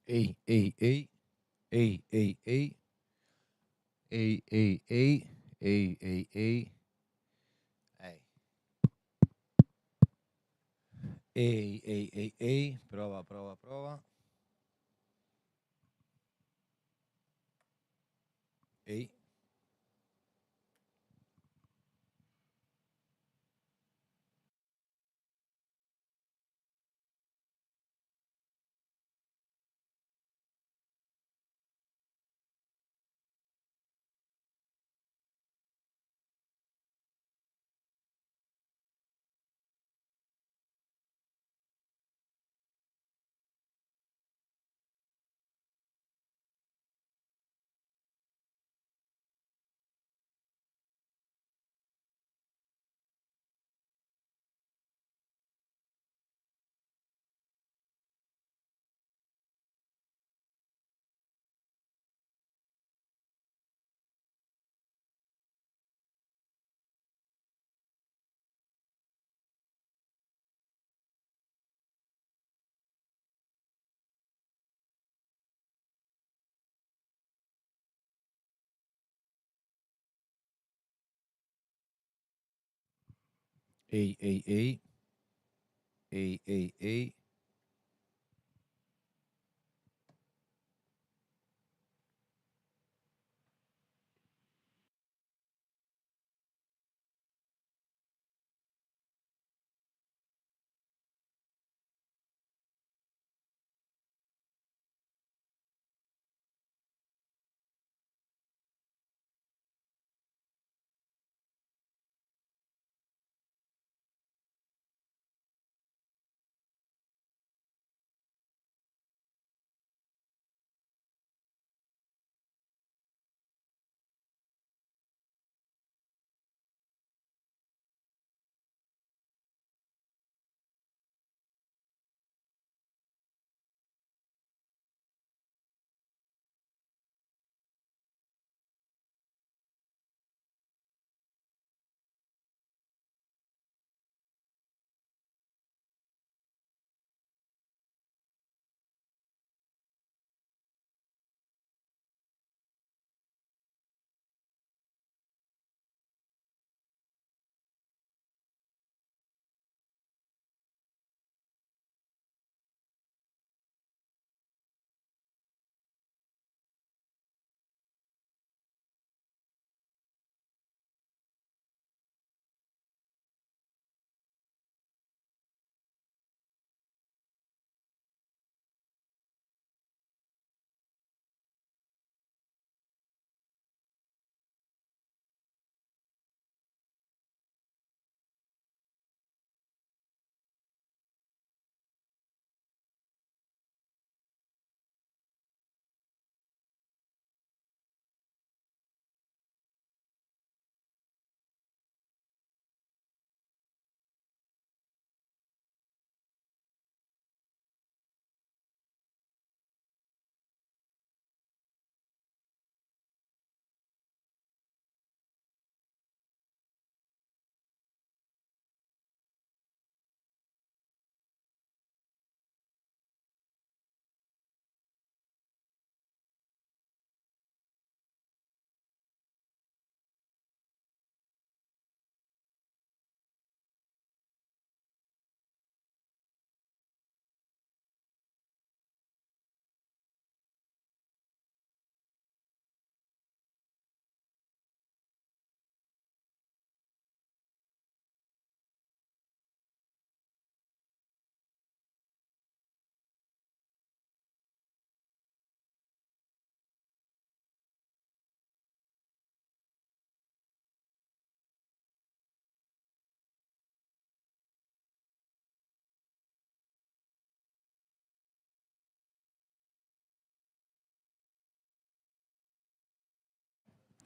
Ehi, ehi, ehi, ehi, ehi, ehi, ehi, ehi, ehi, ehi, ehi, ehi, ehi, prova, prova, prova, ehi, ehi, ehi, ehi, ehi, ehi, ehi.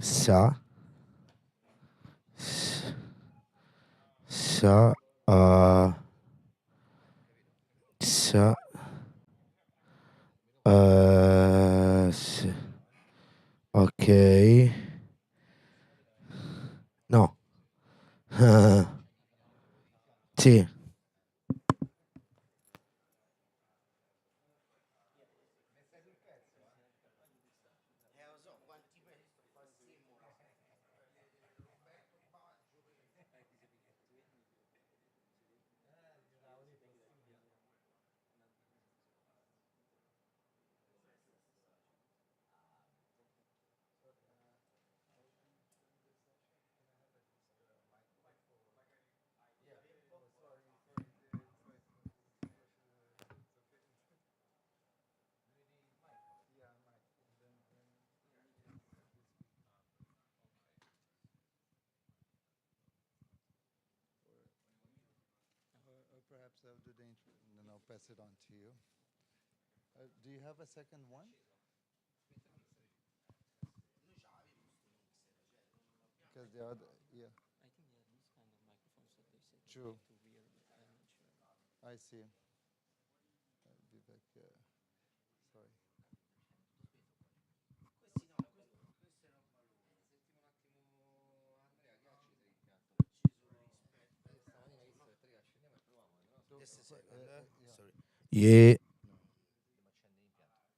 Sa, s- sa, sa, ok, no, sì, Perhaps I'll do the intro and then I'll pass it on to you. Do you have a second one? Because the other, yeah, I think there are these kind of microphones that they said true. to wear, but I'm not sure. I see. I'll be back. Sorry. Just a second, Yeah. sorry. Yeah. Devo accendere l'impianto.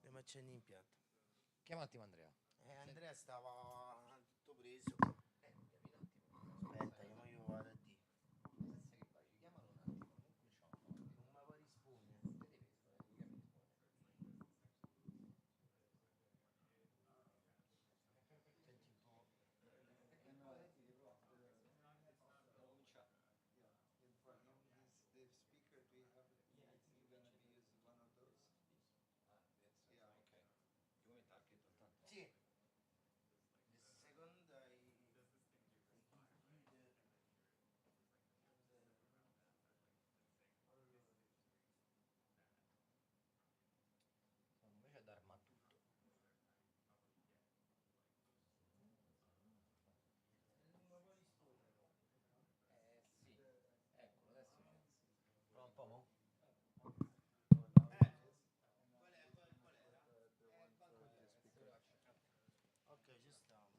Devo accendere l'impianto. Chiama un attimo Andrea. Andrea stava tutto preso. Aspetta, io vado a D. Senza che vai, chiamalo un attimo, non cominciamo a fare. Non mi poi risponde. Senti un po'. The speaker, do you have it? You're gonna be using one of those? Yeah. Ok. Ti vuoi mettere anche tanto? Sì. The second Secondo me c'è da armare tutto. Sì. Eccolo, adesso c'è. Prova un po', mo? qual è? Qual era? Ok, ci stiamo.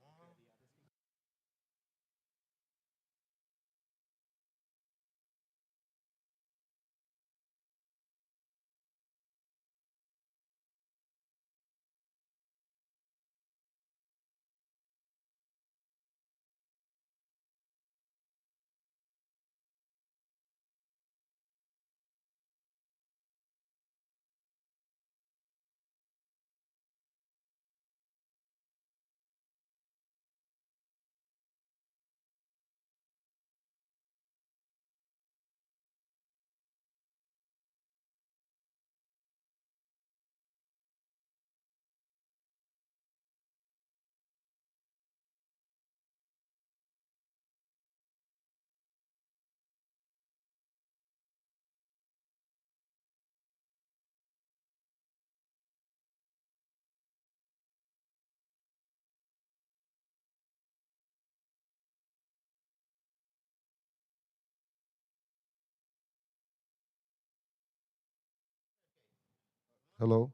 Hello?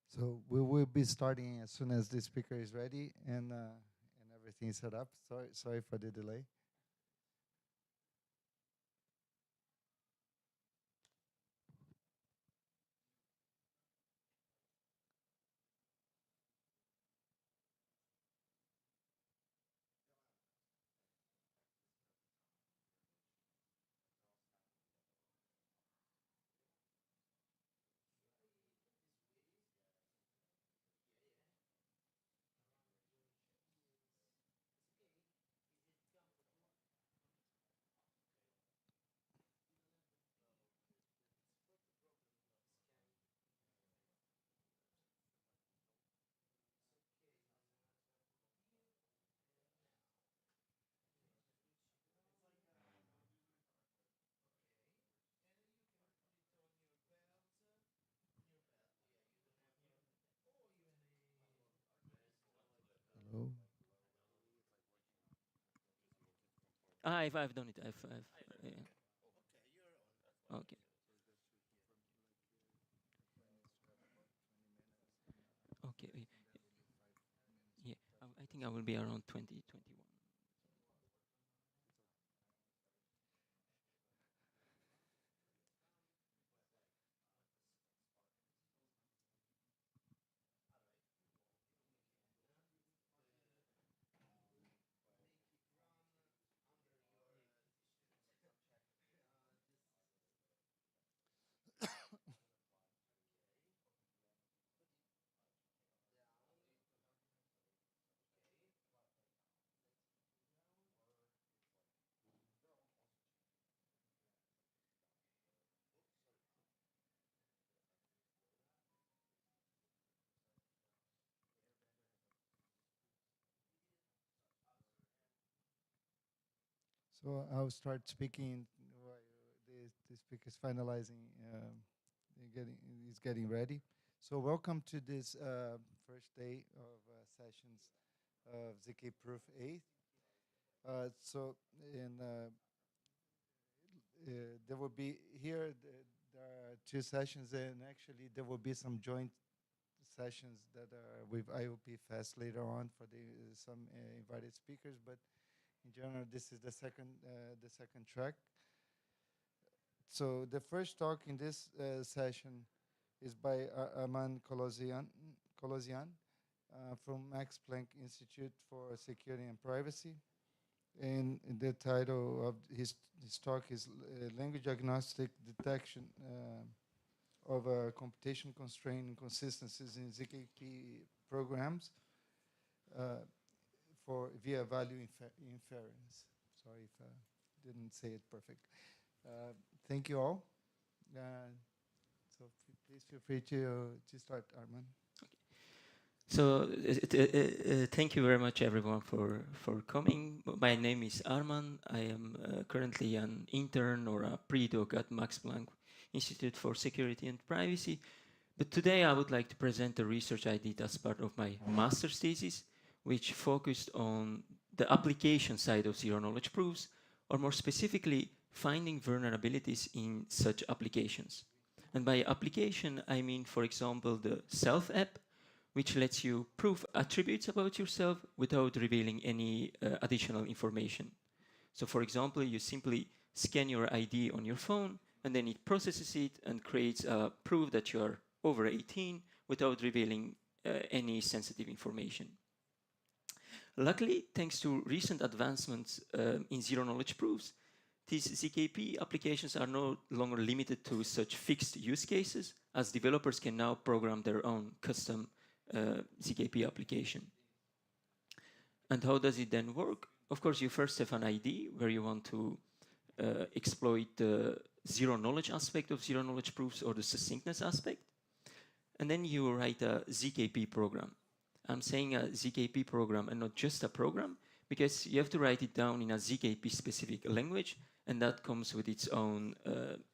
So we will be starting as soon as the speaker is ready and everything is set up. Sorry for the delay. Hello? I've done it. Yeah. Okay. Okay. Yeah. I think I will be around 2021. So I'll start speaking while the speaker is finalizing, is getting ready. So welcome to this first day of sessions of ZKProof 8. So in there will be here, there are two sessions, and actually there will be some joint sessions that are with IOP Fest later on for some invited speakers, but in general, this is the second track. So the first talk in this session is by Arman Kolosian from Max Planck Institute for Security and Privacy. And the title of his talk is Language Agnostic Detection of Computation Constraint Inconsistencies in ZKP Programs for via value inference. Sorry if I didn't say it perfect. Thank you all. So please feel free to start, Arman. So thank you very much everyone for coming. My name is Arman. I am currently an intern or a pre-doc at Max Planck Institute for Security and Privacy. But today I would like to present the research I did as part of my master's thesis, which focused on the application side of zero-knowledge proofs, or more specifically, finding vulnerabilities in such applications. And by application, I mean, for example, the Self app, which lets you prove attributes about yourself without revealing any additional information. So for example, you simply scan your ID on your phone, and then it processes it and creates a proof that you are over 18 without revealing any sensitive information. Luckily, thanks to recent advancements in zero-knowledge proofs, these ZKP applications are no longer limited to such fixed use cases, as developers can now program their own custom ZKP application. And how does it then work? Of course, you first have an ID where you want to exploit the zero-knowledge aspect of zero-knowledge proofs or the succinctness aspect. And then you write a ZKP program. I'm saying a ZKP program and not just a program, because you have to write it down in a ZKP-specific language, and that comes with its own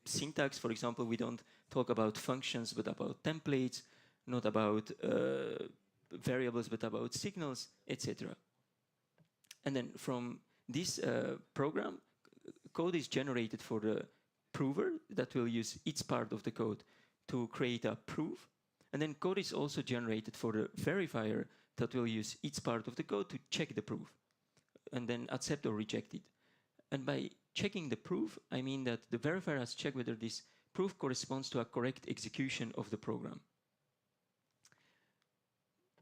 syntax. For example, we don't talk about functions, but about templates, not about variables, but about signals, etc. And then from this program, code is generated for the prover that will use its part of the code to create a proof. And then code is also generated for the verifier that will use its part of the code to check the proof and then accept or reject it. And by checking the proof, I mean that the verifier has checked whether this proof corresponds to a correct execution of the program.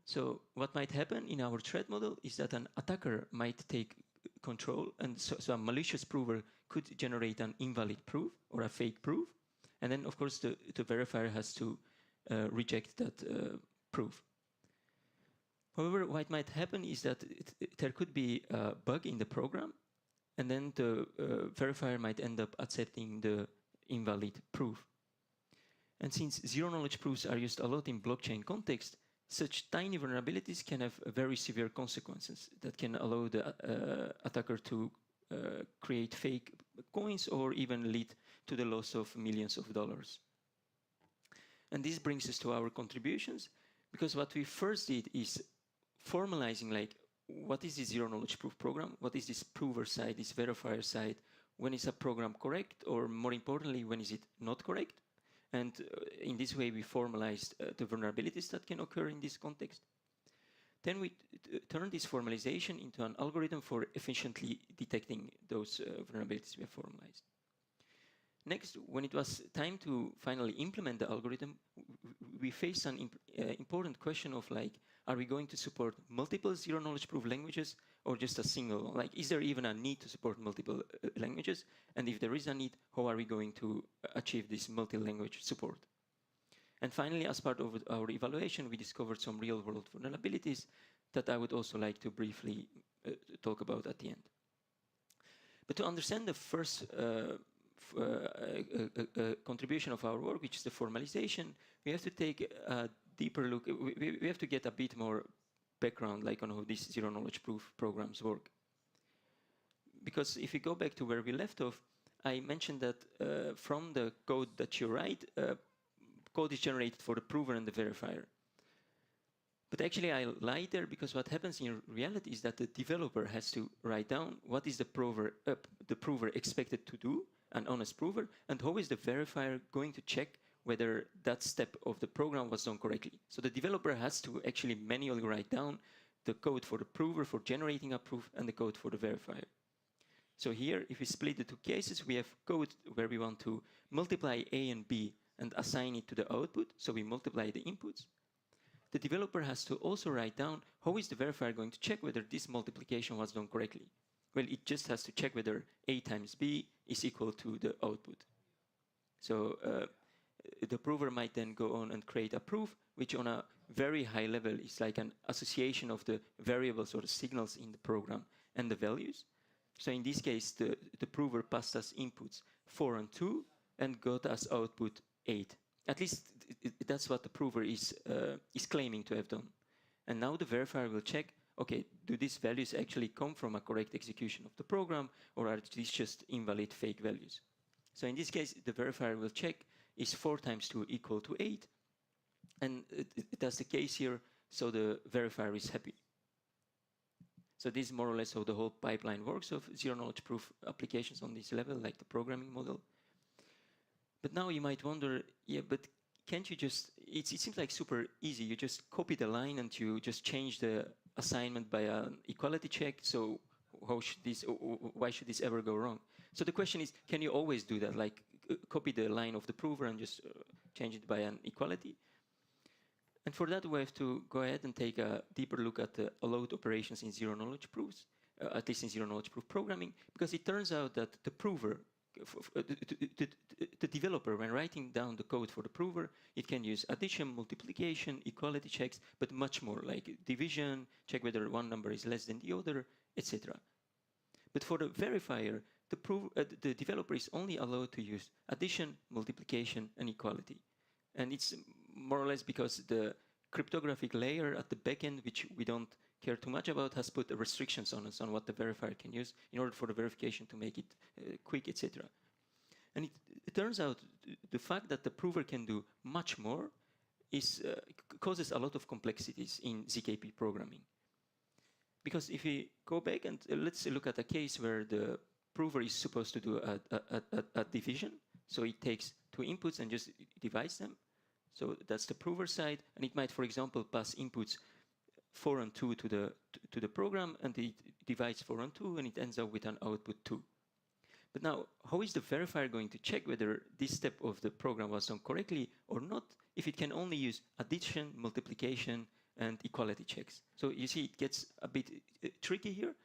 So what might happen in our threat model is that an attacker might take control, and so a malicious prover could generate an invalid proof or a fake proof. And then, of course, the verifier has to reject that proof. However, what might happen is that there could be a bug in the program, and then the verifier might end up accepting the invalid proof. And since zero-knowledge proofs are used a lot in blockchain context, such tiny vulnerabilities can have very severe consequences that can allow the attacker to create fake coins or even lead to the loss of millions of dollars. And this brings us to our contributions, because what we first did is formalizing, like, what is this zero-knowledge proof program? What is this prover side, this verifier side? When is a program correct? Or more importantly, when is it not correct? And in this way, we formalized the vulnerabilities that can occur in this context. Then we turned this formalization into an algorithm for efficiently detecting those vulnerabilities we have formalized. Next, when it was time to finally implement the algorithm, we faced an important question of, like, are we going to support multiple zero-knowledge proof languages or just a single? Like, is there even a need to support multiple languages? And if there is a need, how are we going to achieve this multi-language support? And finally, as part of our evaluation, we discovered some real-world vulnerabilities that I would also like to briefly talk about at the end. But to understand the first contribution of our work, which is the formalization, we have to take a deeper look. We have to get a bit more background, like, on how these zero-knowledge proof programs work. because if you go back to where we left off, I mentioned that from the code that you write, code is generated for the prover and the verifier. But actually I lied there, because what happens in reality is that the developer has to write down what is the prover expected to do, an honest prover, and how is the verifier going to check whether that step of the program was done correctly. So the developer has to actually manually write down the code for the prover for generating a proof and the code for the verifier. So here, if we split the two cases, we have code where we want to multiply A and B and assign it to the output. So we multiply the inputs. The developer has to also write down how is the verifier going to check whether this multiplication was done correctly. Well, it just has to check whether A times B is equal to the output. So the prover might then go on and create a proof, which on a very high level is like an association of the variables or the signals in the program and the values. So in this case, the prover passed us inputs 4 and 2 and got us output 8. At least that's what the prover is claiming to have done. And now the verifier will check, okay, do these values actually come from a correct execution of the program, or are these just invalid fake values? So in this case, the verifier will check, is 4 times 2 equal to 8? And that's the case here, so the verifier is happy. So this is more or less how the whole pipeline works of zero-knowledge proof applications on this level, like the programming model. But now you might wonder, yeah, but can't you just, it seems like super easy. You just copy the line and you just change the assignment by an equality check. So how should this, why should this ever go wrong? So the question is, can you always do that? Like copy the line of the prover and just change it by an equality? And for that, we have to go ahead and take a deeper look at the allowed operations in zero-knowledge proofs, at least in zero-knowledge proof programming, because it turns out that the prover, the developer, when writing down the code for the prover, it can use addition, multiplication, equality checks, but much more, like division, check whether one number is less than the other, etc. But for the verifier, the developer is only allowed to use addition, multiplication, and equality. And it's more or less because the cryptographic layer at the backend, which we don't care too much about, has put restrictions on us on what the verifier can use in order for the verification to make it quick, etc. And it turns out the fact that the prover can do much more causes a lot of complexities in ZKP programming. Because if we go back and let's look at a case where the prover is supposed to do a division, so it takes 2 inputs and just divides them. So that's the prover side, and it might, for example, pass inputs 4 and 2 to the program, and it divides 4 and 2, and it ends up with an output 2. But now, how is the verifier going to check whether this step of the program was done correctly or not, if it can only use addition, multiplication, and equality checks? So you see, it gets a bit tricky here.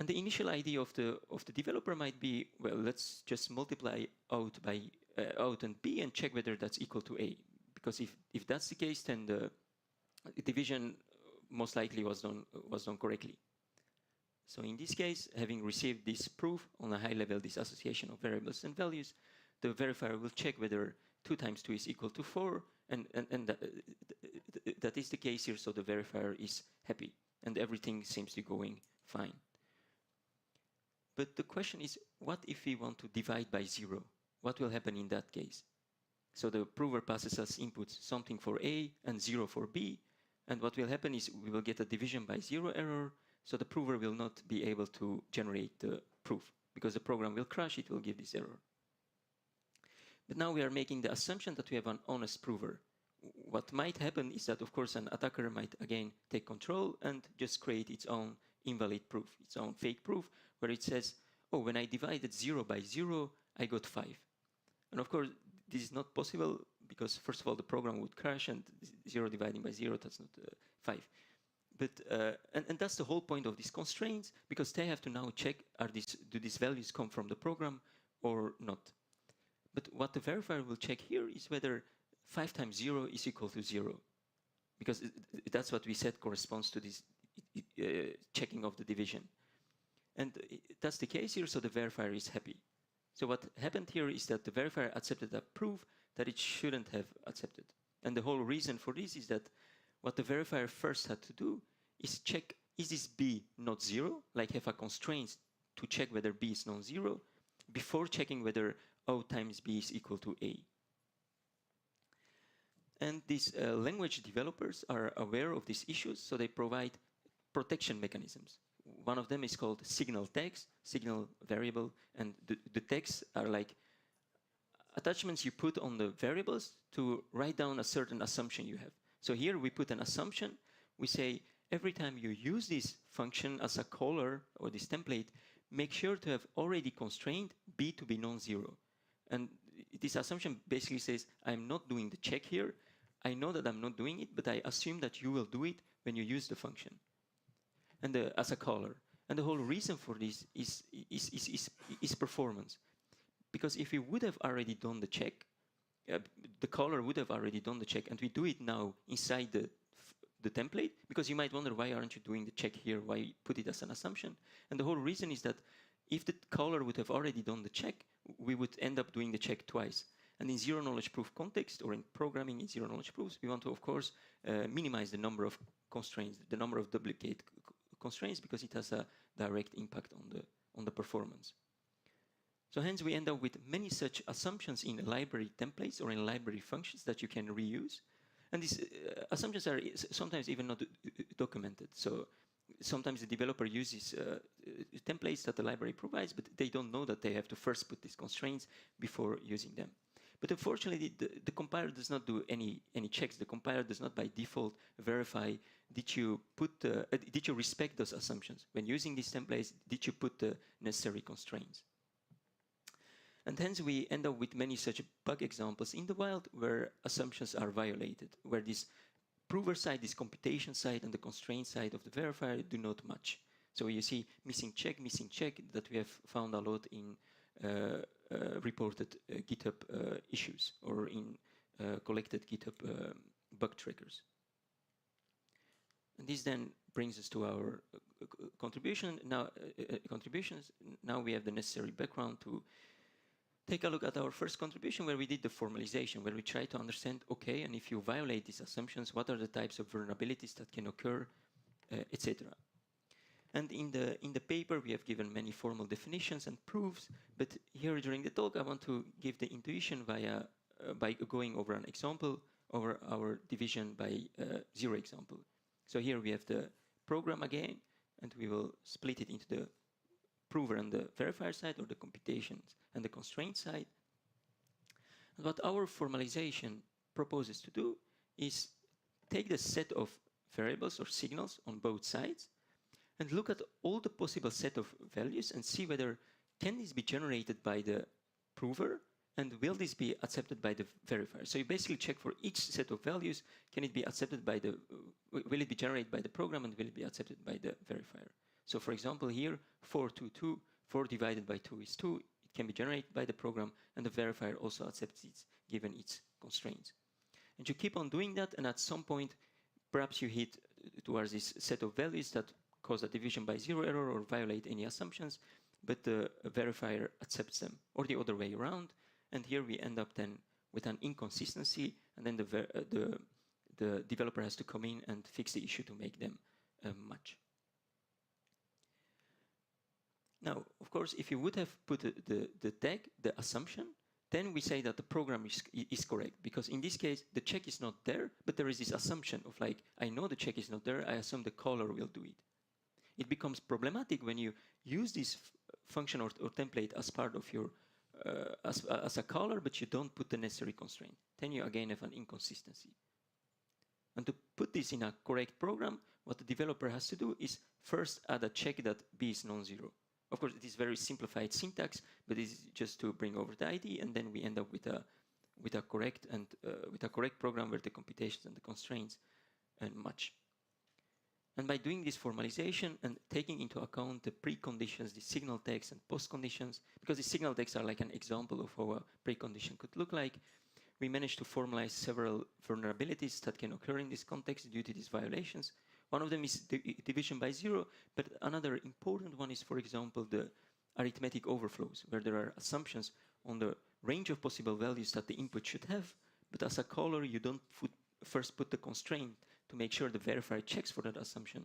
And the initial idea of the developer might be, well, let's just multiply out by out and B and check whether that's equal to A. Because if that's the case, then the division most likely was done correctly. So in this case, having received this proof on a high level, this association of variables and values, the verifier will check whether 2 times 2 is equal to 4, and that is the case here, so the verifier is happy, and everything seems to be going fine. But the question is, what if we want to divide by 0? What will happen in that case? So the prover passes us inputs, something for A and 0 for B, and what will happen is we will get a division by 0 error, so the prover will not be able to generate the proof, because the program will crash, it will give this error. But now we are making the assumption that we have an honest prover. What might happen is that, of course, an attacker might again take control and just create its own invalid proof, its own fake proof, where it says, oh, when I divided 0 by 0, I got 5. And of course, this is not possible because, first of all, the program would crash, and 0 dividing by 0, that's not 5. But, and that's the whole point of these constraints, because they have to now check, do these values come from the program or not? But what the verifier will check here is whether 5 times 0 is equal to 0, because that's what we said corresponds to this checking of the division. And that's the case here, so the verifier is happy. So what happened here is that the verifier accepted a proof that it shouldn't have accepted. And the whole reason for this is that what the verifier first had to do is check is this B not zero, like have a constraint to check whether B is non-zero, before checking whether O times B is equal to A. And these language developers are aware of these issues, so they provide protection mechanisms. One of them is called signal tags, signal variable, and the tags are like attachments you put on the variables to write down a certain assumption you have. So here we put an assumption. We say every time you use this function as a caller or this template, make sure to have already constrained B to be non-zero. And this assumption basically says, I'm not doing the check here. I know that I'm not doing it, but I assume that you will do it when you use the function and as a caller. And the whole reason for this is performance. Because if we would have already done the check, the caller would have already done the check, and we do it now inside the template, because you might wonder, why aren't you doing the check here? Why put it as an assumption? And the whole reason is that if the caller would have already done the check, we would end up doing the check twice. And in zero-knowledge proof context, or in programming in zero-knowledge proofs, we want to, of course, minimize the number of constraints, the number of duplicate constraints, because it has a direct impact on the performance. So hence, we end up with many such assumptions in library templates or in library functions that you can reuse. And these assumptions are sometimes even not documented. So sometimes the developer uses templates that the library provides, but they don't know that they have to first put these constraints before using them. But unfortunately, the compiler does not do any checks. The compiler does not by default verify, did you respect those assumptions? When using these templates, did you put the necessary constraints? And hence we end up with many such bug examples in the wild where assumptions are violated, where this prover side, this computation side, and the constraint side of the verifier do not match. So you see missing check that we have found a lot in reported GitHub issues or in collected GitHub bug trackers. And this then brings us to our contributions. Now we have the necessary background to take a look at our first contribution, where we did the formalization, where we try to understand, okay, and if you violate these assumptions, what are the types of vulnerabilities that can occur, etc. And in the paper, we have given many formal definitions and proofs, but here during the talk, I want to give the intuition by going over an example, over our division by zero example. So here we have the program again, and we will split it into the prover and the verifier side, or the computations and the constraint side. And what our formalization proposes to do is take the set of variables or signals on both sides and look at all the possible set of values and see whether can this be generated by the prover and will this be accepted by the verifier. So you basically check for each set of values, can it be accepted by the, will it be generated by the program and will it be accepted by the verifier. So for example here, 4, 2, 2, 4 divided by 2 is 2. It can be generated by the program, and the verifier also accepts it given its constraints. And you keep on doing that, and at some point, perhaps you hit towards this set of values that cause a division by zero error or violate any assumptions, but the verifier accepts them, or the other way around. And here we end up then with an inconsistency, and then the developer has to come in and fix the issue to make them match. Now, of course, if you would have put the tag, the assumption, then we say that the program is correct, because in this case, the check is not there, but there is this assumption of like, I know the check is not there, I assume the caller will do it. It becomes problematic when you use this function or template as part of your, as a caller, but you don't put the necessary constraint. Then you again have an inconsistency. And to put this in a correct program, what the developer has to do is first add a check that B is non-zero. Of course, it is very simplified syntax, but it's just to bring over the ID, and then we end up with a correct program where the computations and the constraints match. And by doing this formalization and taking into account the preconditions, the signal tags and post conditions, because the signal tags are like an example of how a precondition could look like, we managed to formalize several vulnerabilities that can occur in this context due to these violations. One of them is division by zero, but another important one is, for example, the arithmetic overflows, where there are assumptions on the range of possible values that the input should have, but as a caller, you don't first put the constraint to make sure the verifier checks for that assumption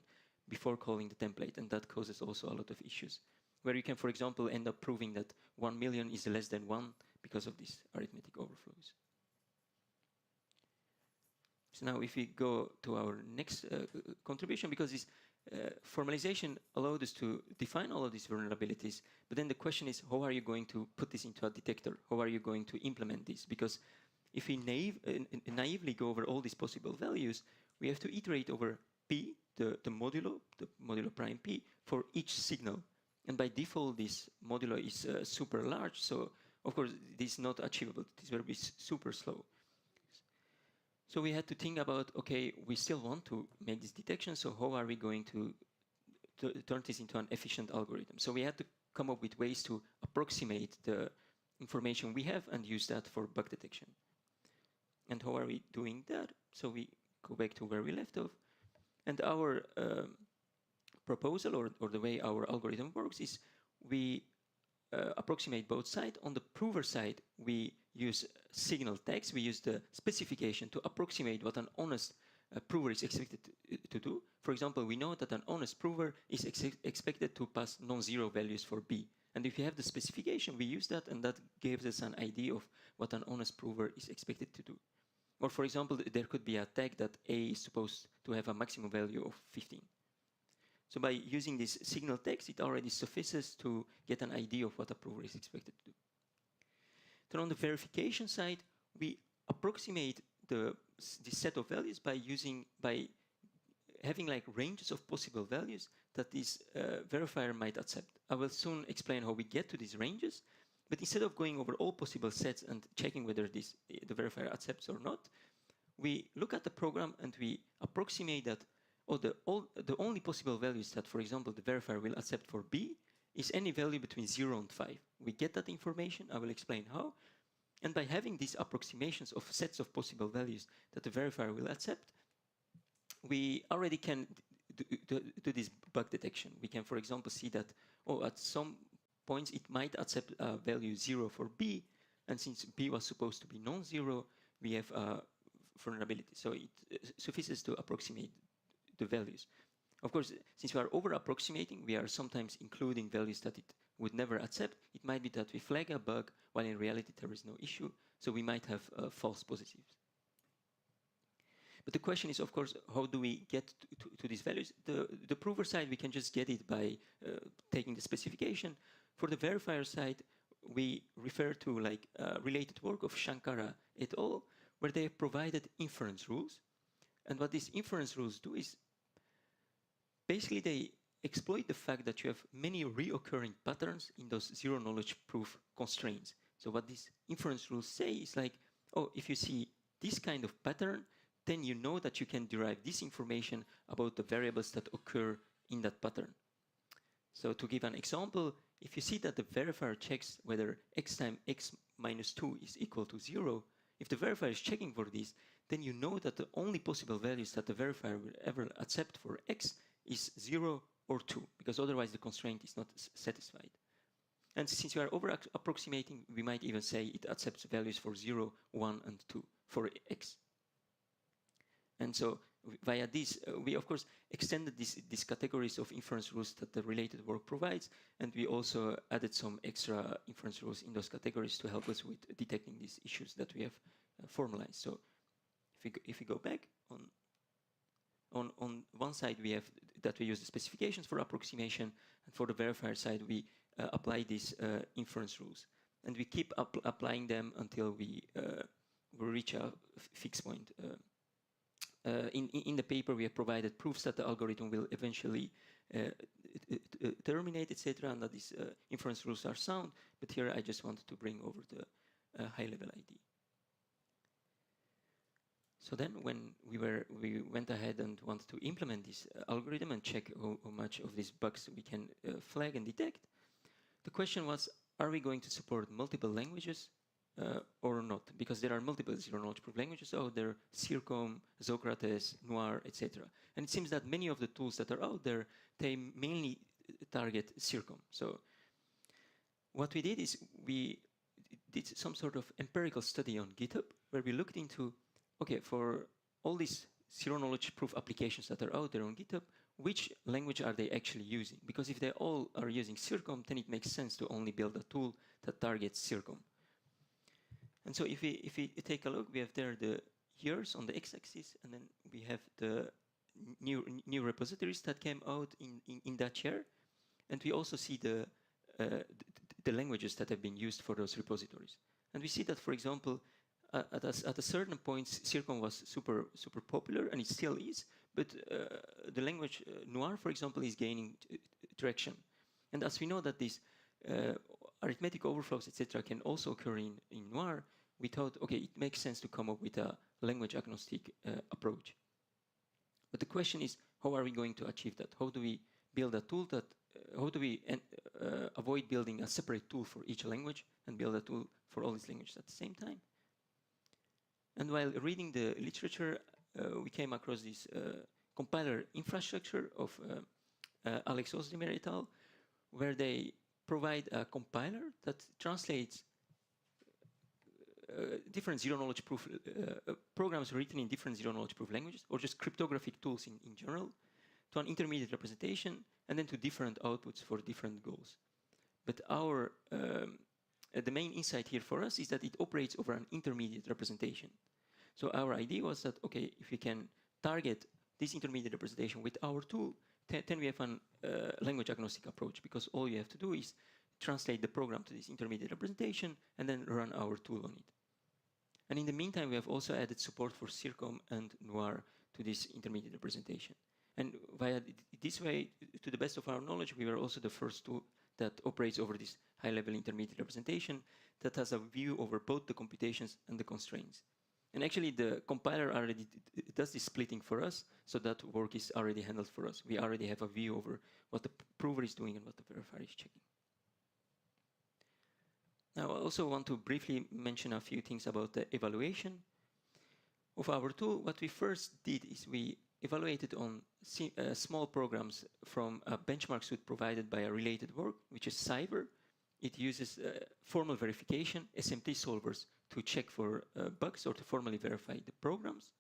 before calling the template, and that causes also a lot of issues, where you can, for example, end up proving that 1 million is less than 1 because of these arithmetic overflows. So now if we go to our next contribution, because this formalization allowed us to define all of these vulnerabilities, but then the question is, how are you going to put this into a detector? How are you going to implement this? Because if we naively go over all these possible values, we have to iterate over P, the modulo prime P, for each signal. And by default, this modulo is super large, so of course, this is not achievable. This will be super slow. So we had to think about, okay, we still want to make this detection, so how are we going to turn this into an efficient algorithm? So we had to come up with ways to approximate the information we have and use that for bug detection. And how are we doing that? So we go back to where we left off. And our proposal, or the way our algorithm works, is we approximate both sides. On the prover side, we use signal tags. We use the specification to approximate what an honest prover is expected to do. For example, we know that an honest prover is expected to pass non-zero values for B. And if you have the specification, we use that, and that gives us an idea of what an honest prover is expected to do. Or for example, there could be a tag that A is supposed to have a maximum value of 15. So by using these signal tags, it already suffices to get an idea of what a prover is expected to do. Then on the verification side, we approximate this set of values by having like ranges of possible values that this verifier might accept. I will soon explain how we get to these ranges, but instead of going over all possible sets and checking whether the verifier accepts or not, we look at the program and we approximate that the only possible values that, for example, the verifier will accept for B is any value between 0 and 5. We get that information. I will explain how. And by having these approximations of sets of possible values that the verifier will accept, we already can do this bug detection. We can, for example, see that, at some points it might accept a value 0 for B, and since B was supposed to be non-zero, we have a vulnerability. So it suffices to approximate the values. Of course, since we are over-approximating, we are sometimes including values that it would never accept. It might be that we flag a bug, while in reality there is no issue, so we might have false positives. But the question is, of course, how do we get to these values? The prover side, we can just get it by taking the specification. For the verifier side, we refer to like related work of Shankara et al., where they provided inference rules. And what these inference rules do is basically they exploit the fact that you have many reoccurring patterns in those zero-knowledge proof constraints. So what these inference rules say is like, if you see this kind of pattern, then you know that you can derive this information about the variables that occur in that pattern. So to give an example, if you see that the verifier checks whether x times x minus 2 is equal to 0, if the verifier is checking for this, then you know that the only possible values that the verifier will ever accept for x is 0 or 2, because otherwise the constraint is not satisfied. And since we are over-approximating, we might even say it accepts values for 0, 1, and 2 for x. And so via this, we of course extended these categories of inference rules that the related work provides, and we also added some extra inference rules in those categories to help us with detecting these issues that we have formalized. So if we go back, on one side we have that we use the specifications for approximation, and for the verifier side we apply these inference rules. And we keep applying them until we reach a fixed point. In the paper, we have provided proofs that the algorithm will eventually terminate, etc., and that these inference rules are sound. But here, I just wanted to bring over the high-level idea. So then, when we went ahead and wanted to implement this algorithm and check how much of these bugs we can flag and detect, the question was: are we going to support multiple languages? Or not, because there are multiple zero-knowledge proof languages out there: Circom, Socrates, Noir, etc. And it seems that many of the tools that are out there, they mainly target Circom. So what we did is we did some sort of empirical study on GitHub, where we looked into, okay, for all these zero-knowledge proof applications that are out there on GitHub, which language are they actually using? Because if they all are using CIRCOM, then it makes sense to only build a tool that targets CIRCOM. And so if we take a look, we have there the years on the x-axis, and then we have the new repositories that came out in that year. And we also see the languages that have been used for those repositories. And we see that, for example, at a certain point, CIRCOM was super popular, and it still is. But the language Noir, for example, is gaining traction. And as we know that these arithmetic overflows, etc., can also occur in Noir, we thought, okay, it makes sense to come up with a language agnostic approach. But the question is, how are we going to achieve that? How do we build a tool that, how do we avoid building a separate tool for each language and build a tool for all these languages at the same time? And while reading the literature, we came across this compiler infrastructure of Alex Ozdemir et al., where they provide a compiler that translates different zero-knowledge proof programs written in different zero-knowledge proof languages, or just cryptographic tools in general, to an intermediate representation, and then to different outputs for different goals. But our the main insight here for us is that it operates over an intermediate representation. So our idea was that, okay, if we can target this intermediate representation with our tool, then we have a language agnostic approach, because all you have to do is translate the program to this intermediate representation and then run our tool on it. And in the meantime, we have also added support for CIRCOM and Noir to this intermediate representation. And via this way, to the best of our knowledge, we were also the first tool that operates over this high-level intermediate representation that has a view over both the computations and the constraints. And actually, the compiler already does this splitting for us, so that work is already handled for us. We already have a view over what the prover is doing and what the verifier is checking. Now, I also want to briefly mention a few things about the evaluation of our tool. What we first did is we evaluated on small programs from a benchmark suite provided by a related work, which is Cyber. It uses formal verification, SMT solvers, to check for bugs or to formally verify the programs.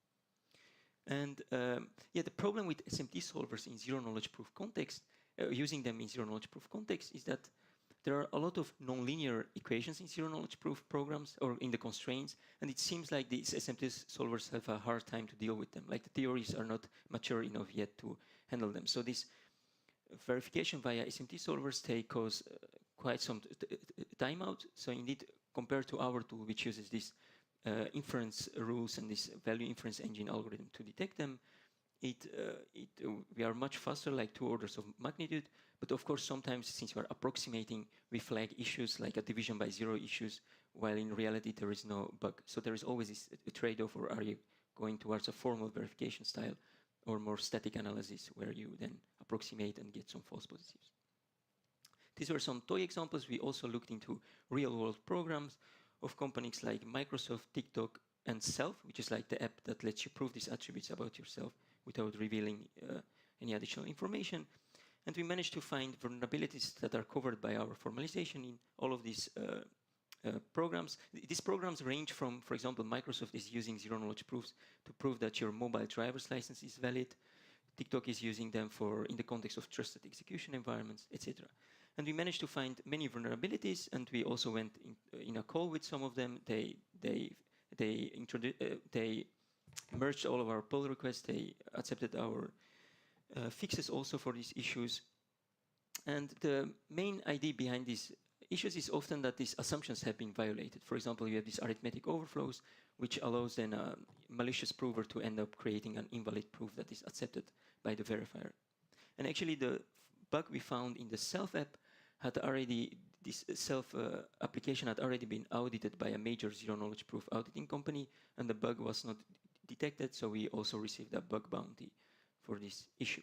And yeah, the problem with SMT solvers in zero-knowledge proof context, using them in zero-knowledge proof context, is that there are a lot of nonlinear equations in zero-knowledge proof programs or in the constraints, and it seems like these SMT solvers have a hard time to deal with them. Like the theories are not mature enough yet to handle them. So this verification via SMT solvers cause quite some time out. So indeed, compared to our tool, which uses this inference rules and this value inference engine algorithm to detect them, we are much faster, like 2 orders of magnitude. But of course, sometimes since we are approximating, we flag issues like a division by 0 issues, while in reality there is no bug. So there is always this trade-off, or are you going towards a formal verification style or more static analysis where you then approximate and get some false positives. These were some toy examples. We also looked into real-world programs of companies like Microsoft, TikTok, and Self, which is like the app that lets you prove these attributes about yourself without revealing any additional information. And we managed to find vulnerabilities that are covered by our formalization in all of these programs. These programs range from, for example, Microsoft is using zero-knowledge proofs to prove that your mobile driver's license is valid. TikTok is using them in the context of trusted execution environments, etc. And we managed to find many vulnerabilities, and we also went in a call with some of them. They merged all of our pull requests. They accepted our fixes also for these issues. And the main idea behind these issues is often that these assumptions have been violated. For example, you have these arithmetic overflows, which allows then a malicious prover to end up creating an invalid proof that is accepted by the verifier. And actually, the bug we found in the Self app had already, this Self application had already been audited by a major zero-knowledge proof auditing company, and the bug was not detected, so we also received a bug bounty for this issue.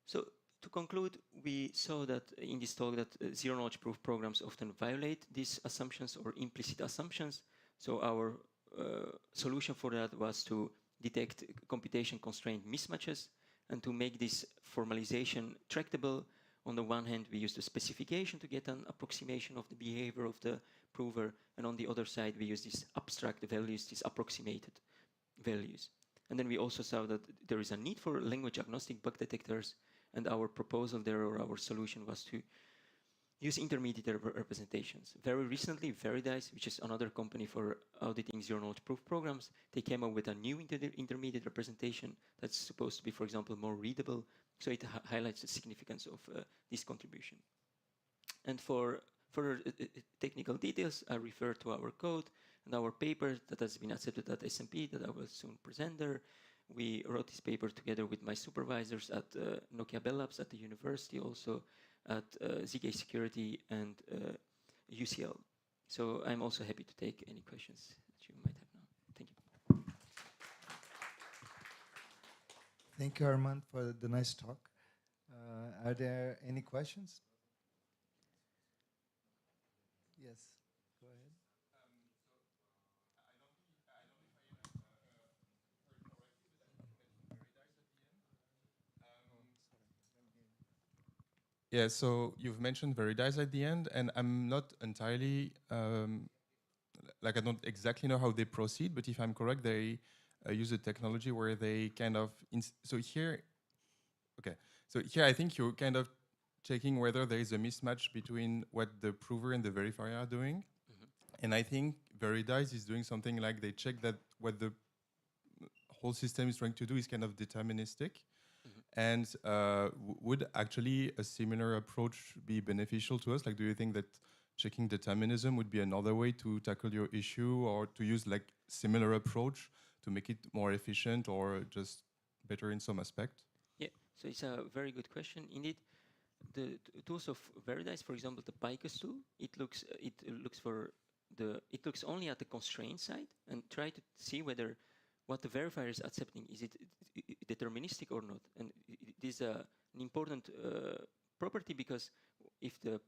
So to conclude, we saw that in this talk that zero-knowledge proof programs often violate these assumptions or implicit assumptions. So our solution for that was to detect computation constraint mismatches and to make this formalization tractable. On the one hand, we use the specification to get an approximation of the behavior of the prover, and on the other side, we use these abstract values, these approximated values. And then we also saw that there is a need for language agnostic bug detectors, and our proposal there, or our solution, was to use intermediate representations. Very recently, Veridice, which is another company for auditing zero-knowledge proof programs, they came up with a new intermediate representation that's supposed to be, for example, more readable. So it highlights the significance of this contribution. And for further technical details, I refer to our code and our paper that has been accepted at SMP that I will soon present there. We wrote this paper together with my supervisors at Nokia Bell Labs at the university, also at ZK Security and UCL. So I'm also happy to take any questions that you might have now. Thank you. Thank you, Armand, for the nice talk. Are there any questions? Yes, go ahead. Yeah, so you've mentioned Veridice at the end, and I'm not entirely, like I don't exactly know how they proceed, but if I'm correct, they use a technology where they kind of, so here I think you're kind of checking whether there is a mismatch between what the prover and the verifier are doing. And I think Veridice is doing something like they check that what the whole system is trying to do is kind of deterministic. And would actually a similar approach be beneficial to us? Like, do you think that checking determinism would be another way to tackle your issue, or to use like similar approach to make it more efficient or just better in some aspect? Yeah, so it's a very good question. Indeed, the tools of Veridice, for example, the PICUS tool, it looks only at the constraint side and try to see whether what the verifier is accepting, is it deterministic or not? And it is an important property, because if the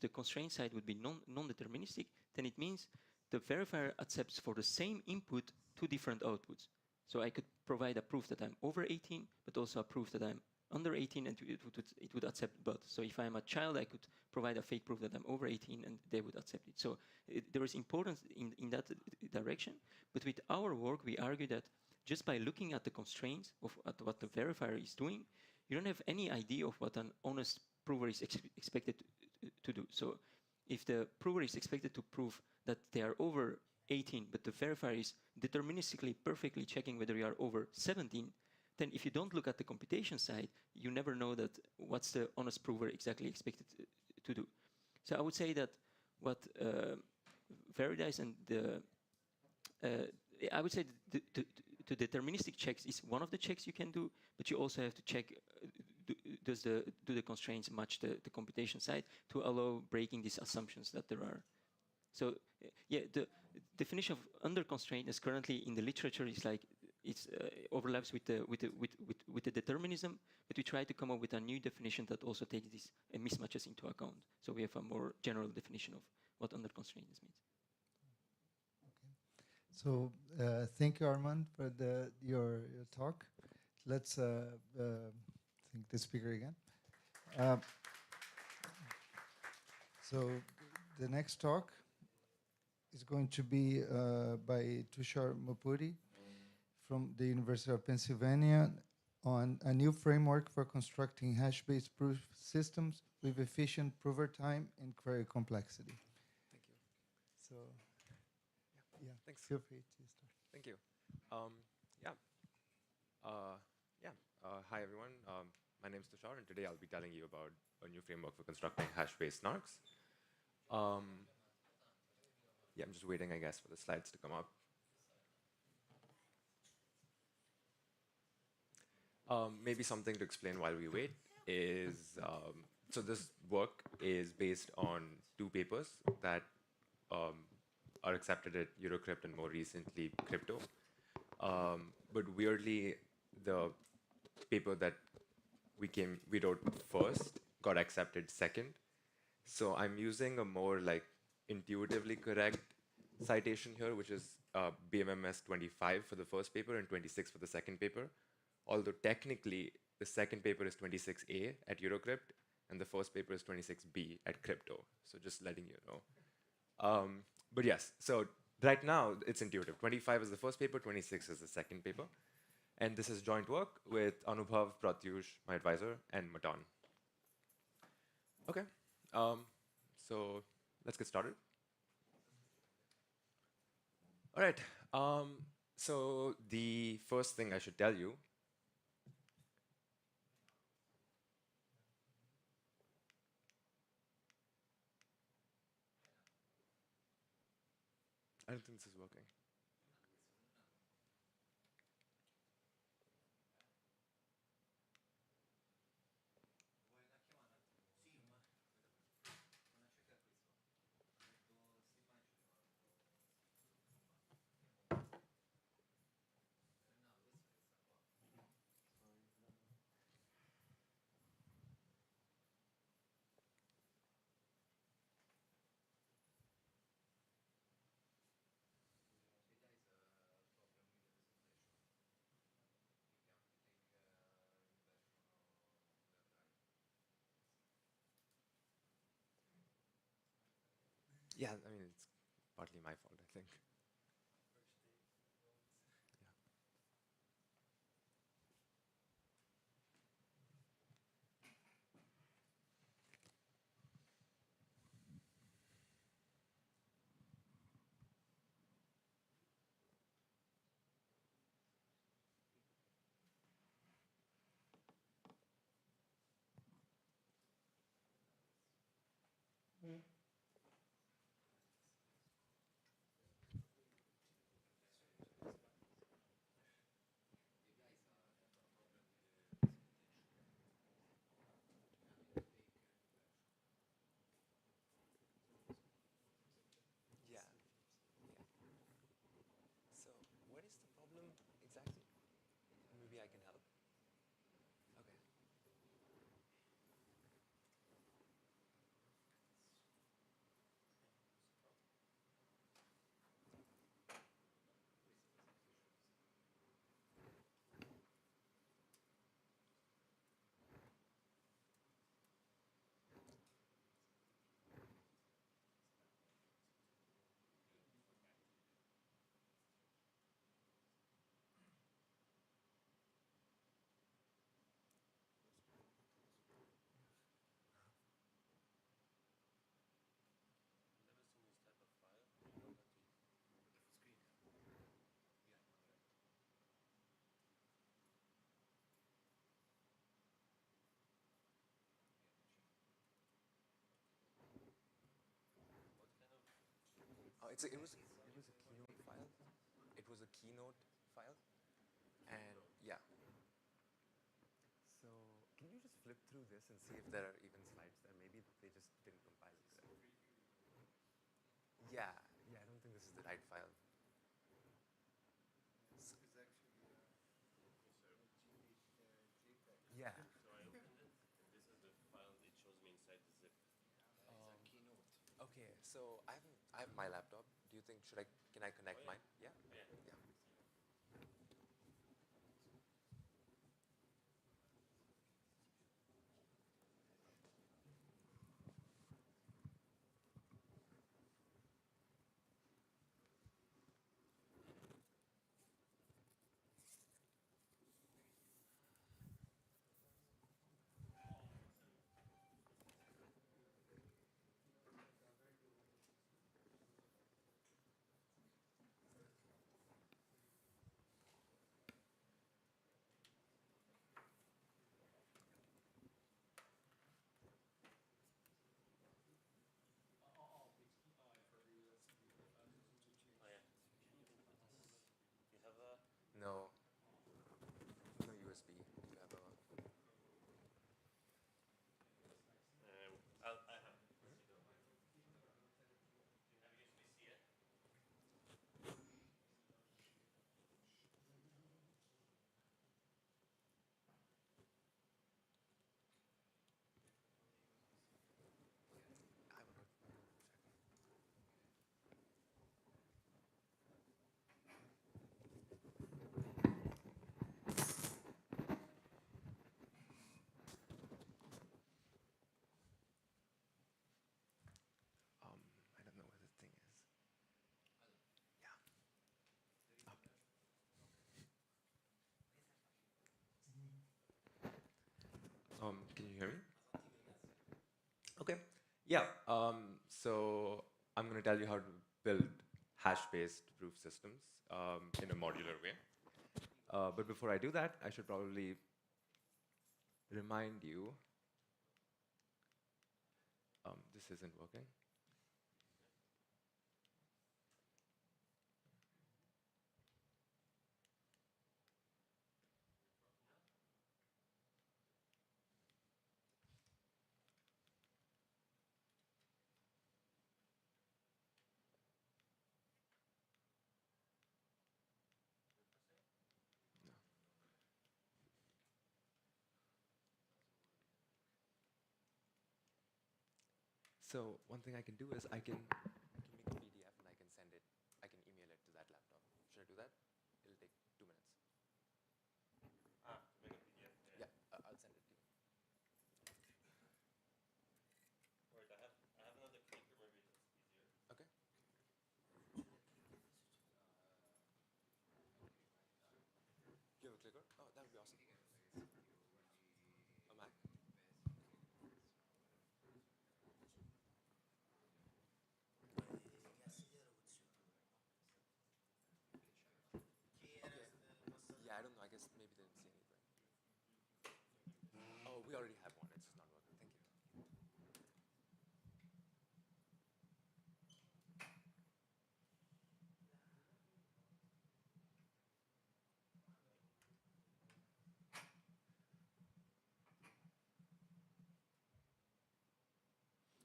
constraint side would be non-deterministic, then it means the verifier accepts for the same input two different outputs. So I could provide a proof that I'm over 18, but also a proof that I'm under 18, and it would accept both. So if I'm a child, I could provide a fake proof that I'm over 18, and they would accept it. So there is importance in that direction. But with our work, we argue that just by looking at the constraints of what the verifier is doing, you don't have any idea of what an honest prover is expected to do. So if the prover is expected to prove that they are over 18, but the verifier is deterministically perfectly checking whether you are over 17, then if you don't look at the computation side, you never know that what's the honest prover exactly expected to do. So I would say that what Veridice and I would say the deterministic checks is one of the checks you can do, but you also have to check do the constraints match the computation side to allow breaking these assumptions that there are. So yeah, the definition of under constraint is currently in the literature is like it overlaps with the determinism, but we try to come up with a new definition that also takes these mismatches into account. So we have a more general definition of what under constraint means. So thank you, Armand, for your talk. Let's thank the speaker again. So the next talk is going to be by Tushar Mapuri from the University of Pennsylvania on a new framework for constructing hash-based proof systems with efficient prover time and query complexity. Thank you. So, yeah, Thanks. feel free to start. Thank you. Hi, everyone. My name is Tushar, and today I'll be telling you about a new framework for constructing hash-based snarks. I'm just waiting, I guess, for the slides to come up. Maybe something to explain while we wait is, so this work is based on two papers that are accepted at Eurocrypt and more recently Crypto. But weirdly, the paper that we wrote first got accepted second. So I'm using a more like intuitively correct citation here, which is BMMS 25 for the first paper and 26 for the second paper. Although technically the second paper is 26A at Eurocrypt and the first paper is 26B at Crypto. So just letting you know. But yes, so right now it's intuitive. 25 is the first paper, 26 is the second paper. And this is joint work with Anubhav, Pratyush, my advisor, and Matan. Okay, so let's get started. All right, so the first thing I should tell you I don't think this is working. Yeah, I mean, it's partly my fault, I think. Yeah. So, what is the problem exactly? Maybe I can help. Okay. It was a keynote file. It was a keynote file, and yeah. So can you just flip through this and see if there are even slides there? Maybe they just didn't compile it correctly. Yeah, yeah. I don't think this is the right file. This is actually Yeah. So I opened it, and this is the file it shows me inside the zip. Okay. So I have my laptop. Do you think can I connect yeah. mine? Yeah. Yeah. Yeah. Can you hear me? Okay. Yeah. So I'm going to tell you how to build hash-based proof systems in a modular way. But before I do that, I should probably remind you. This isn't working. So one thing I can do is I can make a PDF and I can send it. I can email it to that laptop. Should I do that? It'll take 2 minutes. To make a PDF. Yeah, I'll send it to you. Wait, I have another clicker. Maybe that's easier. Okay. You have a clicker? Oh, that would be awesome. A Mac? Yeah, I don't know. I guess maybe they didn't see anything. Oh, we already have one. It's just not working. Thank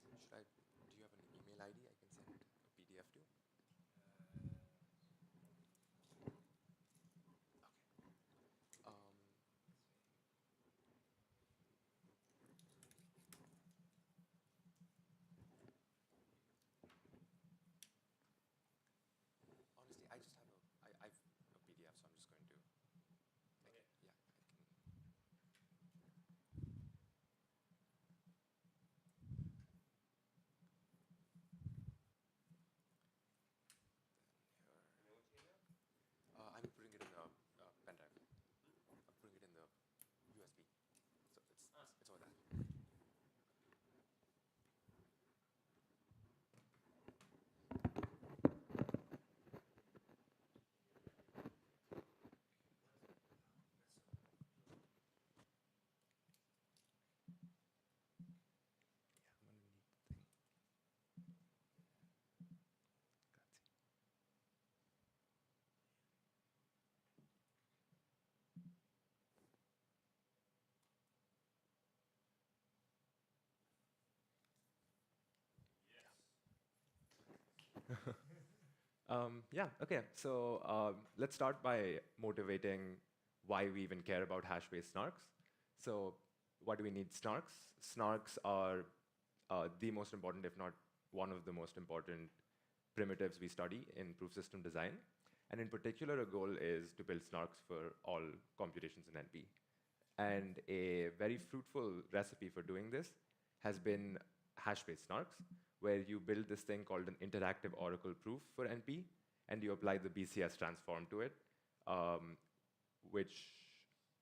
you. Should I? Do you have an email ID I can send a PDF to? Okay. Honestly, I just have I've a PDF, so I'm just going to. Okay. Yeah, I can. You know which email? I'm putting it in the pen drive. I'm putting it in the USB. So it's all that. Yeah, I'm gonna need the thing. Grazie. Yeah, okay. So let's start by motivating why we even care about hash-based snarks. So why do we need snarks? Snarks are the most important, if not one of the most important primitives we study in proof system design. And in particular, a goal is to build snarks for all computations in NP. And a very fruitful recipe for doing this has been hash-based snarks, where you build this thing called an interactive oracle proof for NP, and you apply the BCS transform to it, which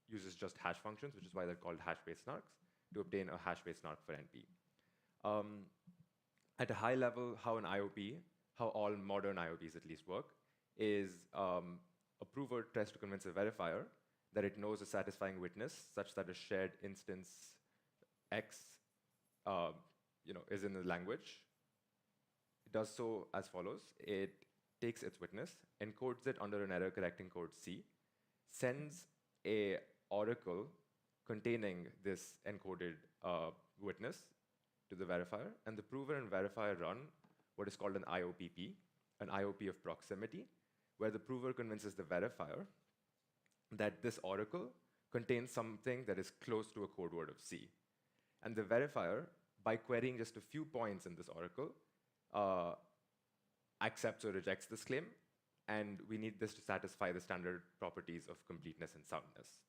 uses just hash functions, which is why they're called hash-based snarks, to obtain a hash-based snark for NP. At a high level, how an IOP, how all modern IOPs at least work, is a prover tries to convince a verifier that it knows a satisfying witness such that a shared instance X is in the language. It does so as follows. It takes its witness, encodes it under an error correcting code C, sends a oracle containing this encoded witness to the verifier, and the prover and verifier run what is called an IOPP, an IOP of proximity, where the prover convinces the verifier that this oracle contains something that is close to a code word of C. And the verifier, by querying just a few points in this oracle, accepts or rejects this claim, and we need this to satisfy the standard properties of completeness and soundness.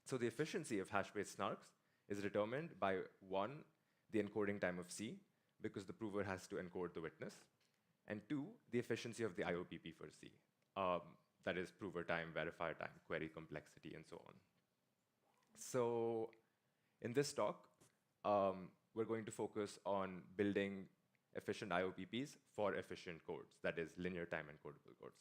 So the efficiency of hash-based snarks is determined by, one, the encoding time of C, because the prover has to encode the witness, and two, the efficiency of the IOPP for C. That is prover time, verifier time, query complexity, and so on. So In this talk, we're going to focus on building efficient IOPPs for efficient codes, that is, linear time encodable codes.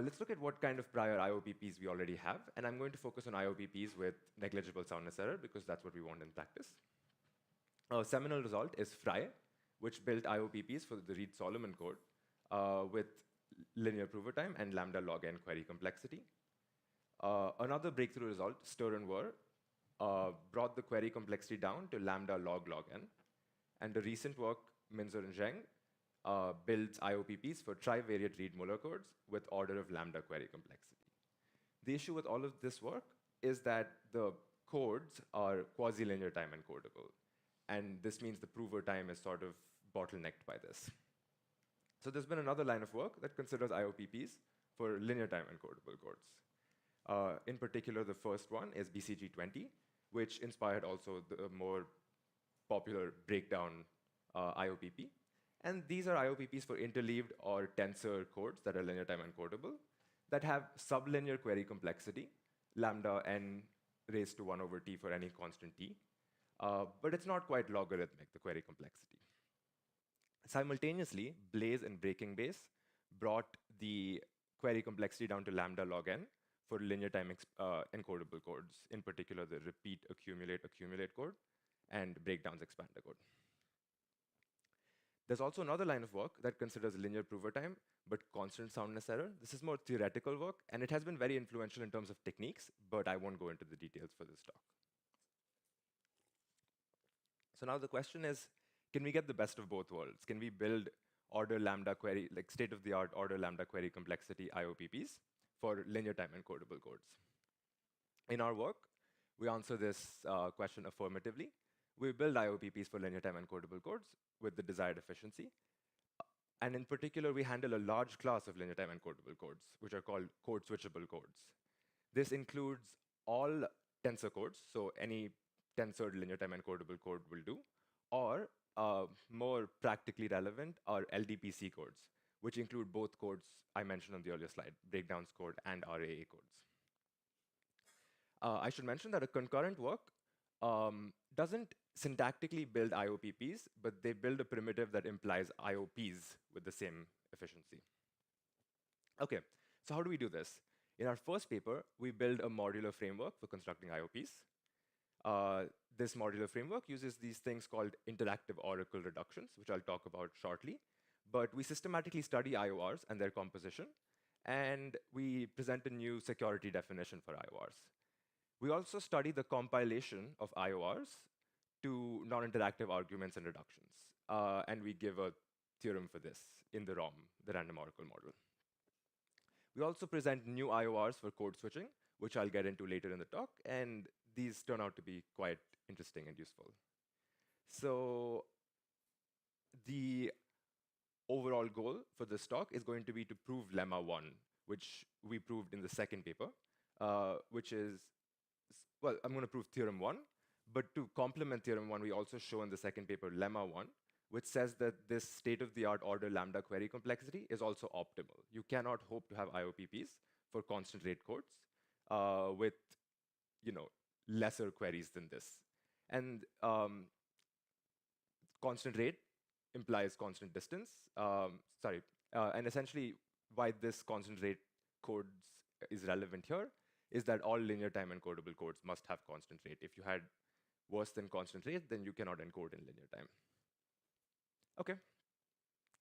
Let's look at what kind of prior IOPPs we already have, and I'm going to focus on IOPPs with negligible soundness error because that's what we want in practice. A seminal result is Fry, which built IOPPs for the Reed-Solomon code with linear prover time and lambda log n query complexity. Another breakthrough result, Stir and Whir, brought the query complexity down to lambda log n. And the recent work, Minzer and Zheng, builds IOPPs for trivariate Reed-Muller codes with order of lambda query complexity. The issue with all of this work is that the codes are quasi-linear time encodable. And this means the prover time is sort of bottlenecked by this. So there's been another line of work that considers IOPPs for linear time encodable codes. In particular, the first one is BCG20, which inspired also the more popular breakdown IOPP. And these are IOPPs for interleaved or tensor codes that are linear time encodable that have sublinear query complexity, lambda n raised to 1 over t for any constant t. But it's not quite logarithmic, the query complexity. Simultaneously, Blaze and Breaking Base brought the query complexity down to lambda log n for linear time encodable codes, in particular the repeat accumulate code and breakdowns expander code. There's also another line of work that considers linear prover time, but constant soundness error. This is more theoretical work, and it has been very influential in terms of techniques, but I won't go into the details for this talk. So now the question is, can we get the best of both worlds? Can we build order lambda query, like state-of-the-art order lambda query complexity IOPPs for linear time encodable codes? In our work, we answer this question affirmatively. We build IOPPs for linear time encodable codes with the desired efficiency. And in particular, we handle a large class of linear time encodable codes, which are called code switchable codes. This includes all tensor codes, so any tensored linear time encodable code will do, or more practically relevant are LDPC codes, which include both codes I mentioned on the earlier slide, breakdowns code and RAA codes. I should mention that a concurrent work doesn't syntactically build IOPPs, but they build a primitive that implies IOPs with the same efficiency. Okay, so how do we do this? In our first paper, we build a modular framework for constructing IOPs. This modular framework uses these things called interactive oracle reductions, which I'll talk about shortly. But we systematically study IORs and their composition, and we present a new security definition for IORs. We also study the compilation of IORs to non-interactive arguments and reductions. And we give a theorem for this in the ROM, the random oracle model. We also present new IORs for code switching, which I'll get into later in the talk. And these turn out to be quite interesting and useful. So the overall goal for this talk is going to be to prove lemma 1, which we proved in the second paper, which is, well, I'm going to prove theorem 1, but to complement theorem 1, we also show in the second paper lemma 1, which says that this state-of-the-art order lambda query complexity is also optimal. You cannot hope to have IOPPs for constant rate codes with lesser queries than this. And constant rate implies constant distance. And essentially why this constant rate codes is relevant here is that all linear time encodable codes must have constant rate. If you had worse than constant rate, then you cannot encode in linear time. Okay,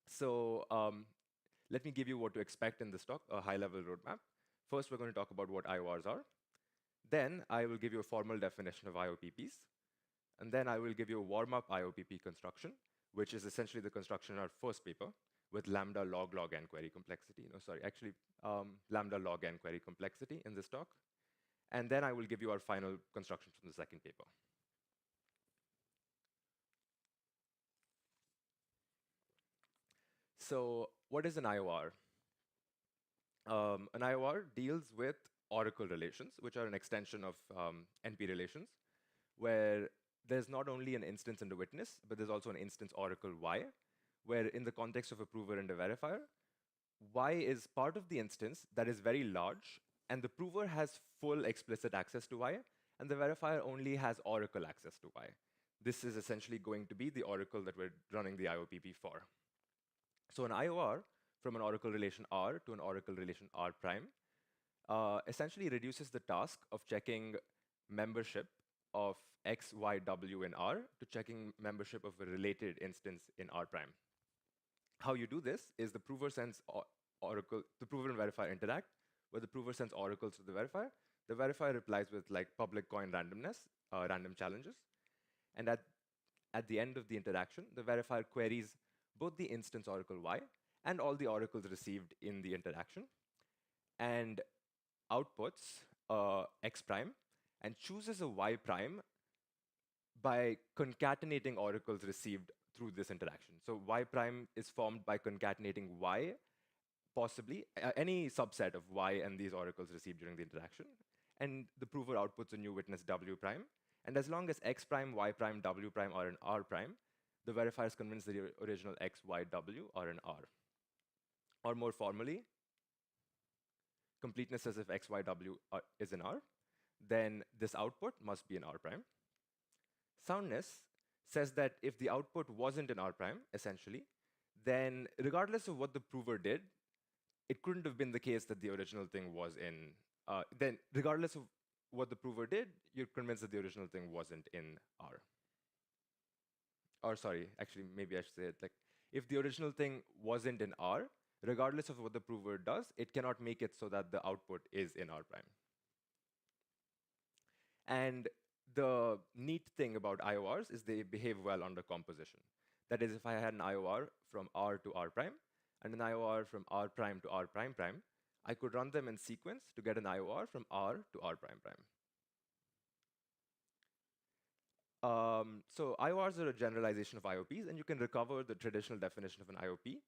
so let me give you what to expect in this talk, a high-level roadmap. First, we're going to talk about what IORs are. Then I will give you a formal definition of IOPPs. And then I will give you a warm-up IOPP construction, which is essentially the construction in our first paper with lambda log n query complexity. Lambda log n query complexity in this talk. And then I will give you our final construction from the second paper. So what is an IOR? An IOR deals with oracle relations, which are an extension of NP relations, where there's not only an instance and a witness, but there's also an instance oracle Y, where in the context of a prover and a verifier, Y is part of the instance that is very large, and the prover has full explicit access to Y, and the verifier only has oracle access to y. This is essentially going to be the oracle that we're running the IOPP for. So an IOR from an oracle relation R to an oracle relation R prime essentially reduces the task of checking membership of X, Y, W in R to checking membership of a related instance in R prime. How you do this is the prover sends oracle, the prover and verifier interact, where the prover sends oracles to the verifier. The verifier replies with like public coin randomness, random challenges. And at the end of the interaction, the verifier queries both the instance oracle Y and all the oracles received in the interaction, and outputs X prime and chooses a Y prime by concatenating oracles received through this interaction. So Y prime is formed by concatenating Y, possibly any subset of Y and these oracles received during the interaction. And the prover outputs a new witness W prime. And as long as X prime, Y prime, W prime are in R prime, the verifier is convinced that the original X, Y, W are in R. Or more formally, completeness says if X, Y, W is in R, then this output must be in R prime. Soundness says that if the output wasn't in R prime, essentially, then regardless of what the prover did, it couldn't have been the case that the original thing was in, then regardless of what the prover did, you're convinced that the original thing wasn't in R. Or sorry, actually, maybe I should say it like, if the original thing wasn't in R, regardless of what the prover does, it cannot make it so that the output is in R prime. And the neat thing about IORs is they behave well under composition. That is, if I had an IOR from R to R prime, and an IOR from R prime to R prime prime, I could run them in sequence to get an IOR from R to R prime prime. So IORs are a generalization of IOPs, and you can recover the traditional definition of an IOP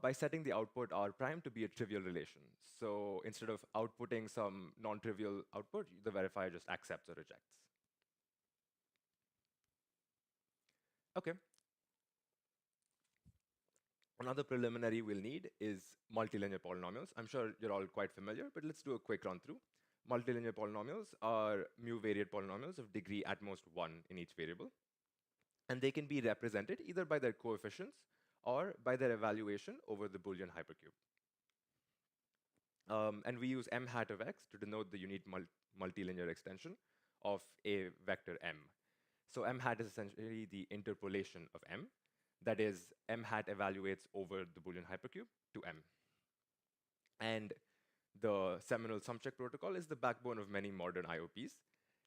by setting the output R prime to be a trivial relation. So instead of outputting some non-trivial output, the verifier just accepts or rejects. Okay. Another preliminary we'll need is multilinear polynomials. I'm sure you're all quite familiar, but let's do a quick run through. Multilinear polynomials are mu-variate polynomials of degree at most 1 in each variable. And they can be represented either by their coefficients or by their evaluation over the Boolean hypercube. And we use m hat of x to denote the unique multilinear extension of a vector m. So m hat is essentially the interpolation of m. That is, m hat evaluates over the Boolean hypercube to m. And the seminal sum check protocol is the backbone of many modern IOPs,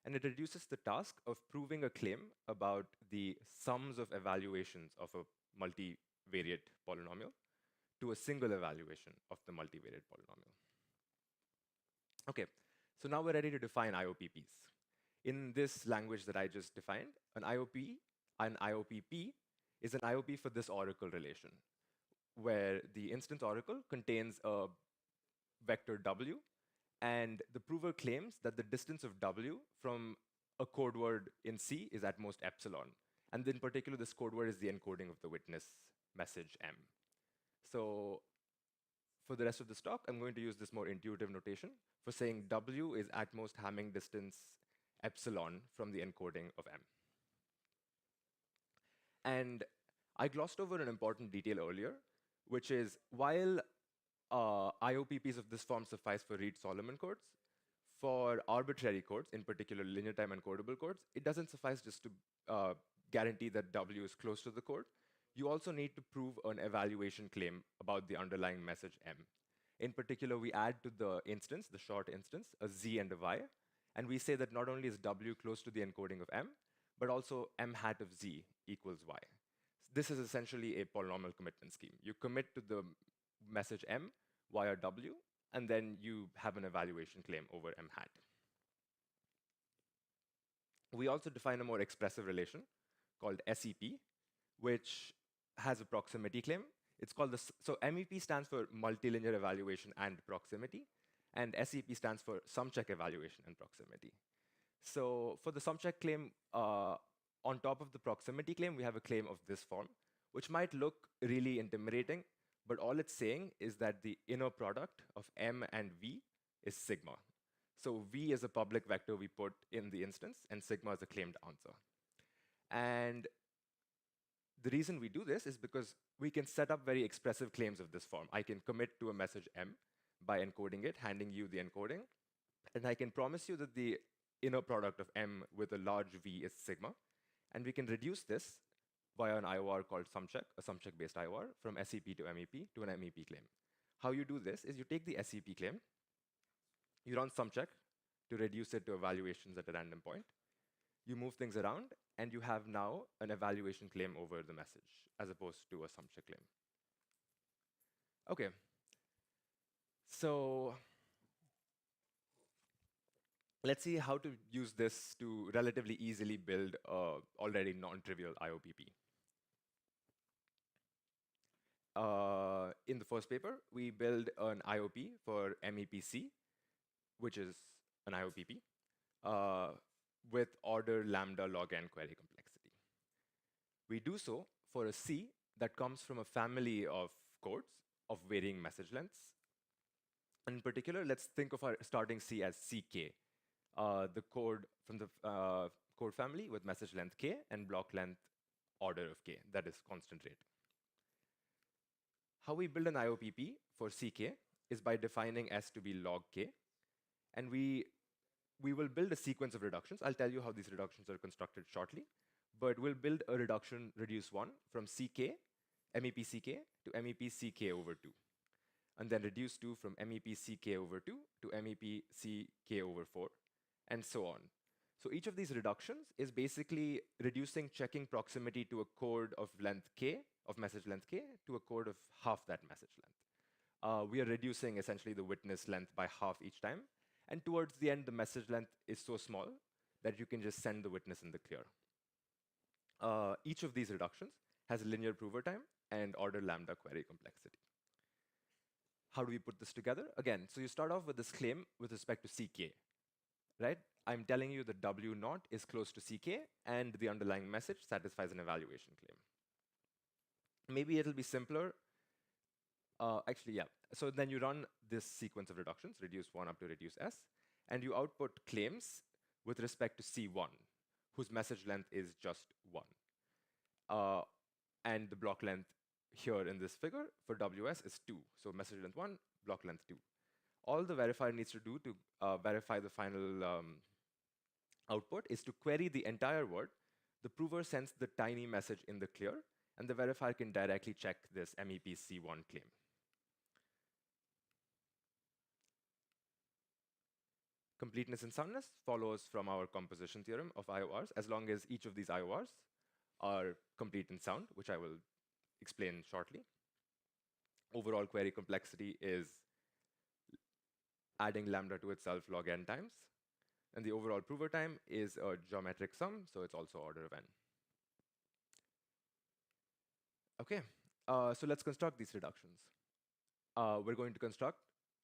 and it reduces the task of proving a claim about the sums of evaluations of a multivariate polynomial to a single evaluation of the multivariate polynomial. Okay, so now we're ready to define IOPPs. In this language that I just defined, an IOPP is an IOP for this oracle relation, where the instance oracle contains a vector W, and the prover claims that the distance of W from a code word in C is at most epsilon. And in particular, this code word is the encoding of the witness message M. So for the rest of this talk, I'm going to use this more intuitive notation for saying W is at most Hamming distance epsilon from the encoding of M. And I glossed over an important detail earlier, which is while IOPPs of this form suffice for Reed-Solomon codes, for arbitrary codes, in particular linear time encodable codes, it doesn't suffice just to guarantee that W is close to the code. You also need to prove an evaluation claim about the underlying message M. In particular, we add to the instance, the short instance, a Z and a Y, and we say that not only is W close to the encoding of M, but also M hat of Z equals Y. This is essentially a polynomial commitment scheme. You commit to the message M via W, and then you have an evaluation claim over M hat. We also define a more expressive relation called SEP, which has a proximity claim. It's called so MEP stands for multilinear evaluation and proximity, and SEP stands for sum check evaluation and proximity. So for the sum check claim, on top of the proximity claim, we have a claim of this form, which might look really intimidating, but all it's saying is that the inner product of M and V is sigma. So v is a public vector we put in the instance, and sigma is a claimed answer. And the reason we do this is because we can set up very expressive claims of this form. I can commit to a message M by encoding it, handing you the encoding, and I can promise you that the inner product of M with a large V is sigma, and we can reduce this via an IOR called sumcheck, a sumcheck-based IOR, from SEP to MEP to an MEP claim. How you do this is you take the SEP claim, you run sumcheck to reduce it to evaluations at a random point, you move things around, and you have now an evaluation claim over the message, as opposed to a sumcheck claim. Okay, so let's see how to use this to relatively easily build a already non-trivial IOPP. In the first paper, we build an IOP for MEPC, which is an IOPP, with order lambda log n query complexity. We do so for a C that comes from a family of codes of varying message lengths. And in particular, let's think of our starting C as CK, the code from the code family with message length k and block length order of k, that is constant rate. How we build an IOPP for CK is by defining S to be log k, and we will build a sequence of reductions. I'll tell you how these reductions are constructed shortly, but we'll build a reduction reduce 1 from CK, MEP CK to MEP CK over 2, and then reduce 2 from MEP CK over 2 to MEP CK over 4, and so on. So each of these reductions is basically reducing checking proximity to a code of length k, of message length k, to a code of half that message length. We are reducing essentially the witness length by half each time, and towards the end, the message length is so small that you can just send the witness in the clear. Each of these reductions has linear prover time and order lambda query complexity. How do we put this together? Again, so you start off with this claim with respect to CK, right? I'm telling you that W0 is close to CK, and the underlying message satisfies an evaluation claim. Maybe it'll be simpler. Actually, yeah. So then you run this sequence of reductions, reduce 1 up to reduce S, and you output claims with respect to C1, whose message length is just 1. And the block length here in this figure for WS is 2. So message length 1, block length 2. All the verifier needs to do to verify the final output is to query the entire word. The prover sends the tiny message in the clear, and the verifier can directly check this MEP C1 claim. Completeness and soundness follows from our composition theorem of IORs, as long as each of these IORs are complete and sound, which I will explain shortly. Overall query complexity is adding lambda to itself log n times. And the overall prover time is a geometric sum, so it's also order of n. Okay, so let's construct these reductions. We're going to construct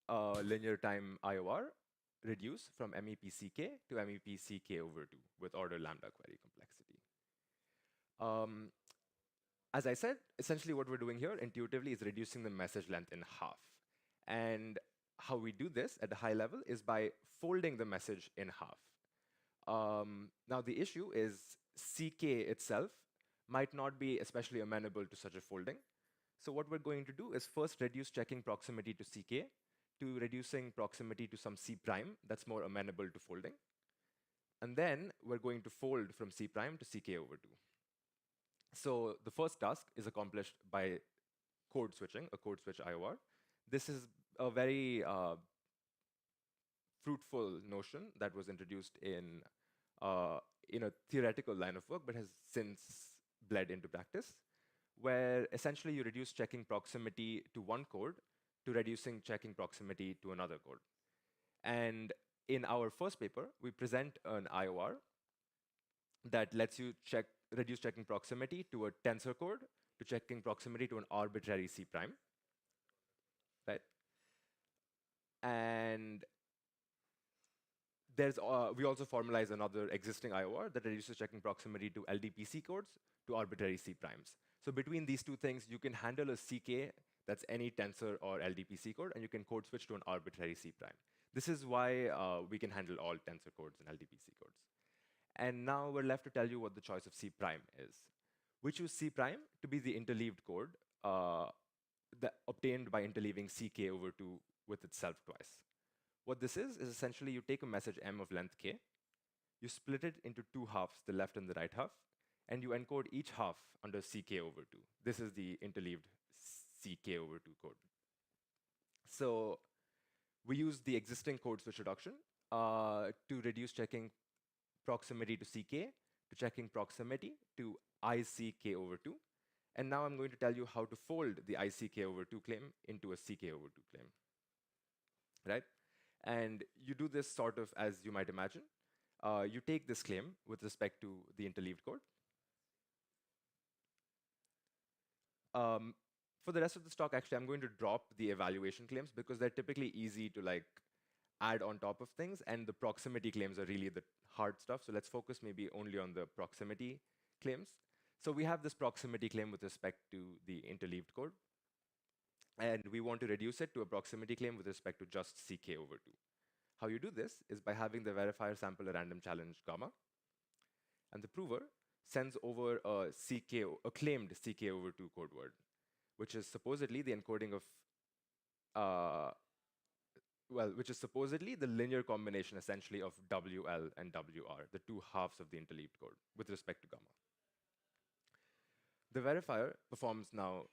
a linear time IOR reduce from MEP CK to MEP CK over 2 with order lambda query complexity. As I said, essentially what we're doing here intuitively is reducing the message length in half. And how we do this at a high level is by folding the message in half. Now the issue is CK itself might not be especially amenable to such a folding. So what we're going to do is first reduce checking proximity to CK to reducing proximity to some C prime that's more amenable to folding. And then we're going to fold from C prime to CK over 2. So the first task is accomplished by code switching, a code switch IOR. This is a very fruitful notion that was introduced in a theoretical line of work, but has since bled into practice, where essentially you reduce checking proximity to one code to reducing checking proximity to another code. And in our first paper, we present an IOR that lets you reduce checking proximity to a tensor code to checking proximity to an arbitrary C prime, right? And we also formalize another existing IOR that reduces checking proximity to LDPC codes to arbitrary C primes. So between these two things, you can handle a CK that's any tensor or LDPC code, and you can code switch to an arbitrary C prime. This is why we can handle all tensor codes and LDPC codes. And now we're left to tell you what the choice of C prime is. We choose C prime to be the interleaved code obtained by interleaving CK over 2 with itself twice. What this is essentially you take a message M of length K, you split it into two halves, the left and the right half, and you encode each half under CK over 2. This is the interleaved CK over 2 code. So we use the existing code switch reduction to reduce checking proximity to CK to checking proximity to ICK over 2. And now I'm going to tell you how to fold the ICK over 2 claim into a CK over 2 claim, right? And you do this sort of as you might imagine. You take this claim with respect to the interleaved code. For the rest of this talk, actually, I'm going to drop the evaluation claims because they're typically easy to like add on top of things, and the proximity claims are really the hard stuff. So let's focus maybe only on the proximity claims. So we have this proximity claim with respect to the interleaved code, and we want to reduce it to a proximity claim with respect to just CK over 2. How you do this is by having the verifier sample a random challenge gamma, and the prover sends over a claimed CK over 2 code word, which is supposedly the encoding of which is supposedly the linear combination essentially of WL and WR, the two halves of the interleaved code with respect to gamma. The verifier performs now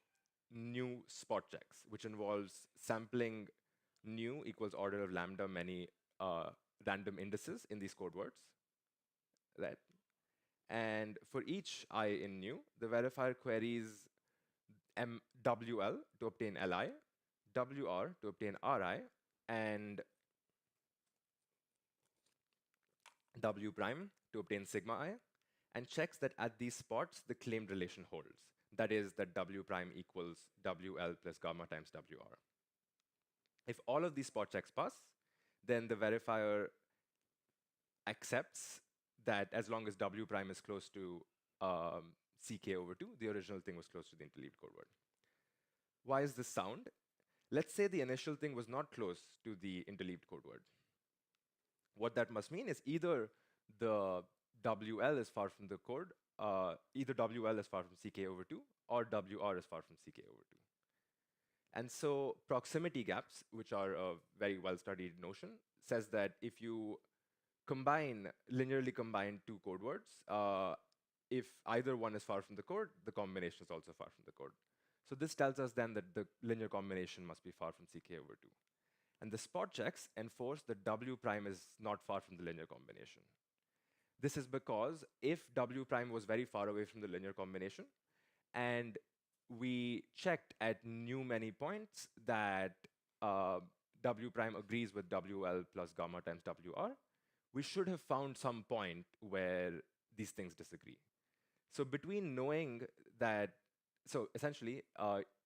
new spot checks, which involves sampling new equals order of lambda many random indices in these code words, right? And for each I in new, the verifier queries WL to obtain LI, WR to obtain RI, and W prime to obtain sigma I, and checks that at these spots, the claimed relation holds. That is, that W prime equals WL plus gamma times WR. If all of these spot checks pass, then the verifier accepts that as long as W prime is close to CK over 2, the original thing was close to the interleaved code word. Why is this sound? Let's say the initial thing was not close to the interleaved code word. What that must mean is either the WL is far from the code, either WL is far from CK over 2, or WR is far from CK over 2. And so proximity gaps, which are a very well-studied notion, says that if you linearly combine two code words, if either one is far from the code, the combination is also far from the code. So this tells us then that the linear combination must be far from CK over 2. And the spot checks enforce that W prime is not far from the linear combination. This is because if W prime was very far away from the linear combination, and we checked at new many points that W prime agrees with WL plus gamma times WR, we should have found some point where these things disagree. So between knowing that, so essentially,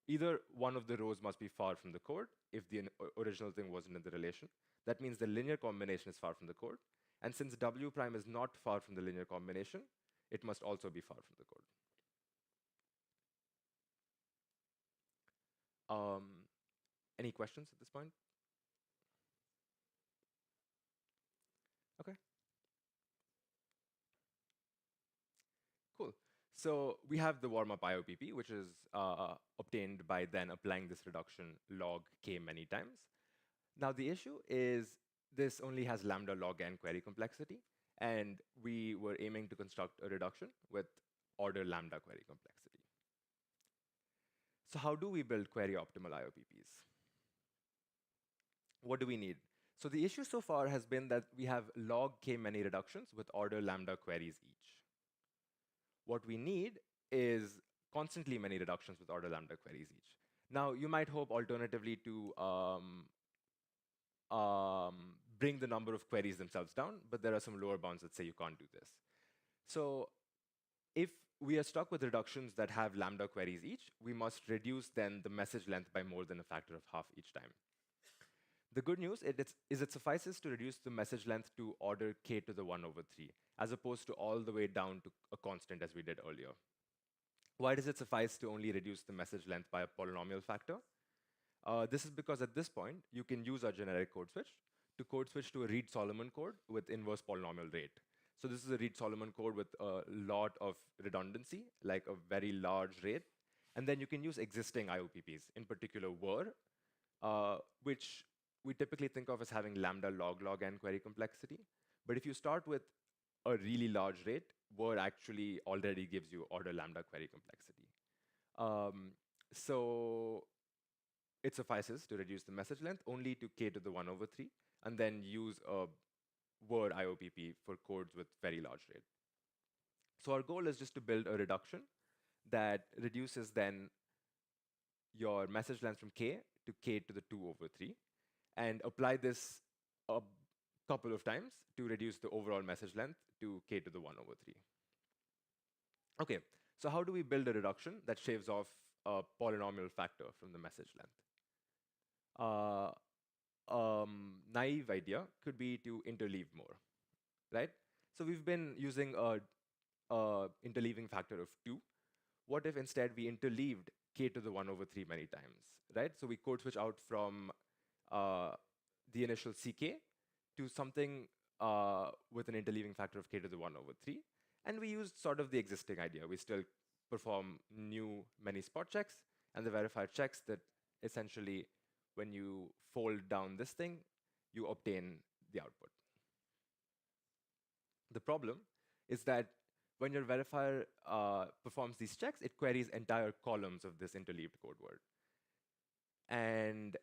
either one of the rows must be far from the code if the original thing wasn't in the relation. That means the linear combination is far from the code. And since W prime is not far from the linear combination, it must also be far from the code. Any questions at this point? Okay. Cool. So we have the warm-up IOPP, which is obtained by then applying this reduction log k many times. Now the issue is this only has lambda log n query complexity, and we were aiming to construct a reduction with order lambda query complexity. So how do we build query optimal IOPPs? What do we need? So the issue so far has been that we have log k many reductions with order lambda queries each. What we need is constantly many reductions with order lambda queries each. Now, you might hope alternatively to bring the number of queries themselves down, but there are some lower bounds that say you can't do this. So if we are stuck with reductions that have lambda queries each, we must reduce then the message length by more than a factor of half each time. The good news is it suffices to reduce the message length to order k to the 1 over 3, as opposed to all the way down to a constant as we did earlier. Why does it suffice to only reduce the message length by a polynomial factor? This is because at this point, you can use our generic code switch to code switch to a Reed-Solomon code with inverse polynomial rate. So this is a Reed-Solomon code with a lot of redundancy, like a very large rate. And then you can use existing IOPPs, in particular were, which we typically think of as having lambda log log n query complexity. But if you start with a really large rate, were actually already gives you order lambda query complexity. So it suffices to reduce the message length only to k to the 1/3, and then use a word IOPP for codes with very large rate. So our goal is just to build a reduction that reduces then your message length from k to k to the 2/3, and apply this a couple of times to reduce the overall message length to k to the 1/3. Okay, so how do we build a reduction that shaves off a polynomial factor from the message length? Naive idea could be to interleave more, right? So we've been using a interleaving factor of 2. What if instead we interleaved k to the 1/3 many times, right? So we code switch out from the initial ck to something with an interleaving factor of k to the 1/3. And we used sort of the existing idea. We still perform new many spot checks and the verifier checks that essentially when you fold down this thing, you obtain the output. The problem is that when your verifier performs these checks, it queries entire columns of this interleaved code word. And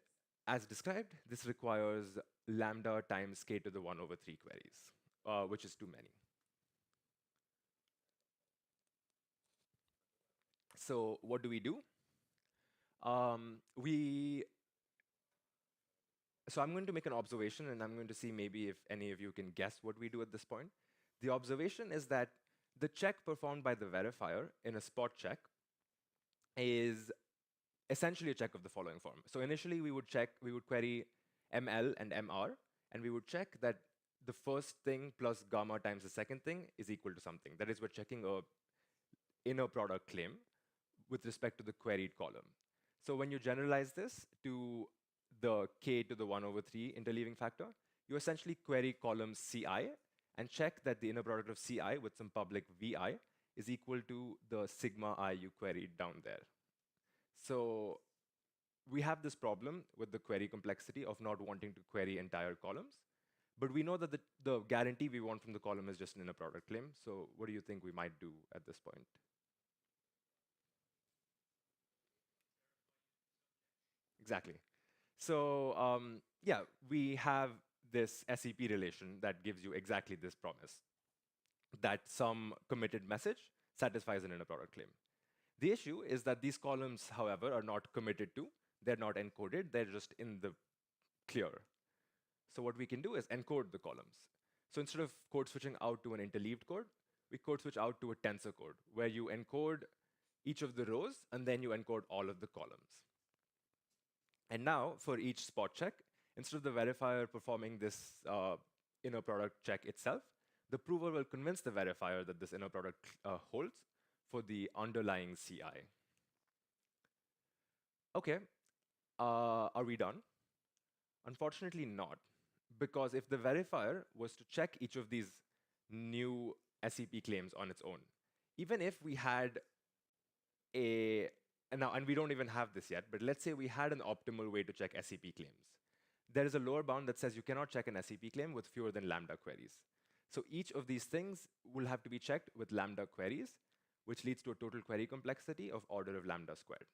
as described, this requires lambda times k to the 1/3 queries, which is too many. So what do? So I'm going to make an observation, and I'm going to see maybe if any of you can guess what we do at this point. The observation is that the check performed by the verifier in a spot check is essentially a check of the following form. So initially we would query ML and MR, and we would check that the first thing plus gamma times the second thing is equal to something. That is, we're checking a inner product claim with respect to the queried column. So when you generalize this to the k to the 1/3 interleaving factor, you essentially query column CI and check that the inner product of CI with some public VI is equal to the sigma I you queried down there. So we have this problem with the query complexity of not wanting to query entire columns, but we know that the guarantee we want from the column is just an inner product claim. So what do you think we might do at this point? Exactly. So yeah, we have this SEP relation that gives you exactly this promise, that some committed message satisfies an inner product claim. The issue is that these columns, however, are not committed to. They're not encoded. They're just in the clear. So what we can do is encode the columns. So instead of code switching out to an interleaved code, we code switch out to a tensor code, where you encode each of the rows, and then you encode all of the columns. And now, for each spot check, instead of the verifier performing this inner product check itself, the prover will convince the verifier that this inner product holds for the underlying CI. Okay, are we done? Unfortunately not, because if the verifier was to check each of these new SEP claims on its own, even if we had and we don't even have this yet, but let's say we had an optimal way to check SEP claims. There is a lower bound that says you cannot check an SEP claim with fewer than lambda queries. So each of these things will have to be checked with lambda queries, which leads to a total query complexity of order of lambda squared.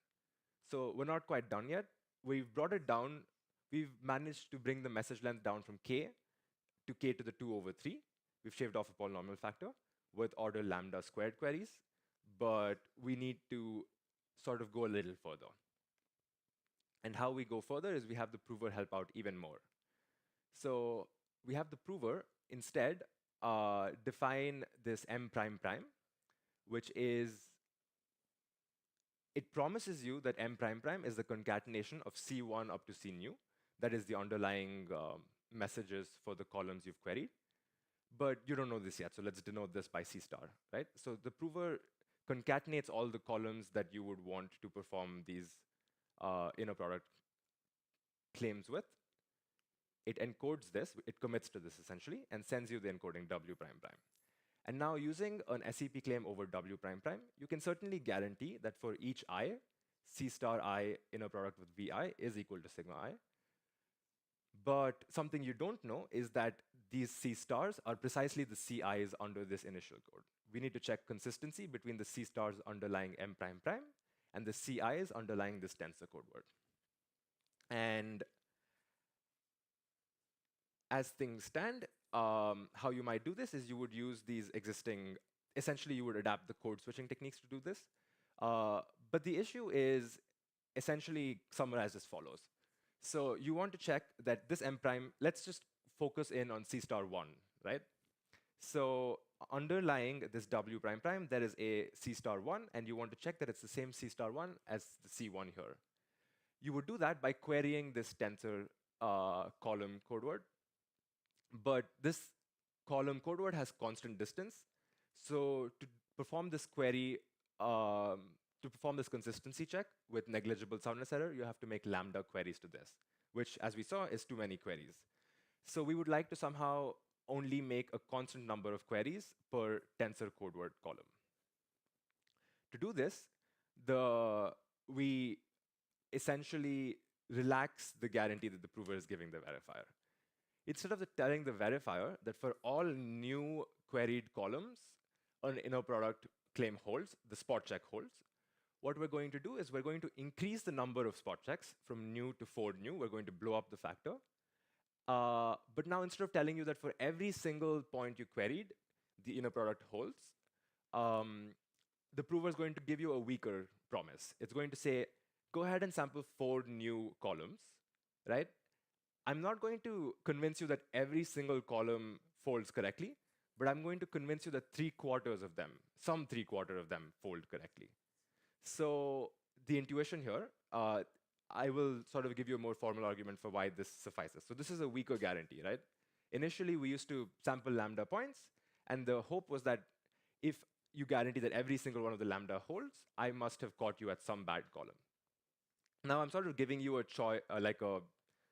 So we're not quite done yet. We've brought it down. We've managed to bring the message length down from k to k to the 2/3. We've shaved off a polynomial factor with order lambda squared queries, but we need to sort of go a little further. And how we go further is we have the prover help out even more. So we have the prover instead define this m prime prime, which is, it promises you that m prime prime is the concatenation of C1 up to C new. That is the underlying messages for the columns you've queried. But you don't know this yet, so let's denote this by C star, right? So the prover concatenates all the columns that you would want to perform these inner product claims with. it encodes this, it commits to this essentially, and sends you the encoding W prime prime. And now using an SEP claim over W prime prime, you can certainly guarantee that for each I, C star I inner product with VI is equal to sigma I. But something you don't know is that these C stars are precisely the CIs under this initial code. We need to check consistency between the C stars underlying M prime prime and the CIs underlying this tensor code word. And as things stand, how you might do this is you would use these existing, essentially you would adapt the code switching techniques to do this. But the issue is essentially summarized as follows. So you want to check that this M prime, let's just focus in on C star 1, right? So underlying this W prime prime, there is a C star 1, and you want to check that it's the same C star 1 as the C1 here. You would do that by querying this tensor column code word. But this column code word has constant distance. So to perform this query, to perform this consistency check with negligible soundness error, you have to make lambda queries to this, which, as we saw, is too many queries. So we would like to somehow only make a constant number of queries per tensor code word column. To do this, we essentially relax the guarantee that the prover is giving the verifier. Instead of telling the verifier that for all new queried columns, an inner product claim holds, the spot check holds, what we're going to do is we're going to increase the number of spot checks from new to 4 new. We're going to blow up the factor. But now instead of telling you that for every single point you queried, the inner product holds, the prover is going to give you a weaker promise. It's going to say, go ahead and sample 4 new columns, right? I'm not going to convince you that every single column folds correctly, but I'm going to convince you that 3/4 of them, some 3/4 of them fold correctly. So the intuition here, I will sort of give you a more formal argument for why this suffices. So this is a weaker guarantee, right? Initially, we used to sample lambda points, and the hope was that if you guarantee that every single one of the lambda holds, I must have caught you at some bad column. Now I'm sort of giving you a choice, like a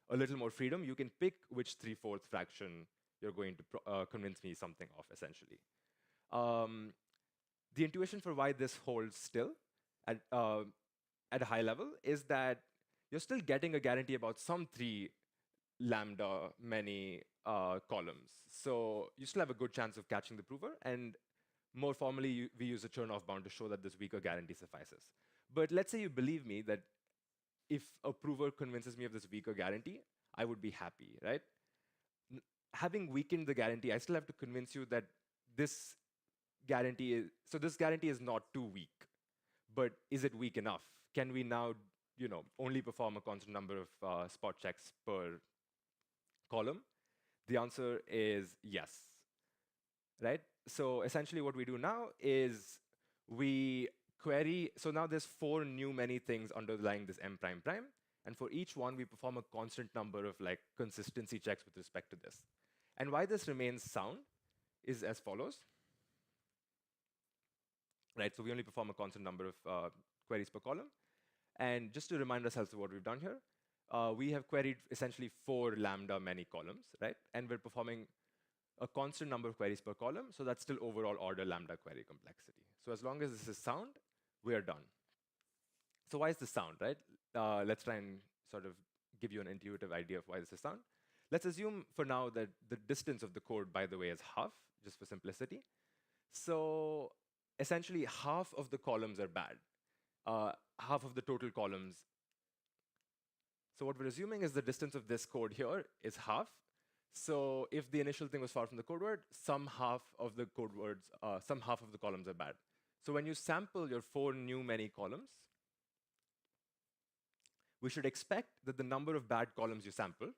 little more freedom. You can pick which 3/4 fraction you're going to convince me something of, essentially. The intuition for why this holds still at a high level is that you're still getting a guarantee about some 3 lambda many columns. So you still have a good chance of catching the prover. And more formally, we use a Chernoff bound to show that this weaker guarantee suffices. But let's say you believe me that if a prover convinces me of this weaker guarantee, I would be happy, right? Having weakened the guarantee, I still have to convince you that this guarantee is, so this guarantee is not too weak, but is it weak enough? Can we now, only perform a constant number of spot checks per column? The answer is yes, right? So essentially what we do now is we query, so now there's 4 new many things underlying this M prime prime, and for each one we perform a constant number of consistency checks with respect to this. And why this remains sound is as follows. Right, so we only perform a constant number of queries per column. And just to remind ourselves of what we've done here, we have queried essentially 4 lambda many columns, right? And we're performing a constant number of queries per column, so that's still overall order lambda query complexity. So as long as this is sound, we are done. So why is this sound, right? Let's try and sort of give you an intuitive idea of why this is sound. Let's assume for now that the distance of the code, by the way, is half, just for simplicity. So essentially, half of the columns are bad. Half of the total columns. So what we're assuming is the distance of this code here is half. So if the initial thing was far from the code word, some half of the code words, some half of the columns are bad. So when you sample your 4 new many columns, we should expect that the number of bad columns you sampled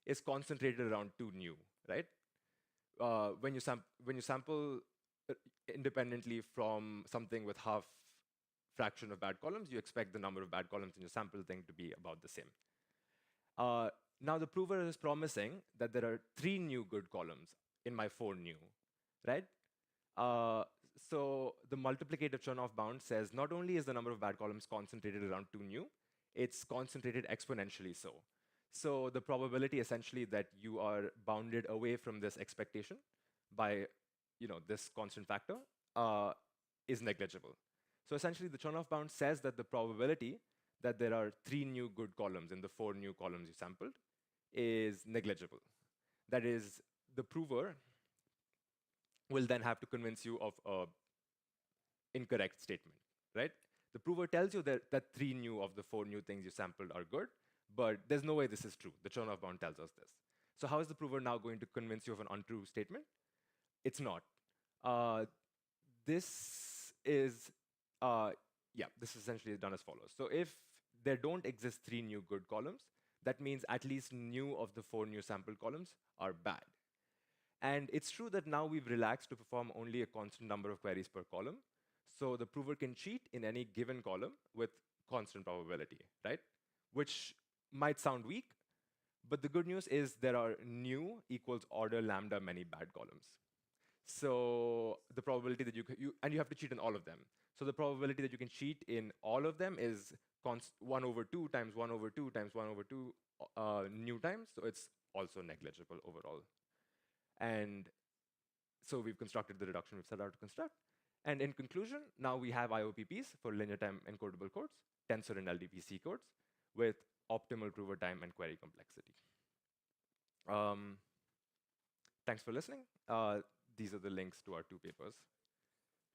is concentrated around 2 new, right? When you sample independently from something with half fraction of bad columns, you expect the number of bad columns in your sample thing to be about the same. Now the prover is promising that there are 3 new good columns in my 4 new, right? So the multiplicative Chernoff bound says not only is the number of bad columns concentrated around 2 new, it's concentrated exponentially so. So the probability essentially that you are bounded away from this expectation by this constant factor is negligible. So essentially the Chernoff bound says that the probability that there are 3 new good columns in the 4 new columns you sampled is negligible. That is, the prover will then have to convince you of a incorrect statement, right? The prover tells you that 3 new of the 4 new things you sampled are good, but there's no way this is true. The Chernoff bound tells us this. So how is the prover now going to convince you of an untrue statement? It's not. This is, this is essentially done as follows. So if there don't exist 3 new good columns, that means at least new of the 4 new sample columns are bad. And it's true that now we've relaxed to perform only a constant number of queries per column. So the prover can cheat in any given column with constant probability, right? Which might sound weak, but the good news is there are new equals order lambda many bad columns. So the probability that and you have to cheat in all of them. So the probability that you can cheat in all of them is 1 over 2 times 1 over 2 times 1 over 2 new times. So it's also negligible overall. And so we've constructed the reduction we've set out to construct. And in conclusion, now we have IOPPs for linear time encodable codes, tensor and LDPC codes, with optimal prover time and query complexity. Thanks for listening. These are the links to our 2 papers.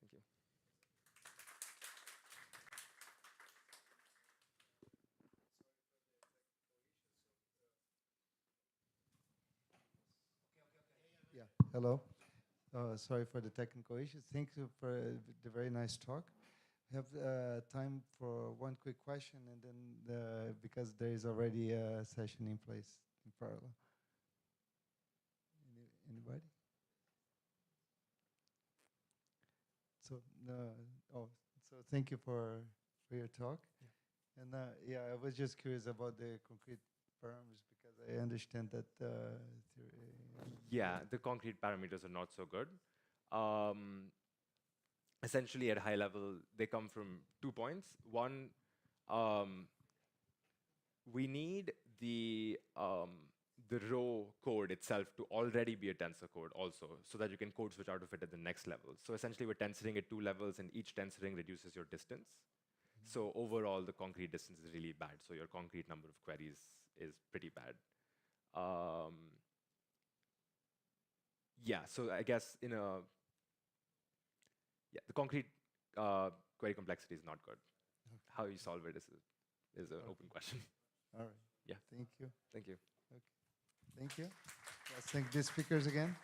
Thank you. Yeah. Hello. Sorry for the technical issues. Thank you for the very nice talk. We have time for one quick question, and then because there is already a session in place in parallel. Anybody? So so thank you for your talk. Yeah. And I was just curious about the concrete parameters because I understand that Yeah, the concrete parameters are not so good. Essentially, at high level, they come from 2 points. One, we need the row code itself to already be a tensor code also, so that you can code switch out of it at the next level. So essentially, we're tensoring at 2 levels, and each tensoring reduces your distance. So overall, the concrete distance is really bad. So your concrete number of queries is pretty bad. Yeah, so I guess the concrete query complexity is not good. Okay. How you solve it is an open question. All right. Yeah. Thank you. Thank you. Okay. Thank you. Let's thank the speakers again.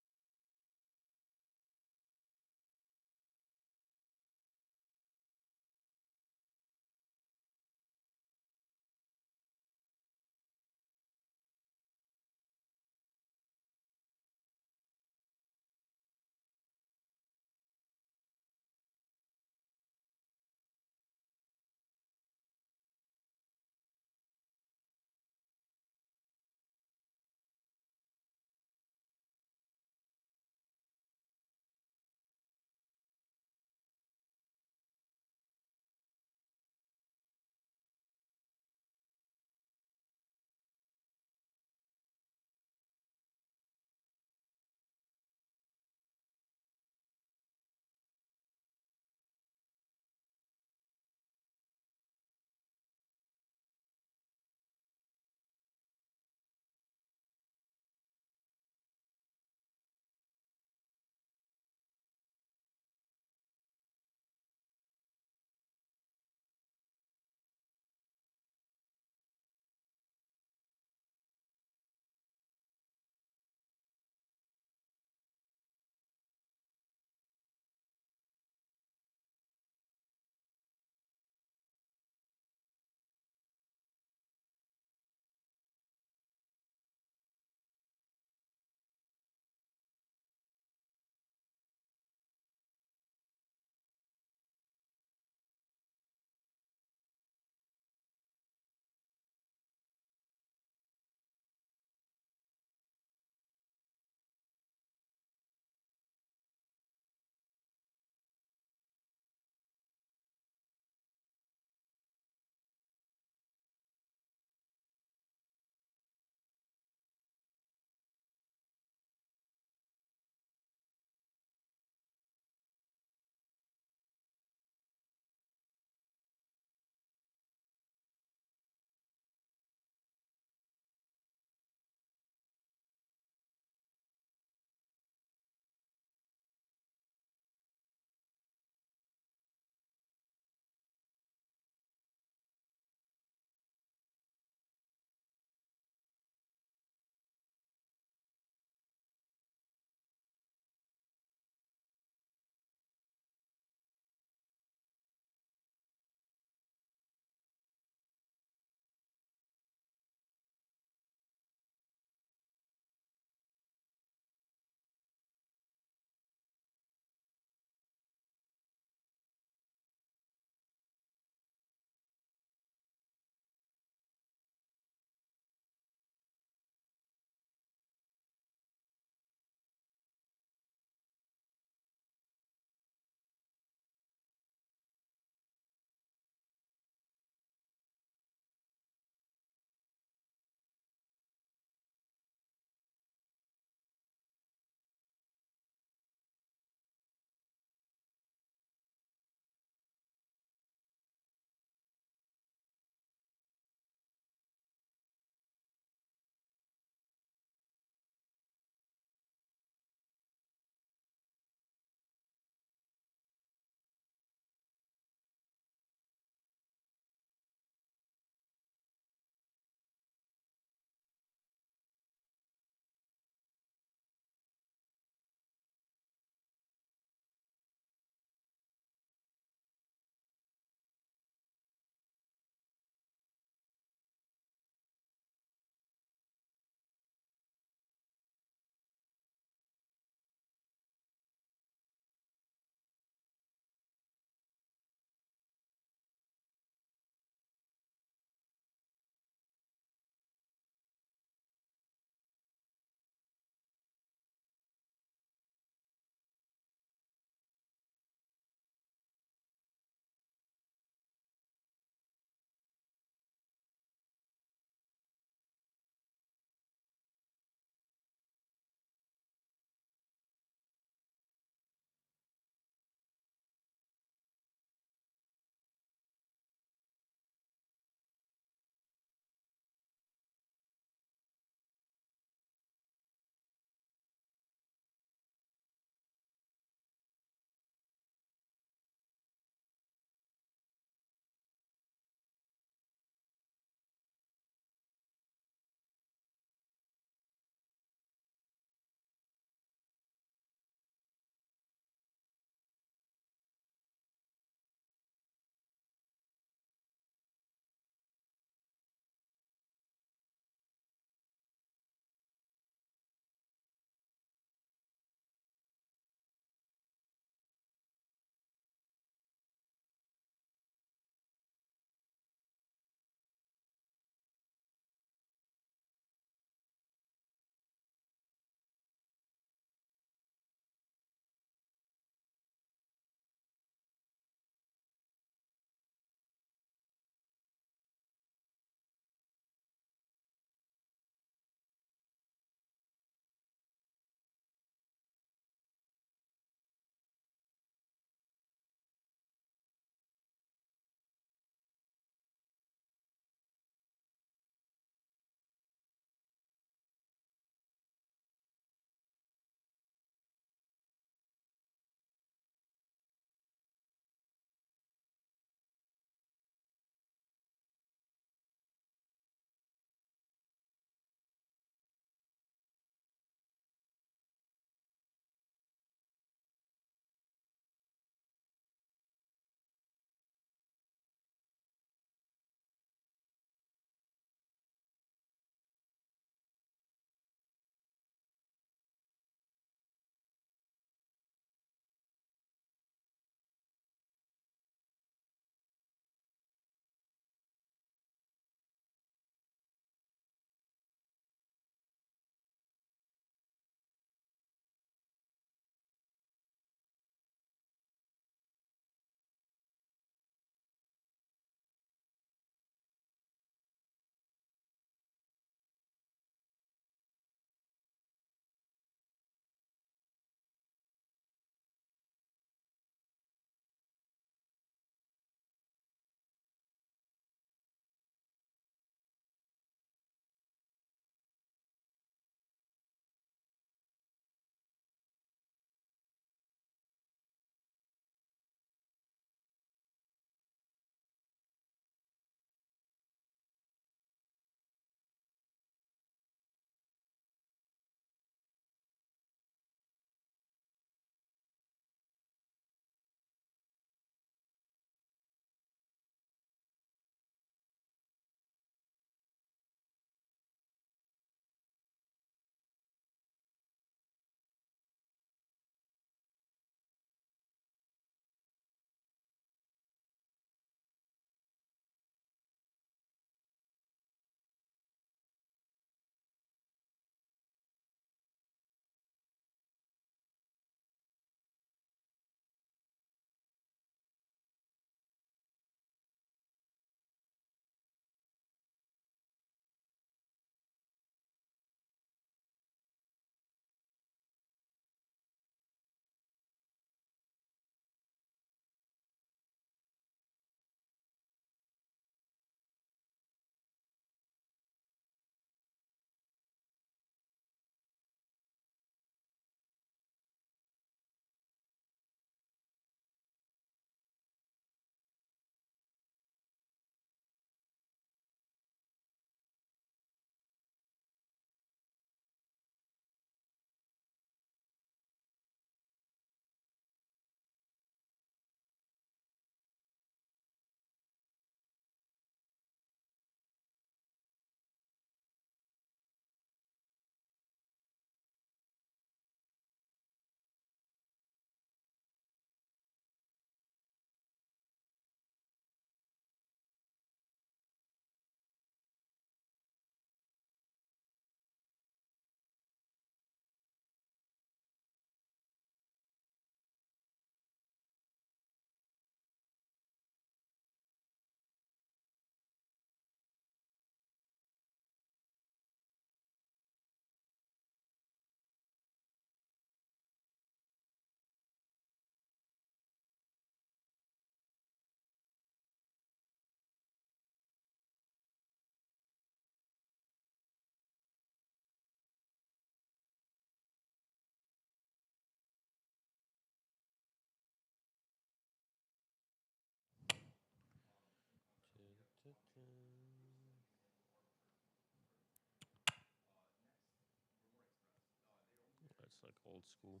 like old school.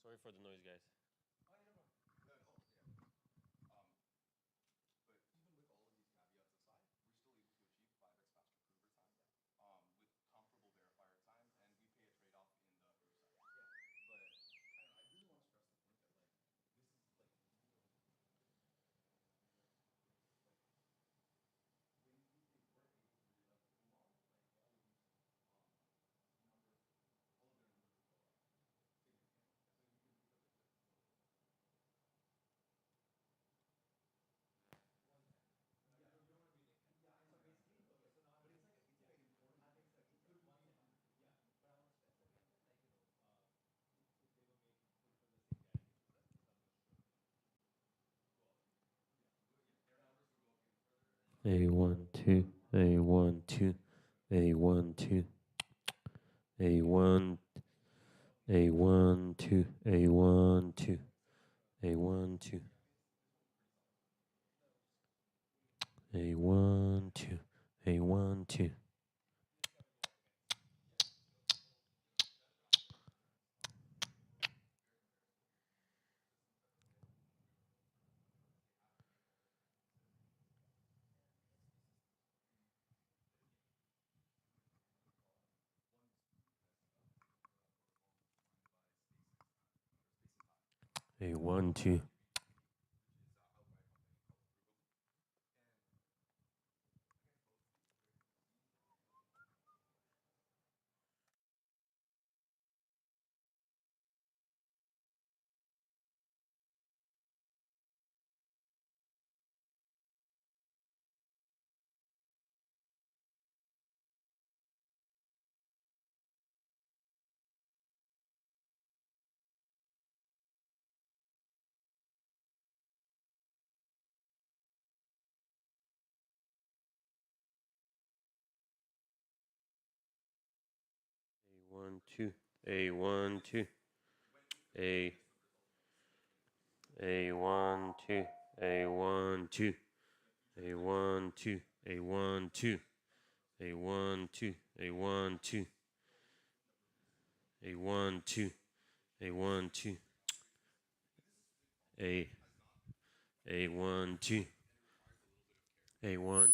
Sorry for the noise, guys. A1 2, A1 2, A1 2, A1, A1 2, A1 2, A1 2, A1 2, A1 2. A1 2. A1 2, A1 2, A A1 2, A1 2, A1 2, A1 2, A1 2, A1 2, A1 2, A1 2, A A1 2, A1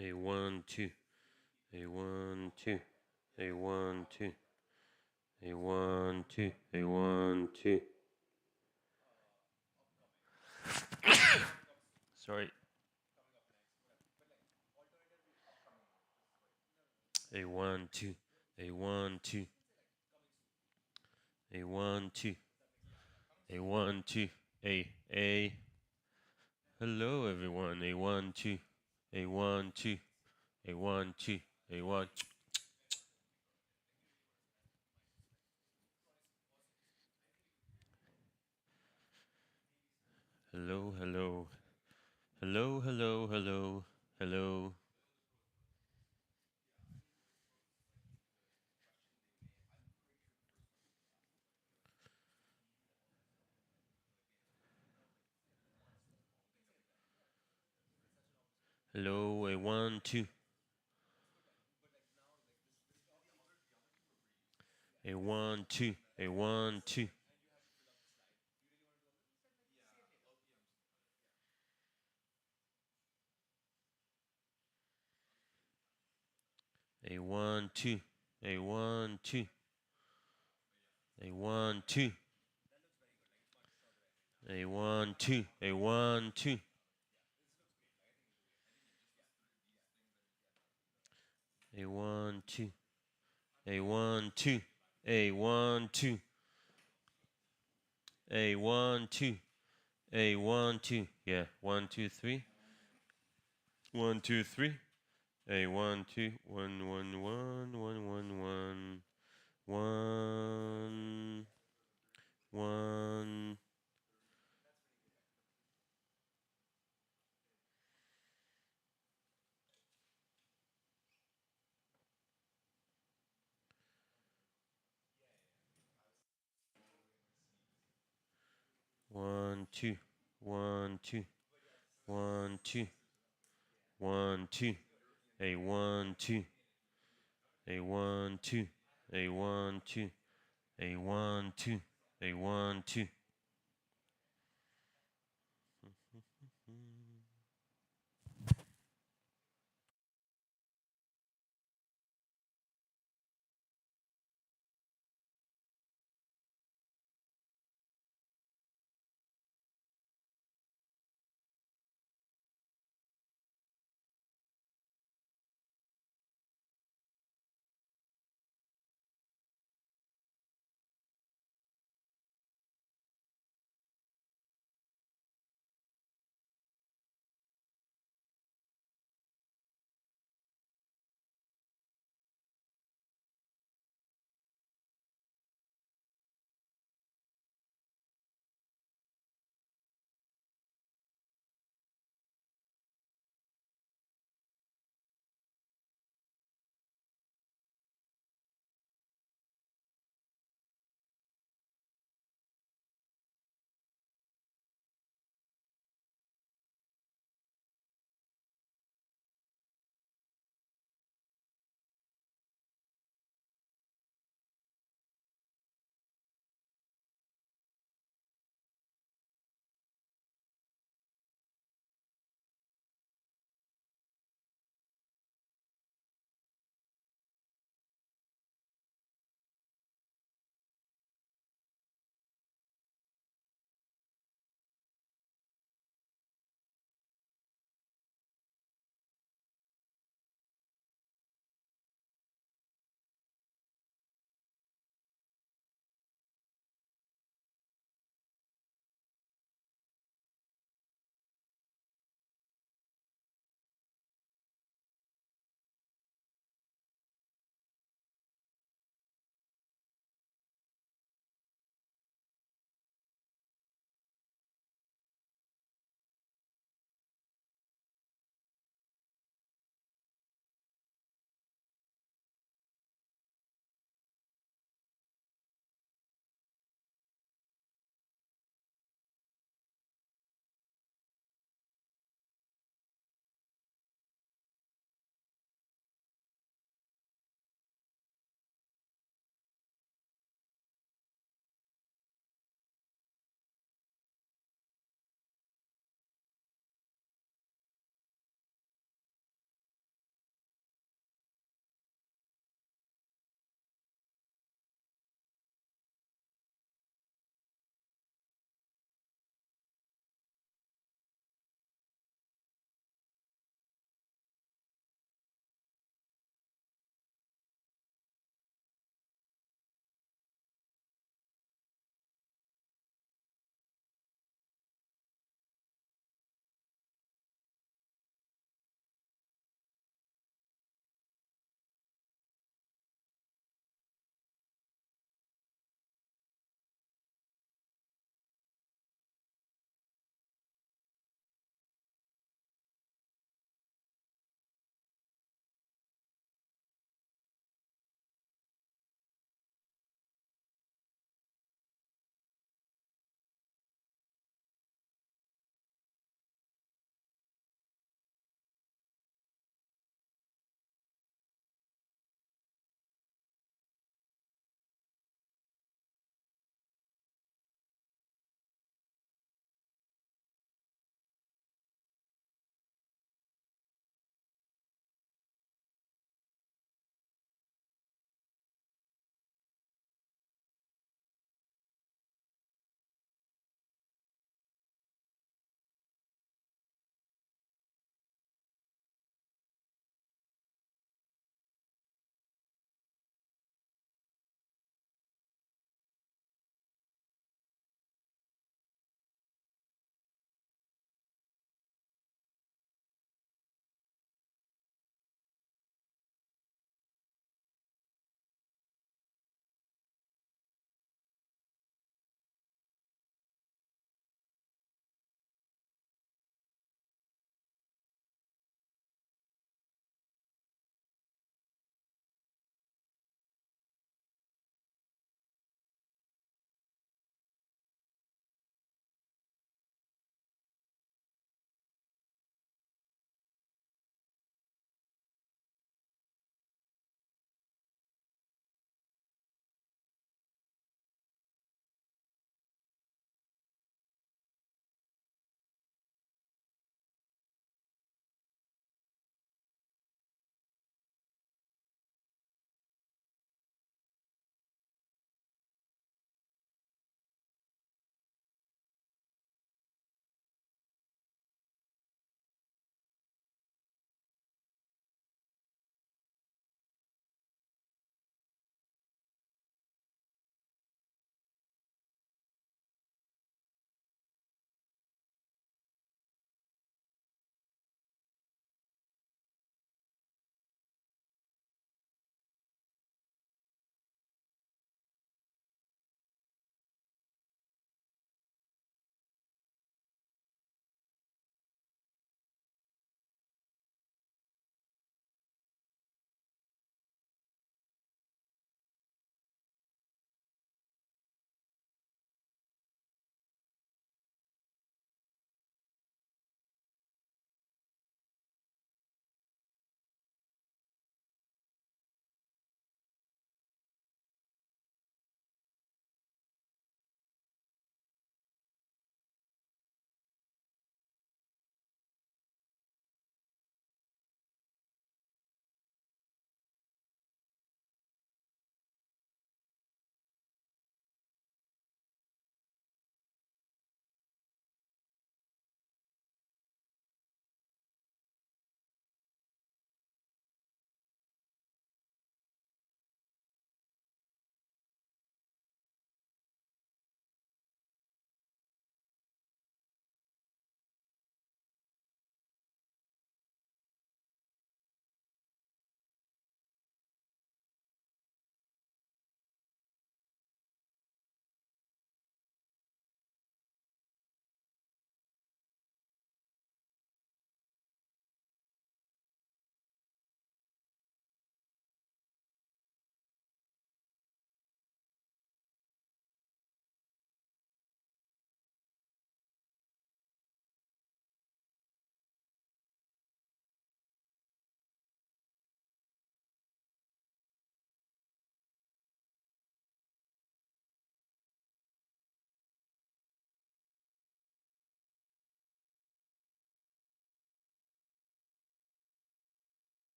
A1 2, A1 2, A1 2, A1 2, A1 2. Sorry. A1 2, A1 2, A1 2, A1 2, A. Hello everyone. A1 2, A1 2, A1 2, A1. Hello, hello, hello, hello, hello, hello. Hello, A1 2, A1 2, A1 2, A1 2, A1 2, A1 2, A 1 2. A 1 2. A 1 2. A 1 2. A 1 2. A 1 2. A 1 2. Yeah. 1 2 3. 1 2 3. A 1 2 1 1 1 1 1 1 1 1 1 2 1 2 1 2 1 2. A 1 2. A 1 2. A 1 2. A 1 2. A 1 2.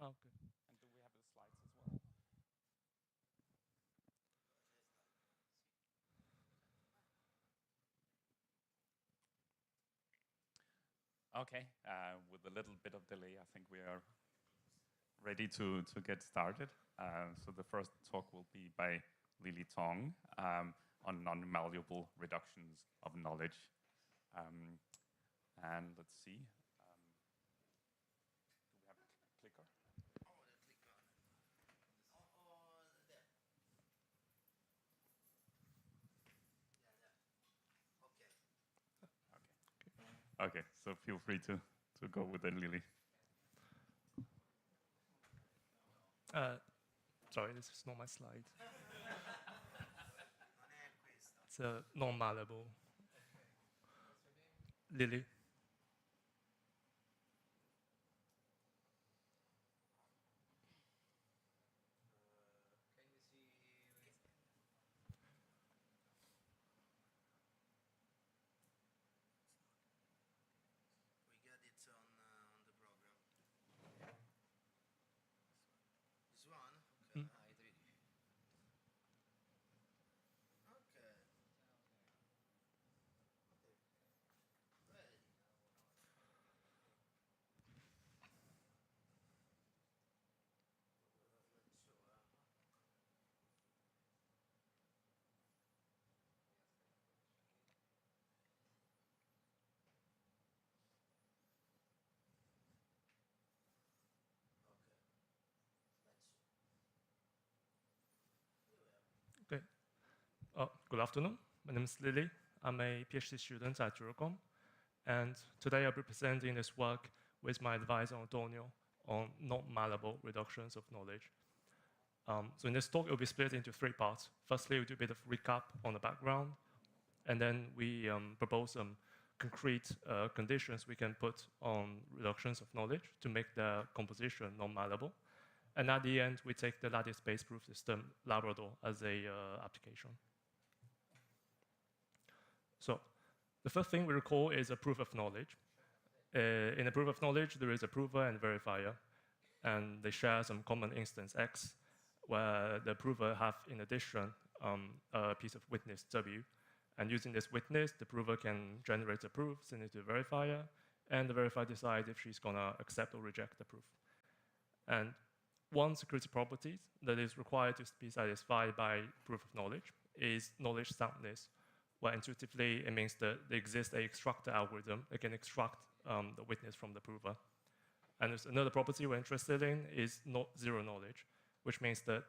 Okay. And do we have the slides as well? Okay, with a little bit of delay, I think we are ready to get started. So the first talk will be by Lily Tong on non-malleable reductions of knowledge. And let's see. Do we have a clicker? Oh, the clicker. Oh, there. Yeah, there. Okay. Okay, so feel free to go with it, Lily. Sorry, this is not my slide. Non è questo. It's non-malleable. Lily. We got it on the program. This one? Okay. Mm. Okay. Ready. Not sure. Okay. Let's see. Here we are. Okay. Good afternoon. My name is Lily. I'm a PhD student at Eurocom. And today I'll be presenting this work with my advisor Antonio on non-malleable reductions of knowledge. So in this talk, it will be split into 3 parts. Firstly, we'll do a bit of recap on the background. And then we propose some concrete conditions we can put on reductions of knowledge to make the composition non-malleable. And at the end, we take the lattice-based proof system Labrador as a application. So the first thing we recall is a proof of knowledge. In a proof of knowledge, there is a prover and verifier, and they share some common instance X, where the prover have, in addition, a piece of witness W. And using this witness, the prover can generate a proof, send it to the verifier, and the verifier decides if she's gonna accept or reject the proof. And one security property that is required to be satisfied by proof of knowledge is knowledge soundness, where intuitively it means that there exists an extractor algorithm that can extract the witness from the prover. And there's another property we're interested in is zero knowledge, which means that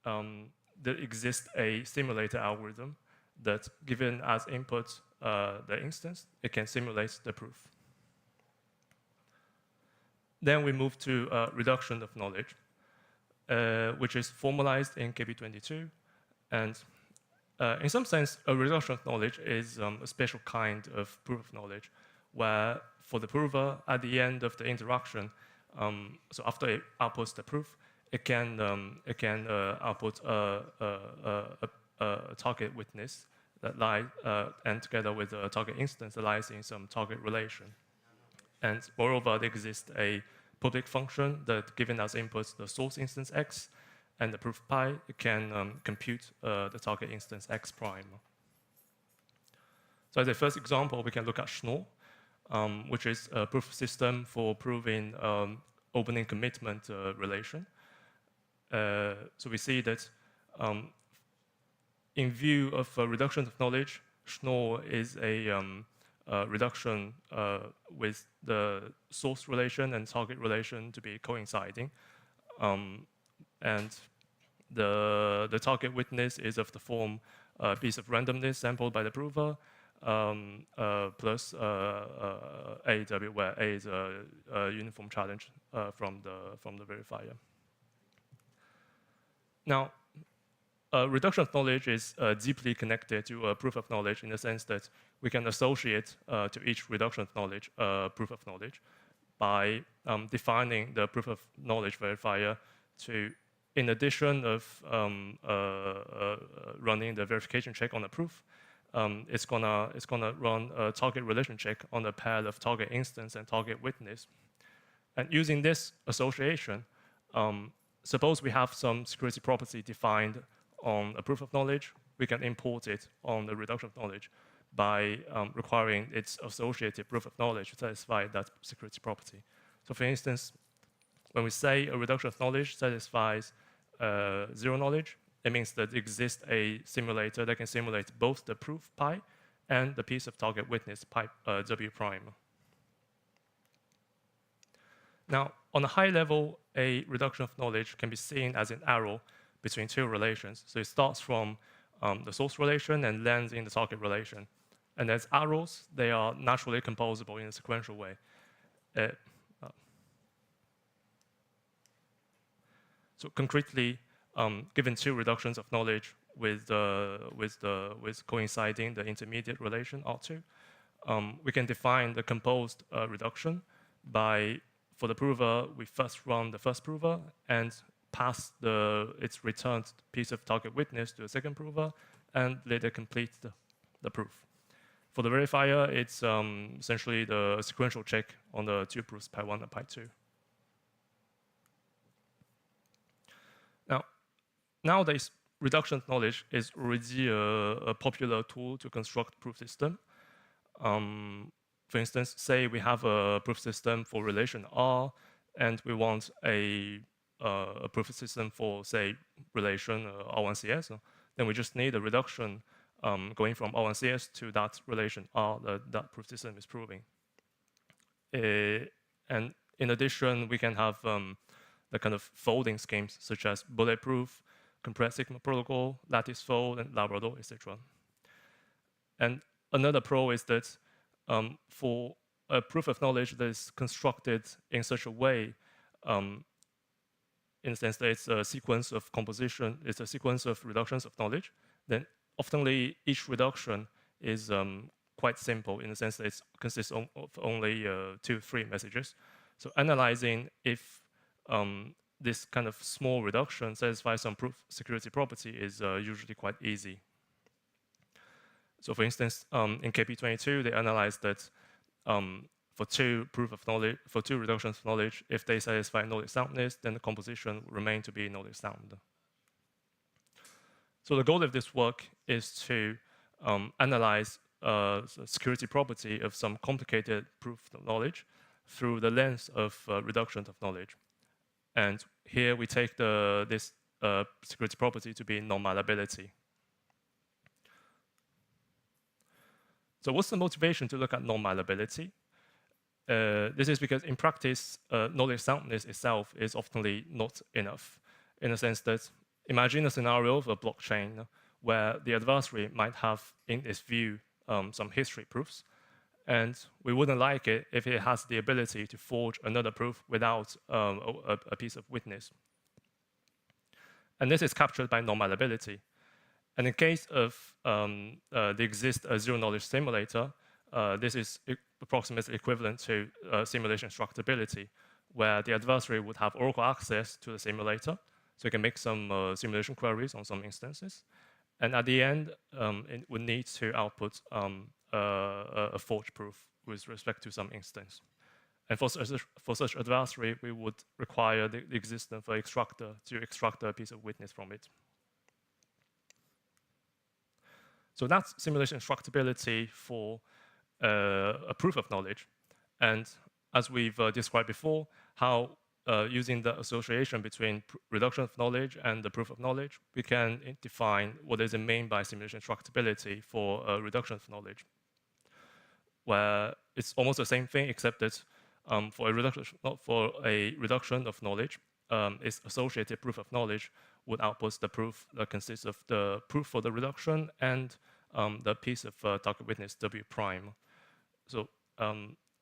there exists a simulator algorithm that, given as input the instance, it can simulate the proof. Then we move to reduction of knowledge, which is formalized in KB22. And in some sense, a reduction of knowledge is a special kind of proof of knowledge, where for the prover, at the end of the interaction, so after it outputs the proof, it can output a target witness that lies, and together with a target instance that lies in some target relation. And moreover, there exists a public function that, given as inputs the source instance X and the proof pi, it can compute the target instance X prime. So as a first example, we can look at Schnorr, which is a proof system for proving opening commitment relation. So we see that in view of reduction of knowledge, Schnorr is a reduction with the source relation and target relation to be coinciding. And the target witness is of the form piece of randomness sampled by the prover plus AW, where A is a uniform challenge from the verifier. Now, reduction of knowledge is deeply connected to a proof of knowledge in the sense that we can associate to each reduction of knowledge proof of knowledge by defining the proof of knowledge verifier to, in addition of running the verification check on the proof, it's gonna run a target relation check on a pair of target instance and target witness. And using this association, Suppose we have some security property defined on a proof of knowledge, we can import it on the reduction of knowledge by requiring its associated proof of knowledge to satisfy that security property. So for instance, when we say a reduction of knowledge satisfies zero knowledge, it means that exists a simulator that can simulate both the proof pi and the piece of target witness pi W prime. Now, on a high level, a reduction of knowledge can be seen as an arrow between two relations. So it starts from the source relation and lands in the target relation. And as arrows, they are naturally composable in a sequential way. So concretely, given two reductions of knowledge with coinciding the intermediate relation R2, we can define the composed reduction by, for the prover, we first run the first prover and pass its returned piece of target witness to the second prover and later complete the proof. For the verifier, it's essentially the sequential check on the two proofs, pi 1 and pi 2. Now, nowadays, reduction of knowledge is already a popular tool to construct proof system. For instance, say we have a proof system for relation R, and we want a proof system for, say, relation R1CS, then we just need a reduction going from R1CS to that relation R that proof system is proving. And in addition, we can have the kind of folding schemes such as bulletproof, compressed sigma protocol, lattice fold, and Labrador, etc. And another pro is that for a proof of knowledge that is constructed in such a way, in the sense that it's a sequence of composition, it's a sequence of reductions of knowledge, then oftenly each reduction is quite simple in the sense that it consists of only 2-3 messages. So analyzing if this kind of small reduction satisfies some proof security property is usually quite easy. So for instance, in KP22, they analyzed that for two reductions of knowledge, if they satisfy knowledge soundness, then the composition will remain to be knowledge sound. So the goal of this work is to analyze the security property of some complicated proof of knowledge through the lens of reduction of knowledge. And here we take this security property to be non-malleability. So what's the motivation to look at non-malleability? This is because in practice, knowledge soundness itself is often not enough, in the sense that imagine a scenario of a blockchain where the adversary might have, in its view, some history proofs, and we wouldn't like it if it has the ability to forge another proof without a piece of witness. And this is captured by non-malleability. And in case of the exist a zero-knowledge simulator, this is approximately equivalent to simulation structurability, where the adversary would have oracle access to the simulator, so it can make some simulation queries on some instances. And at the end, it would need to output a forged proof with respect to some instance. And for such adversary, we would require the existence of an extractor to extract a piece of witness from it. So that's simulation structurability for a proof of knowledge. And as we've described before, how using the association between reduction of knowledge and the proof of knowledge, we can define what is meant by simulation structurability for a reduction of knowledge, where it's almost the same thing, except that for a reduction of knowledge, its associated proof of knowledge would output the proof that consists of the proof for the reduction and the piece of target witness W prime. So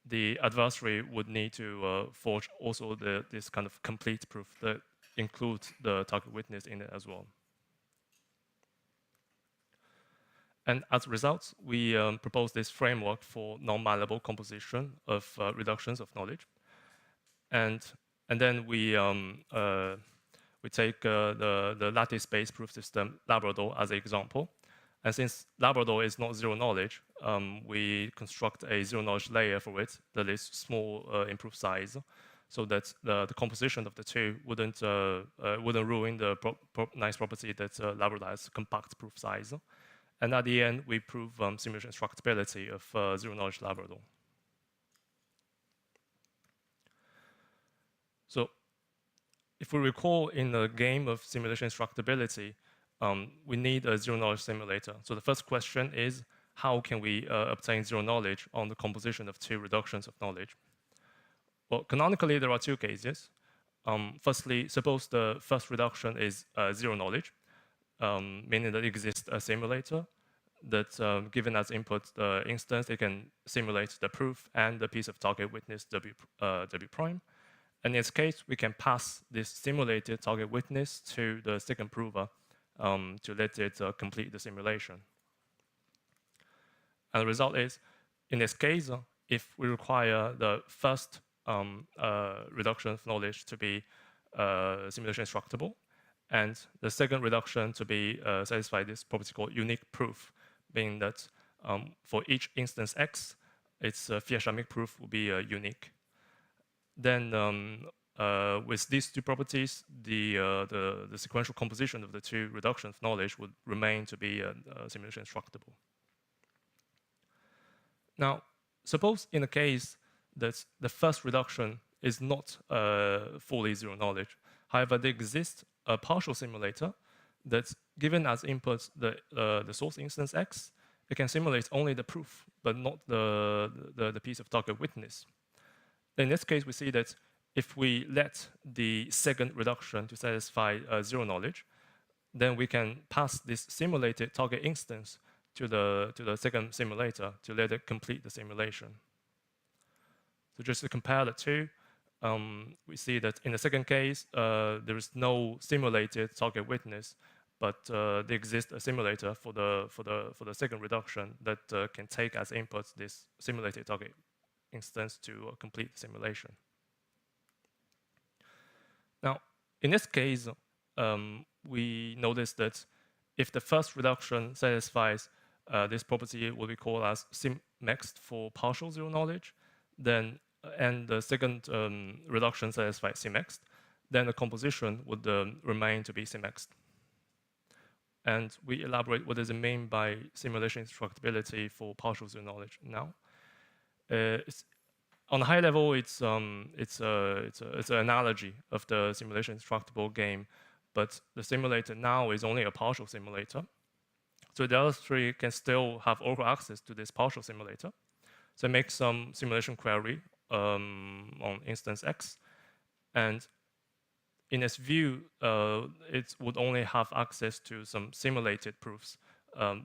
the adversary would need to forge also this kind of complete proof that includes the target witness in it as well. And as a result, we propose this framework for non-malleable composition of reductions of knowledge. And then we take the lattice-based proof system Labrador as an example. And since Labrador is not zero knowledge, we construct a zero knowledge layer for it that is small in proof size. so that the composition of the two wouldn't ruin the nice property that Labrador has compact proof size. And at the end, we prove simulation structability of zero-knowledge Labrador. So if we recall in the game of simulation structability, we need a zero-knowledge simulator. So the first question is, how can we obtain zero knowledge on the composition of two reductions of knowledge? Well, canonically, there are two cases. Firstly, suppose the first reduction is zero knowledge, meaning that it exists a simulator that, given as input the instance, it can simulate the proof and the piece of target witness W prime. And in this case, we can pass this simulated target witness to the second prover to let it complete the simulation. And the result is, in this case, if we require the first reduction of knowledge to be simulation structable, and the second reduction to be satisfy this property called unique proof, meaning that for each instance X, its Fiat-Shamik proof will be unique. Then with these two properties, the sequential composition of the two reductions of knowledge would remain to be simulation structable. Now, suppose in a case that the first reduction is not fully zero knowledge. However, there exists a partial simulator that's given as input the source instance X. It can simulate only the proof, but not the piece of target witness. In this case, we see that if we let the second reduction to satisfy zero knowledge, then we can pass this simulated target instance to the second simulator to let it complete the simulation. So just to compare the two, we see that in the second case, there is no simulated target witness, but there exists a simulator for the second reduction that can take as input this simulated target instance to complete the simulation. Now, in this case, we notice that if the first reduction satisfies this property, what we call as sim-mexed for partial zero knowledge, then and the second reduction satisfies sim-mexed, then the composition would remain to be sim-mexed. And we elaborate what does it mean by simulation structability for partial zero knowledge now. On a high level, it's an analogy of the simulation structable game, but the simulator now is only a partial simulator. So the other three can still have overall access to this partial simulator. So make some simulation query on instance X, and in its view, it would only have access to some simulated proofs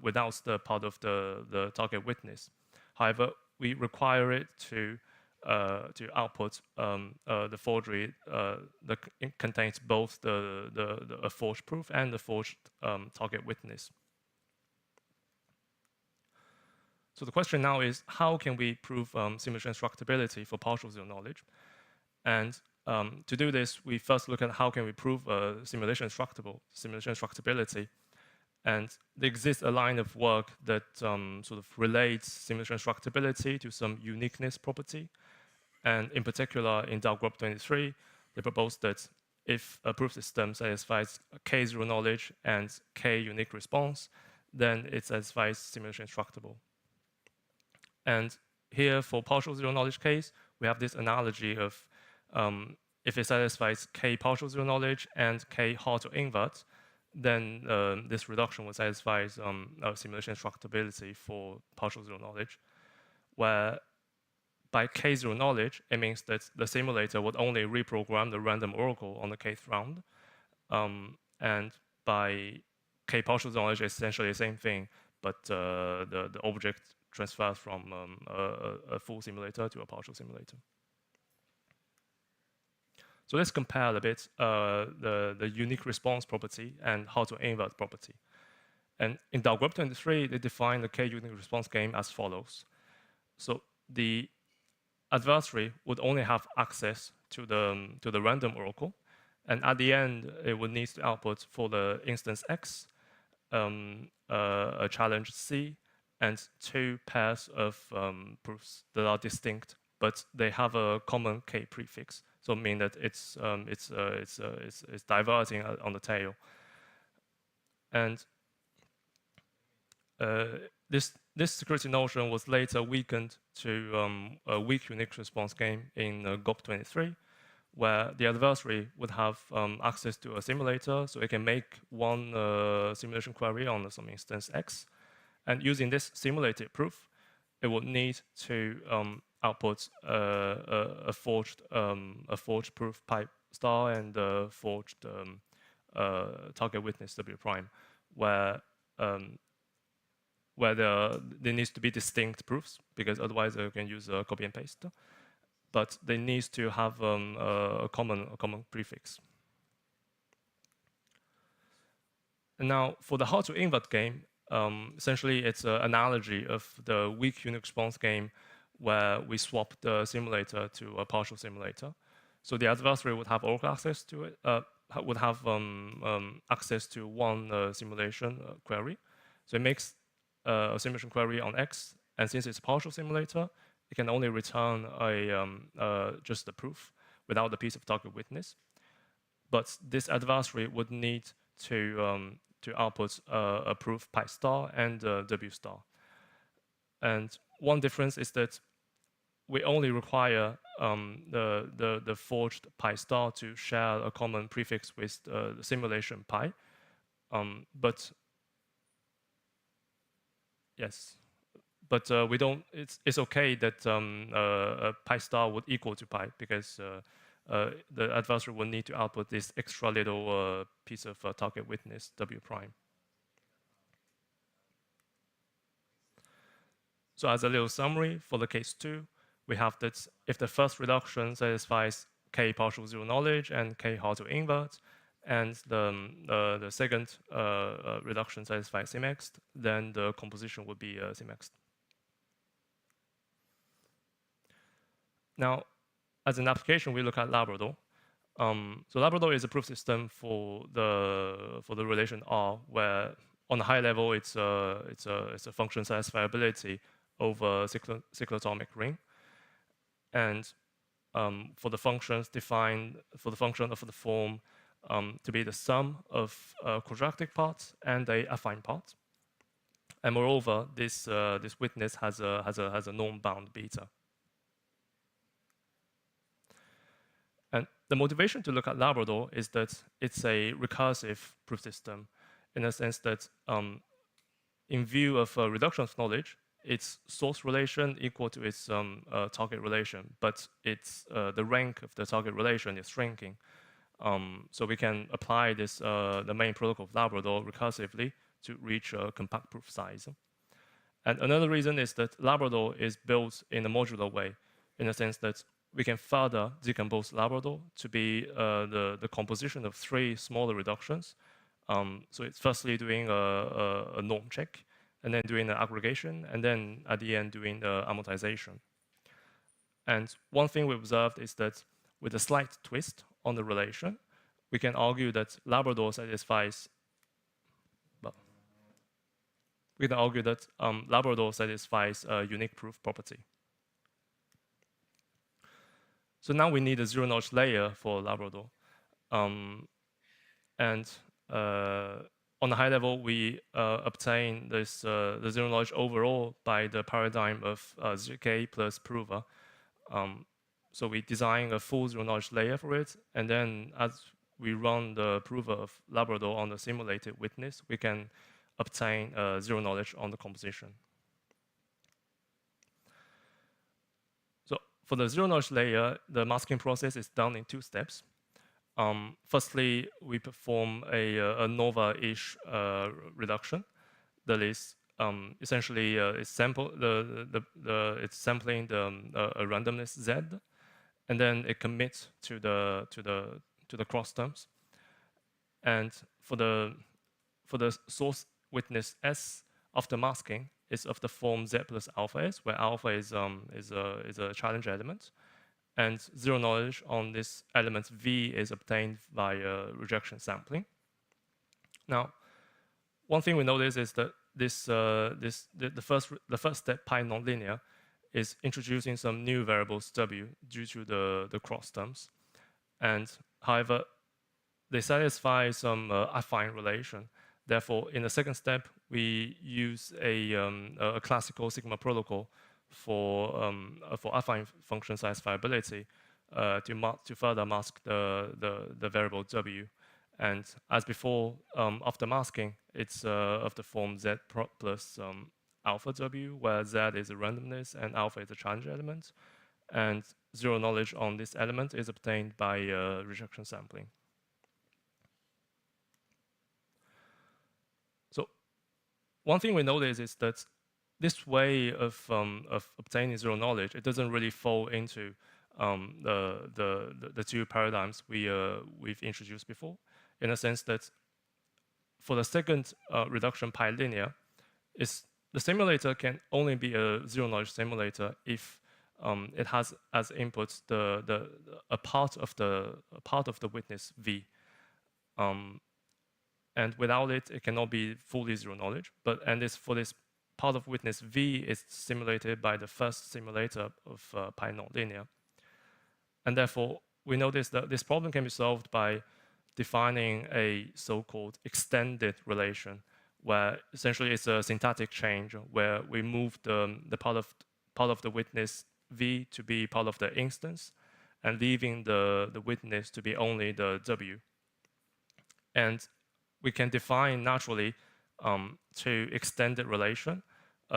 without the part of the target witness. However, we require it to output the forgery that contains both a forged proof and the forged target witness. So the question now is, how can we prove simulation structability for partial zero knowledge? And to do this, we first look at how can we prove simulation structability. And there exists a line of work that sort of relates simulation structability to some uniqueness property. And in particular, in Day1 23, they propose that if a proof system satisfies K zero knowledge and K unique response, then it satisfies simulation structable. And here, for partial zero knowledge case, we have this analogy of if it satisfies K partial zero knowledge and K hard to invert, then this reduction will satisfy simulation structability for partial zero knowledge, where by K zero knowledge, it means that the simulator would only reprogram the random oracle on the kth round. And by K partial zero knowledge, it's essentially the same thing, but the object transfers from a full simulator to a partial simulator. So let's compare a bit the unique response property and how to invert property. And in Day1 23, they define the K unique response game as follows. So the adversary would only have access to the random oracle, and at the end, it would need to output for the instance X a challenge C and two pairs of proofs that are distinct but they have a common K prefix. So mean that it's diverging on the tail. And this security notion was later weakened to a weak Unix response game in GOP23, where the adversary would have access to a simulator, so it can make one simulation query on some instance X. And using this simulated proof, it would need to output a forged proof pipe star and a forged target witness W prime, where there needs to be distinct proofs, because otherwise you can use copy and paste. But they need to have a common prefix. And now for the hard to invert game, essentially it's an analogy of the weak Unix response game where we swap the simulator to a partial simulator. So the adversary would have all access to it, would have access to one simulation query. So it makes a simulation query on X, and since it's a partial simulator, it can only return just the proof without the piece of target witness. But this adversary would need to output a proof pi star and W star. And one difference is that we only require the forged pi star to share a common prefix with the simulation pi. But yes, but we don't. It's okay that pi star would equal to pi, because the adversary will need to output this extra little piece of target witness W prime. So as a little summary for the case 2, we have that if the first reduction satisfies K partial zero knowledge and K hard to invert, and the second reduction satisfies symexed, then the composition would be symexed. Now, as an application, we look at Labrador. So Labrador is a proof system for the relation R, where on a high level it's a function satisfiability over cyclotomic ring, and for the functions defined for the function of the form to be the sum of quadratic parts and a affine part. And moreover, this witness has a norm-bound beta. And the motivation to look at Labrador is that it's a recursive proof system, in the sense that in view of reduction of knowledge, its source relation equal to its target relation, but it's the rank of the target relation is shrinking. So we can apply this the main protocol of Labrador recursively to reach a compact proof size. And another reason is that Labrador is built in a modular way, in the sense that we can further decompose Labrador to be the composition of 3 smaller reductions. So it's firstly doing a norm check, and then doing the aggregation, and then at the end doing the amortization. And one thing we observed is that with a slight twist on the relation, we can argue that Labrador satisfies, Labrador satisfies a unique proof property. So now we need a zero-knowledge layer for Labrador. On a high level, we obtain this the zero-knowledge overall by the paradigm of ZK plus prover. So we design a full zero-knowledge layer for it, and then as we run the prover of Labrador on the simulated witness, we can obtain zero knowledge on the composition. So for the zero knowledge layer, the masking process is done in 2 steps. Firstly, we perform a nova-ish reduction. That is essentially it's sampling a randomness Z, and then it commits to the cross terms. And for the source witness S after masking is of the form Z plus alpha S, where alpha is a challenge element, and zero knowledge on this element V is obtained via rejection sampling. Now, one thing we notice is that the first step pi nonlinear is introducing some new variables w due to the cross terms. And however, they satisfy some affine relation. Therefore, in the second step, we use a classical sigma protocol for affine function satisfiability to further mask the variable w. And as before, after masking, it's of the form z plus alpha w, where z is a randomness and alpha is a challenge element. And zero knowledge on this element is obtained by rejection sampling. So one thing we notice is that this way of obtaining zero knowledge, it doesn't really fall into the two paradigms we've introduced before, in a sense that for the second reduction pi linear, the simulator can only be a zero knowledge simulator if it has as input a part of the witness v, and without it, it cannot be fully zero knowledge. For this part of witness v is simulated by the first simulator of pi nonlinear, and therefore we notice that this problem can be solved by defining a so-called extended relation, where essentially it's a syntactic change where we move the part of the witness v to be part of the instance, and leaving the witness to be only the w. And we can define naturally to extended relation,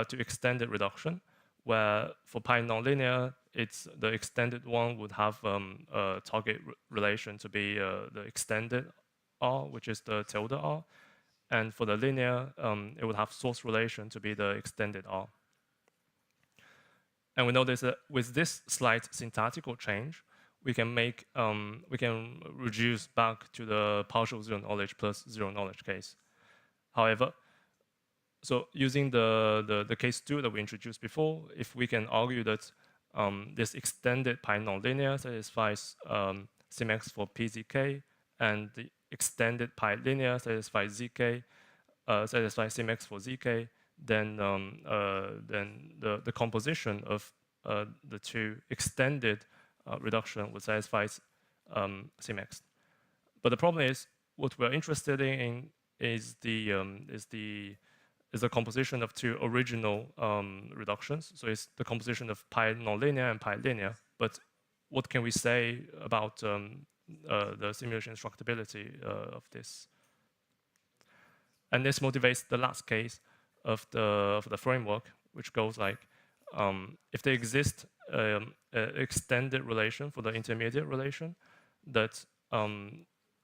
to extended reduction, where for pi nonlinear, it's the extended one would have a target relation to be the extended R, which is the tilde R. And for the linear, it would have source relation to be the extended R. And we notice that with this slight syntactical change, we can reduce back to the partial zero knowledge plus zero knowledge case. However, so using the case 2 that we introduced before, if we can argue that this extended pi nonlinear satisfies Cmax for pzk, and the extended pi linear satisfies zk, satisfies Cmax for zk, then the composition of the two extended reduction would satisfy Cmax. But the problem is, what we're interested in is the composition of two original reductions. So it's the composition of pi nonlinear and pi linear. But what can we say about the simulation instructability of this? And this motivates the last case of the framework, which goes like, if there exists an extended relation for the intermediate relation, that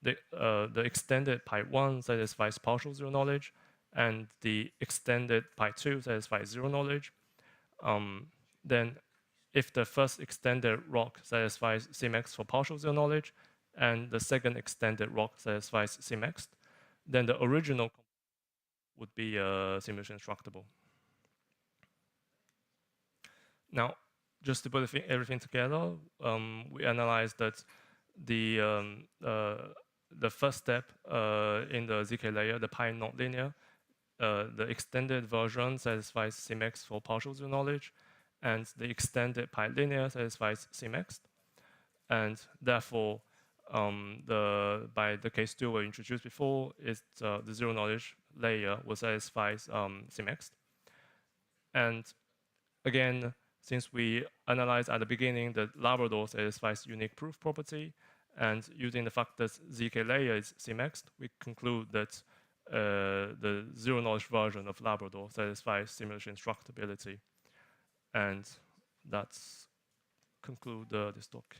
the extended pi 1 satisfies partial zero knowledge, and the extended pi 2 satisfies zero knowledge, then if the first extended rock satisfies Cmax for partial zero knowledge, and the second extended rock satisfies Cmax, then the original would be simulation instructable. Now, just to put everything together, we analyzed that the first step in the ZK layer, the pi nonlinear, the extended version satisfies Cmax for partial zero knowledge, and the extended pi linear satisfies Cmax. And therefore, by the case 2 we introduced before, is the zero knowledge layer will satisfy Cmax. And again, since we analyzed at the beginning that Labrador satisfies unique proof property, and using the fact that ZK layer is Cmax, we conclude that the zero knowledge version of Labrador satisfies simulation instructability. And that's conclude this talk.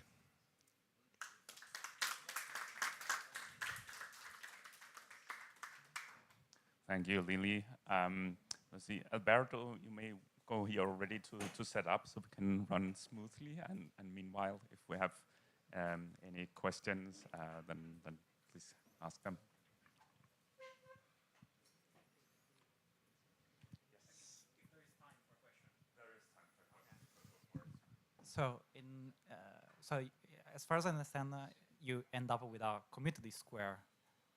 Thank you, Lily. Let's see, Alberto, you may go here already to set up so we can run smoothly. And meanwhile, if we have any questions, then please ask them. So, as far as I understand, you end up with a commuted square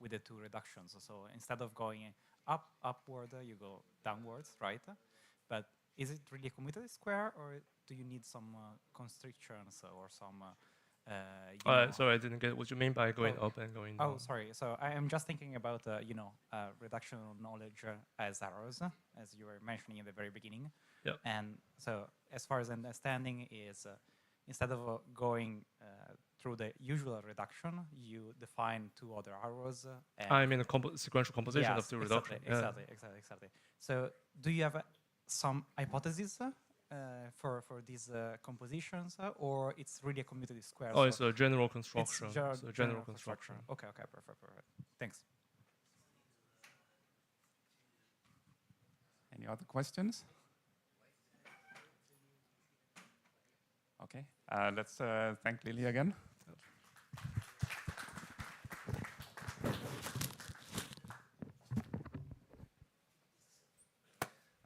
with the two reductions. So instead of going upward, you go downwards, right? But is it really a commuted square, or do you need some constrictions or some? You know, Sorry, I didn't get what you mean by going Oh. up and going down. Oh, sorry. So I am just thinking about you know, reduction of knowledge as errors, as you were mentioning in the very beginning. Yep. And so, as far as understanding is, instead of going through the usual reduction, you define two other arrows. I mean, a sequential composition yes, of two exactly, reduction. exactly. So, do you have some hypotheses for these compositions, or it's really a commutative square? Oh, so it's a general construction. it's It's a general construction. Okay, perfect. Thanks. Any other questions? Okay, let's thank Lily again.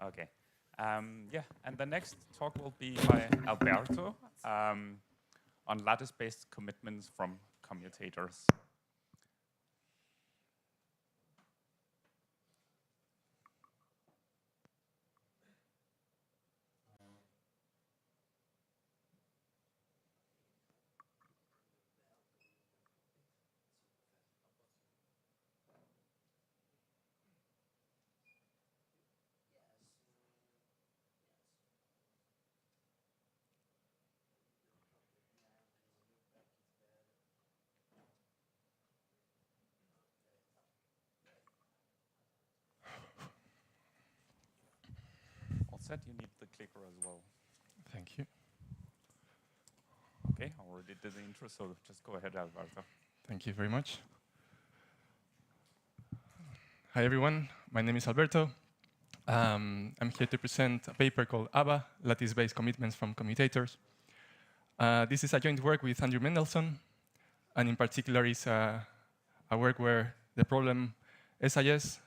Okay, yeah, and the next talk will be by Alberto on lattice-based commitments from commutators. All set, you need the clicker as well. Thank you. Okay, I already did the intro, so just go ahead, Alberto. Thank you very much. Hi, everyone. My name is Alberto. I'm here to present a paper called ABA, Lattice-Based Commitments from Commutators. This is a joint work with Andrew Mendelsohn, and in particular is a work where the problem SIS,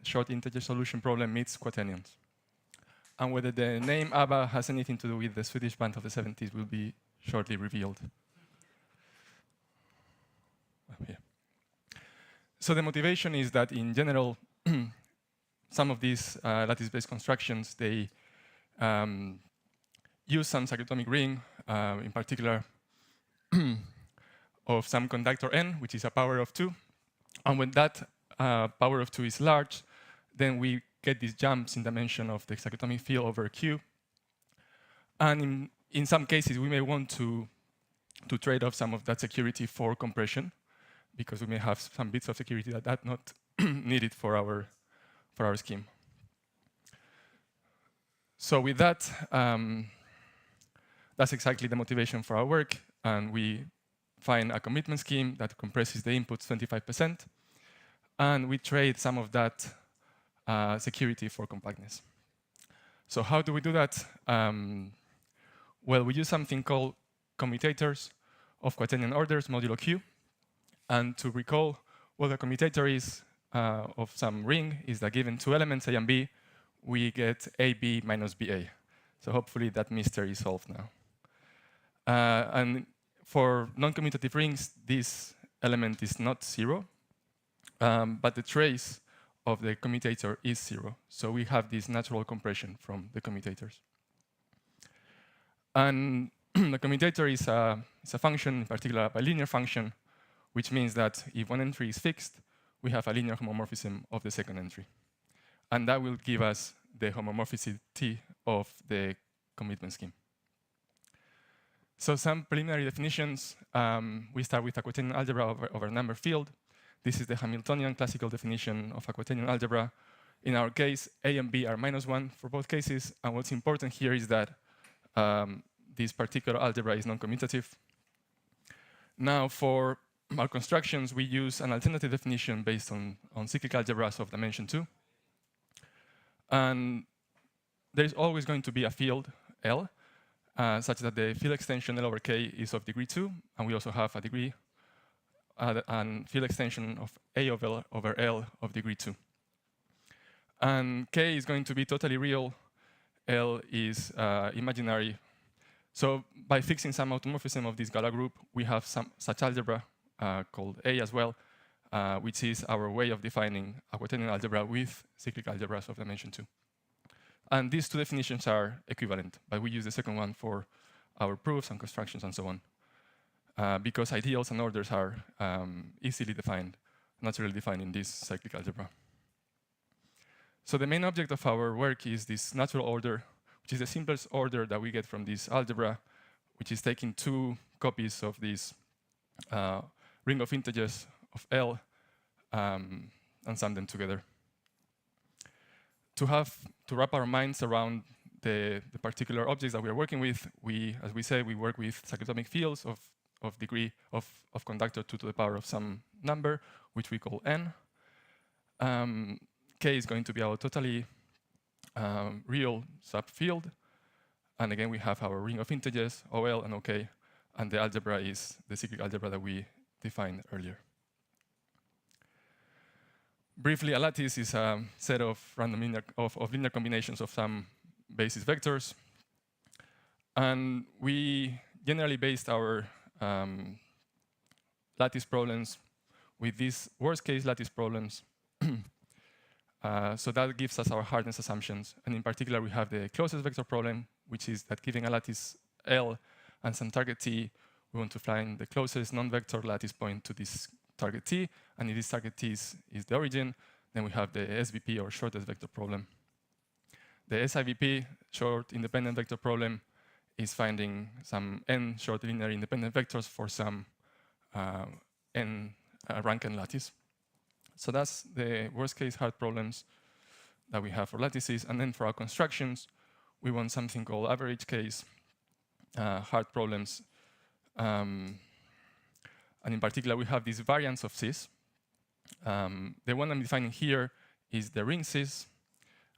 short integer solution problem, meets quaternions. And whether the name ABBA has anything to do with the Swedish band of the 70s will be shortly revealed. Yeah. So the motivation is that in general, some of these lattice-based constructions, they use some cyclotomic ring, in particular of some conductor n, which is a power of 2. And when that power of 2 is large, then we get these jumps in dimension of the cyclotomic field over Q. And in some cases, we may want to trade off some of that security for compression, because we may have some bits of security that are not needed for our scheme. So with that, that's exactly the motivation for our work. And we find a commitment scheme that compresses the inputs 25%. And we trade some of that security for compactness. So how do we do that? Well, we use something called commutators of quaternion orders modulo Q. And to recall what a commutator is of some ring is that given two elements, A and B, we get AB minus BA. So hopefully that mystery is solved now. And for non-commutative rings, this element is not 0, but the trace of the commutator is 0. So we have this natural compression from the commutators. And the commutator is a function, in particular a bilinear function, which means that if one entry is fixed, we have a linear homomorphism of the second entry. And that will give us the homomorphicity of the commitment scheme. So some preliminary definitions. We start with a quaternion algebra over a number field. This is the Hamiltonian classical definition of a quaternion algebra. In our case, A and B are -1 for both cases. And what's important here is that this particular algebra is non-commutative. Now, for our constructions, we use an alternative definition based on cyclic algebras of dimension 2. And there's always going to be a field L, such that the field extension L over K is of degree 2, and we also have a degree and field extension of A over L of degree 2. And K is going to be totally real. L is imaginary. So by fixing some automorphism of this Gala group, we have some such algebra called A as well, which is our way of defining a quaternion algebra with cyclic algebras of dimension 2. And these two definitions are equivalent, but we use the second one for our proofs and constructions and so on. Because ideals and orders are easily defined, naturally defined in this cyclic algebra. So the main object of our work is this natural order, which is the simplest order that we get from this algebra, which is taking two copies of this ring of integers of L and sum them together. To wrap our minds around the particular objects that we are working with, as we say, we work with cyclotomic fields of degree of conductor 2 to the power of some number, which we call n. K is going to be our totally real subfield. And again, we have our ring of integers, OL and OK. And the algebra is the cyclic algebra that we defined earlier. Briefly, a lattice is a set of random linear combinations of some basis vectors. And we generally based our lattice problems with these worst case lattice problems. So that gives us our hardness assumptions. And in particular, we have the closest vector problem, which is that given a lattice L and some target T, we want to find the closest non-vector lattice point to this target T. And if this target T is the origin, then we have the SVP, or shortest vector problem. The SIVP, short independent vector problem, is finding some n short linear independent vectors for some n rank n lattice. So that's the worst case hard problems that we have for lattices. And then for our constructions, we want something called average case hard problems. And in particular, we have these variants of cis. The one I'm defining here is the ring cis.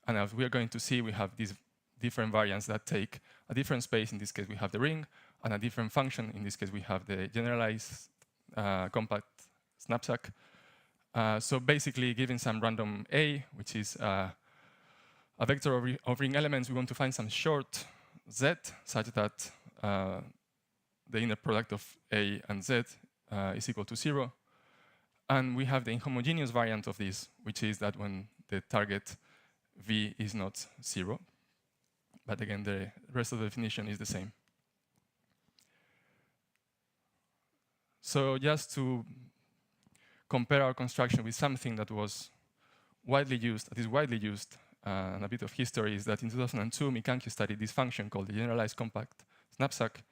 And as we are going to see, we have these different variants that take a different space. In this case, we have the ring, and a different function. In this case, we have the generalized compact knapsack. So basically, given some random A, which is a vector of ring elements, we want to find some short Z such that the inner product of A and Z is equal to 0. And we have the inhomogeneous variant of this, which is that when the target V is not 0. But again, the rest of the definition is the same. So just to compare our construction with something that was widely used, and a bit of history is that in 2002, Mikanki studied this function called the generalized compact knapsack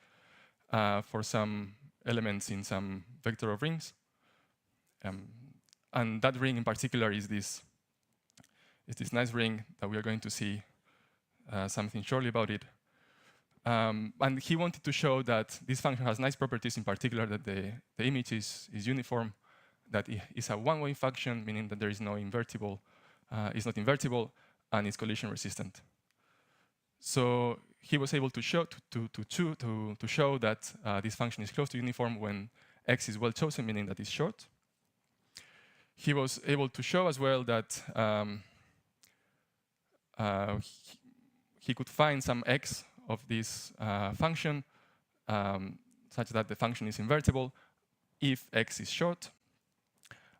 for some elements in some vector of rings. And that ring in particular is this nice ring that we are going to see something shortly about it. And he wanted to show that this function has nice properties, in particular that the image is uniform, that it is a one-way function, meaning that there is no invertible, it's not invertible, and it's collision resistant. So he was able to show that this function is close to uniform when x is well chosen, meaning that it's short. He was able to show as well that he could find some x of this function such that the function is invertible if x is short.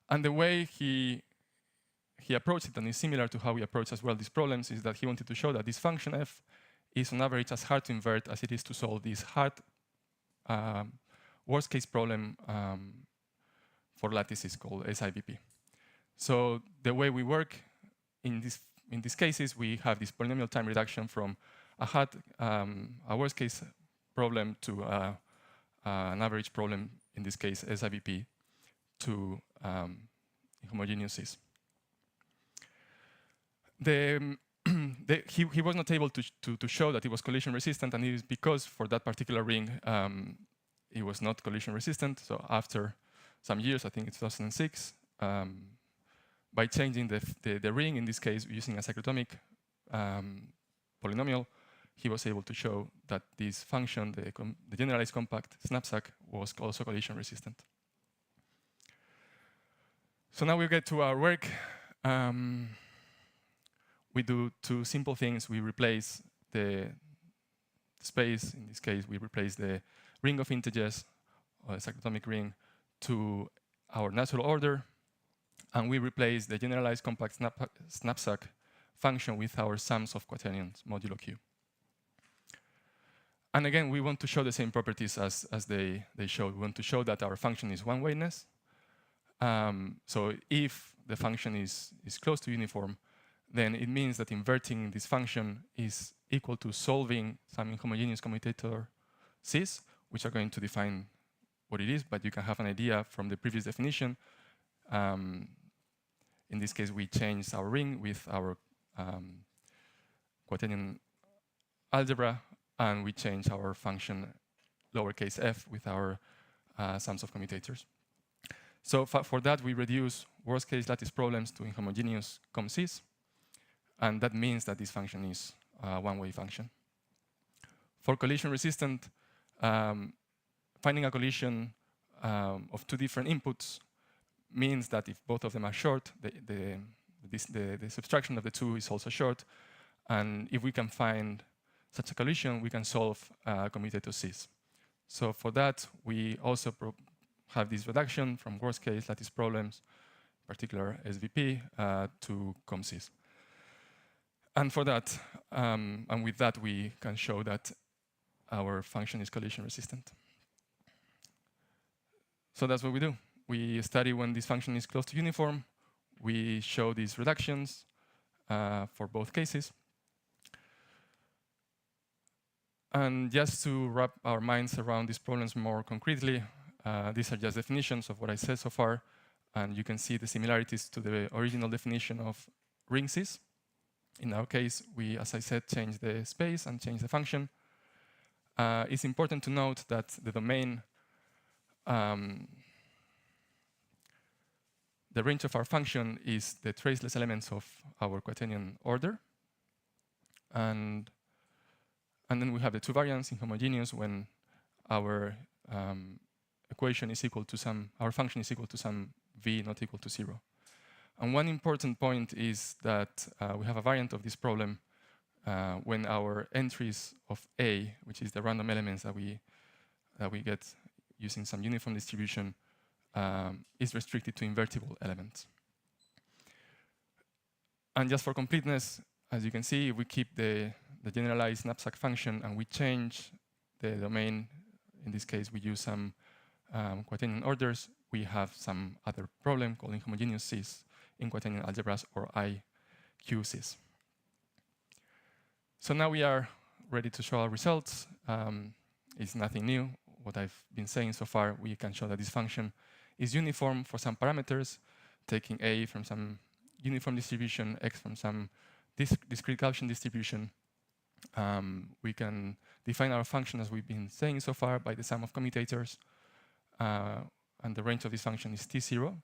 And the way he approached it, and is similar to how we approach as well these problems, is that he wanted to show that this function f is on average as hard to invert as it is to solve this hard worst case problem for lattices called SIVP. So the way we work in these cases, we have this polynomial time reduction from a worst case problem to an average problem, in this case SIVP, to homogeneous cis. He was not able to show that it was collision resistant, and it is because for that particular ring it was not collision resistant. So after some years, I think it's 2006, by changing the ring, in this case using a cyclotomic polynomial, he was able to show that this function, the generalized compact knapsack, was also collision resistant. So now we get to our work. We do two simple things. We replace the space. In this case, we replace the ring of integers, or the cyclotomic ring, to our natural order. And we replace the generalized compact knapsack function with our sums of quaternions modulo q. And again, we want to show the same properties as they showed. We want to show that our function is one-wayness. So if the function is close to uniform, then it means that inverting this function is equal to solving some inhomogeneous commutator Cs, which are going to define what it is, but you can have an idea from the previous definition. In this case, we changed our ring with our quaternion algebra, and we change our function lowercase f with our sums of commutators. So for that, we reduce worst-case lattice problems to inhomogeneous COM-Cs, and that means that this function is a one-way function. For collision-resistant, finding a collision of two different inputs means that if both of them are short, the subtraction of the two is also short, and if we can find such a collision, we can solve commutator Cs. So for that, we also have this reduction from worst-case lattice problems, in particular SVP, to COM-Cs. And for that, and with that, we can show that our function is collision resistant. So that's what we do. We study when this function is close to uniform. We show these reductions for both cases. And just to wrap our minds around these problems more concretely, these are just definitions of what I said so far. And you can see the similarities to the original definition of ring Cs. In our case, we, as I said, change the space and change the function. It's important to note that the domain, the range of our function is the traceless elements of our quaternion order. And then we have the two variants inhomogeneous when our equation is equal to some, our function is equal to some v not equal to 0. And one important point is that we have a variant of this problem when our entries of A, which is the random elements that we get using some uniform distribution, is restricted to invertible elements. And just for completeness, as you can see, if we keep the generalized knapsack function and we change the domain, in this case we use some quaternion orders, we have some other problem called inhomogeneous Cs in quaternion algebras or IQCs. So now we are ready to show our results. It's nothing new. What I've been saying so far, we can show that this function is uniform for some parameters, taking A from some uniform distribution, X from some discrete Gaussian distribution. We can define our function as we've been saying so far by the sum of commutators, and the range of this function is T0.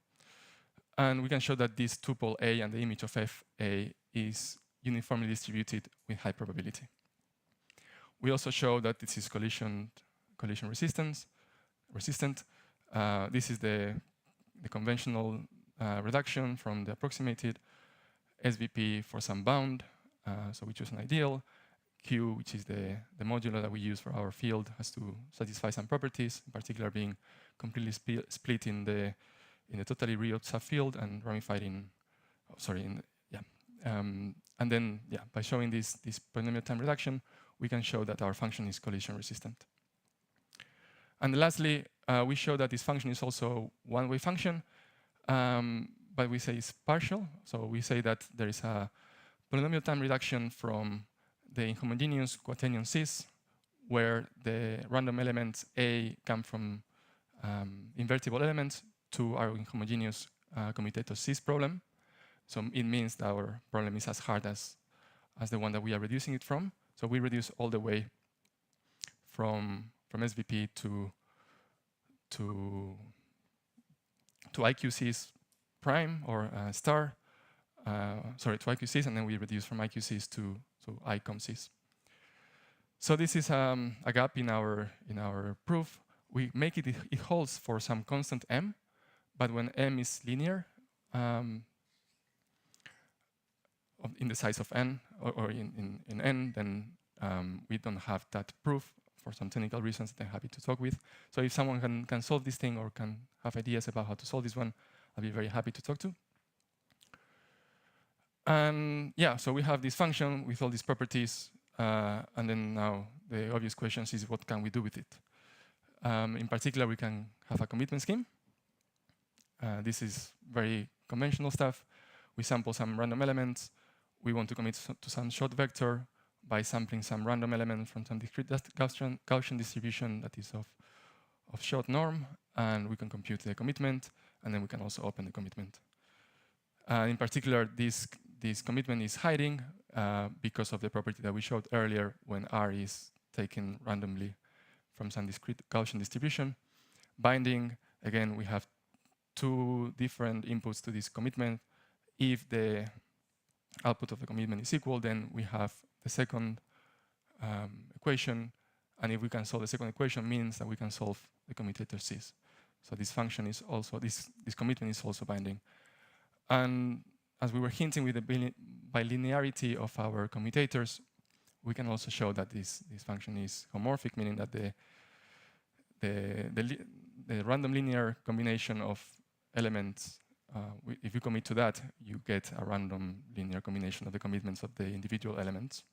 And we can show that this tuple A and the image of FA is uniformly distributed with high probability. We also show that this is collision resistant. This is the conventional reduction from the approximated SVP for some bound. So we choose an ideal. Q, which is the modulo that we use for our field, has to satisfy some properties, in particular being completely split in the totally real subfield and ramified in, and then, by showing this polynomial time reduction, we can show that our function is collision resistant. And lastly, we show that this function is also one-way function, but we say it's partial. So we say that there is a polynomial time reduction from the inhomogeneous quaternion Cs, where the random elements A come from invertible elements, to our inhomogeneous commutator Cs problem. So it means that our problem is as hard as the one that we are reducing it from. So we reduce all the way from SVP to IQCs prime or star. To IQCs, and then we reduce from IQCs to ICOMCs. So this is a gap in our proof. We make it holds for some constant m, but when m is linear in the size of n or in n, then we don't have that proof for some technical reasons that I'm happy to talk with. So if someone can solve this thing or can have ideas about how to solve this one, I'll be very happy to talk to. And yeah, so we have this function with all these properties, and then now the obvious question is what can we do with it? In particular, we can have a commitment scheme. This is very conventional stuff. We sample some random elements. We want to commit to some short vector by sampling some random element from some discrete Gaussian distribution that is of short norm, and we can compute the commitment, and then we can also open the commitment. In particular, this commitment is hiding because of the property that we showed earlier when R is taken randomly from some discrete Gaussian distribution. Binding, again, we have two different inputs to this commitment. If the output of the commitment is equal, then we have the second equation, and if we can solve the second equation, means that we can solve the commutator Cs. So this function is also, this commitment is also binding. And as we were hinting with the bilinearity of our commutators, we can also show that this function is homomorphic, meaning that the random linear combination of elements, if you commit to that, you get a random linear combination of the commitments of the individual elements.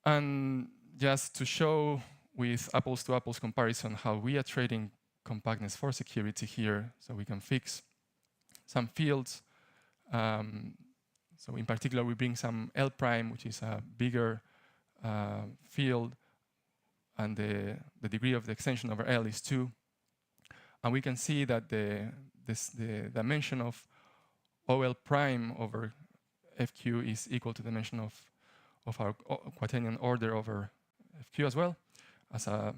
And just to show with apples to apples comparison how we are trading compactness for security here, so we can fix some fields. So in particular, we bring some L prime, which is a bigger field, and the degree of the extension over L is 2. And we can see that the dimension of OL prime over FQ is equal to the dimension of our quaternion order over FQ as well, as a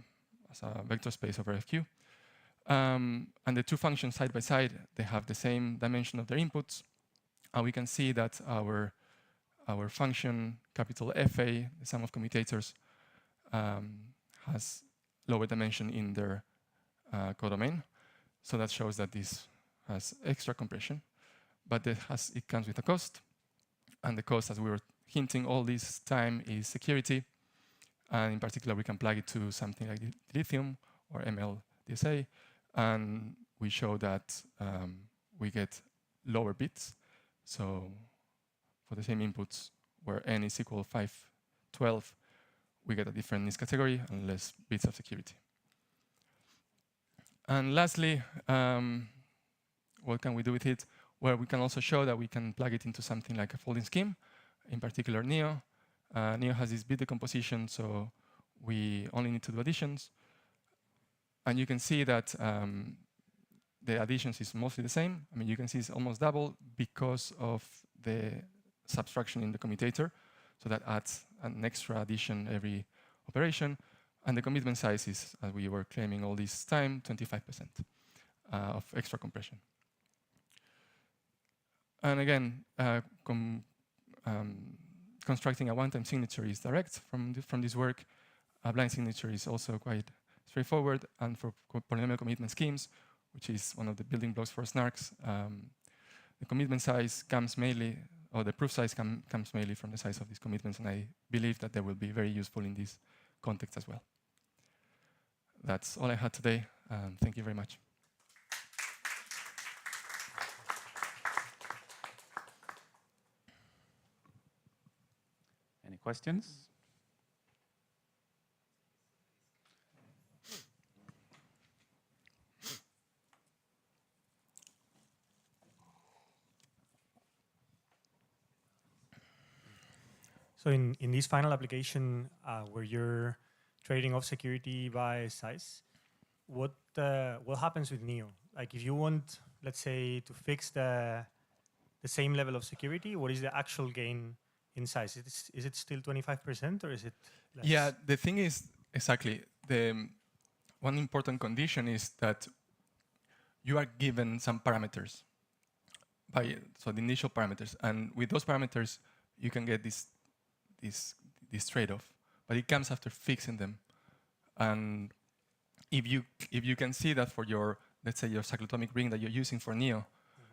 vector space over FQ. And the two functions side by side, they have the same dimension of their inputs. And we can see that our function, capital FA, the sum of commutators, has lower dimension in their codomain. So that shows that this has extra compression, but it comes with a cost. And the cost, as we were hinting all this time, is security. And in particular, we can plug it to something like lithium or MLDSA. And we show that we get lower bits. So for the same inputs, where n is equal 512, we get a different NIST category and less bits of security. And lastly, what can we do with it? Well, we can also show that we can plug it into something like a folding scheme, in particular NEO. NEO has this bit decomposition, so we only need to do additions. And you can see that the additions is mostly the same. I mean, you can see it's almost double because of the subtraction in the commutator. So that adds an extra addition every operation. And the commitment size is, as we were claiming all this time, 25% of extra compression. And again, constructing a one-time signature is direct from this work. A blind signature is also quite straightforward. And for polynomial commitment schemes, which is one of the building blocks for snarks, the commitment size comes mainly, or the proof size comes mainly from the size of these commitments. And I believe that they will be very useful in this context as well. That's all I had today. Thank you very much. Any questions? So in this final application where you're trading off security by size, what happens with NEO? Like if you want, let's say, to fix the same level of security, what is the actual gain in size? Is it still 25% or is it less? Yeah, the thing is, exactly, one important condition is that you are given some parameters, so the initial parameters, and with those parameters, you can get this trade-off, but it comes after fixing them. And if you can see that for your, let's say, your cyclotomic ring that you're using for NEO,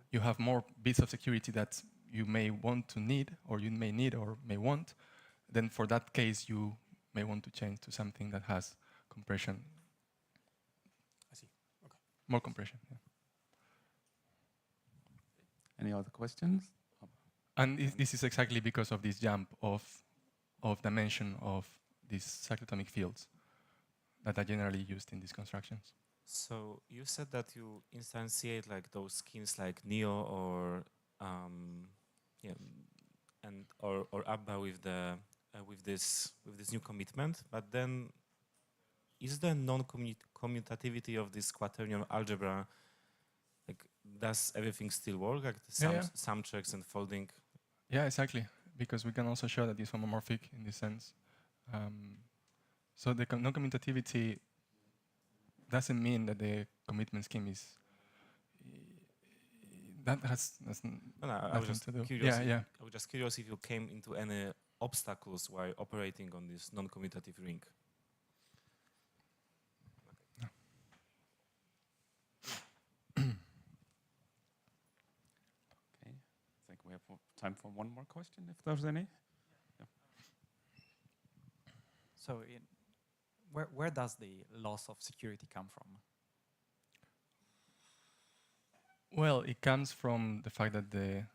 you have more bits of security that you may want to need, or you may need or may want, then for that case, you may want to change to something that has compression. I see. Okay. More compression. Yeah. Any other questions? And this is exactly because of this jump of dimension of these cyclotomic fields that are generally used in these constructions. So you said that you instantiate like those schemes like Neo or yeah, and or Abba with the with this new commitment, but then is the non-commutativity of this quaternion algebra, like, does everything still work, like the sum checks and folding? Yeah, exactly, because we can also show that it's homomorphic in this sense. So the non-commutativity doesn't mean that the commitment scheme is that has I was just to do. curious. Yeah. I was just curious if you came into any obstacles while operating on this non-commutative ring. Okay, I think we have time for one more question, if there's any. Yeah. So, where does the loss of security come from? Well, it comes from the fact that the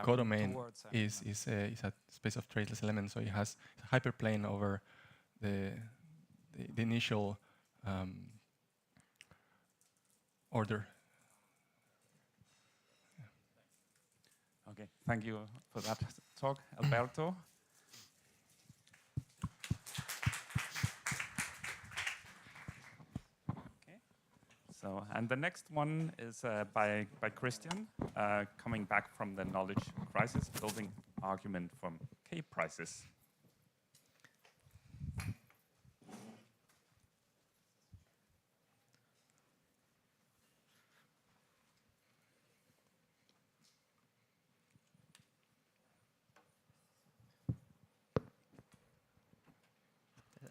codomain is a space of traceless elements, so it has a hyperplane over the initial order. Yeah. Okay, thank you for that talk, Alberto. So, and the next one is by Christian, coming back from the knowledge crisis, building argument from K-prices.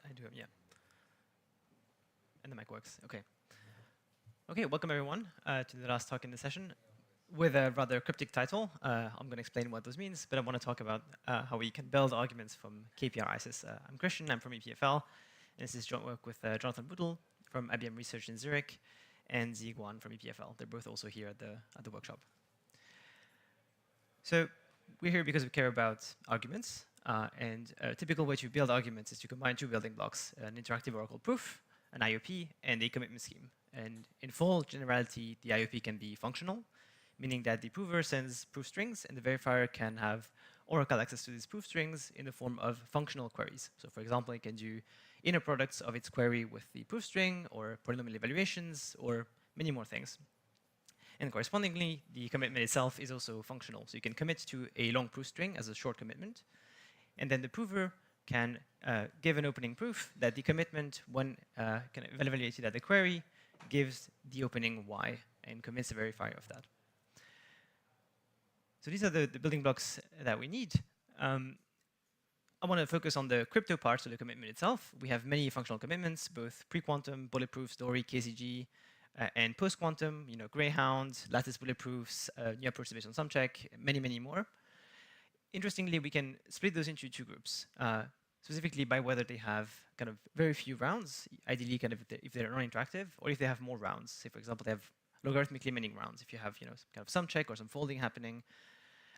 I do, yeah. And the mic works, okay. Okay, welcome everyone to the last talk in the session with a rather cryptic title. I'm going to explain what this means, but I want to talk about how we can build arguments from KPRIs. I'm Christian, I'm from EPFL, and this is joint work with Jonathan Boodle from IBM Research in Zurich and Ziguan from EPFL. They're both also here at the workshop. So we're here because we care about arguments, and a typical way to build arguments is to combine two building blocks, an interactive oracle proof, an IOP, and a commitment scheme. And in full generality, the IOP can be functional, meaning that the prover sends proof strings, and the verifier can have oracle access to these proof strings in the form of functional queries. So for example, it can do inner products of its query with the proof string, or polynomial evaluations, or many more things. And correspondingly, the commitment itself is also functional. So you can commit to a long proof string as a short commitment, and then the prover can give an opening proof that the commitment, when kind of evaluated at the query, gives the opening Y and commits the verifier of that. So these are the building blocks that we need. I want to focus on the crypto part of the commitment itself. We have many functional commitments, both pre-quantum, bulletproof, Story, KZG, and post-quantum, Greyhound, lattice bulletproofs, new approach based on sum check, many, many more. Interestingly, we can split those into two groups, specifically by whether they have kind of very few rounds, ideally kind of if they're non-interactive, or if they have more rounds. Say, for example, they have logarithmic limiting rounds, if you have some kind of sum check or some folding happening.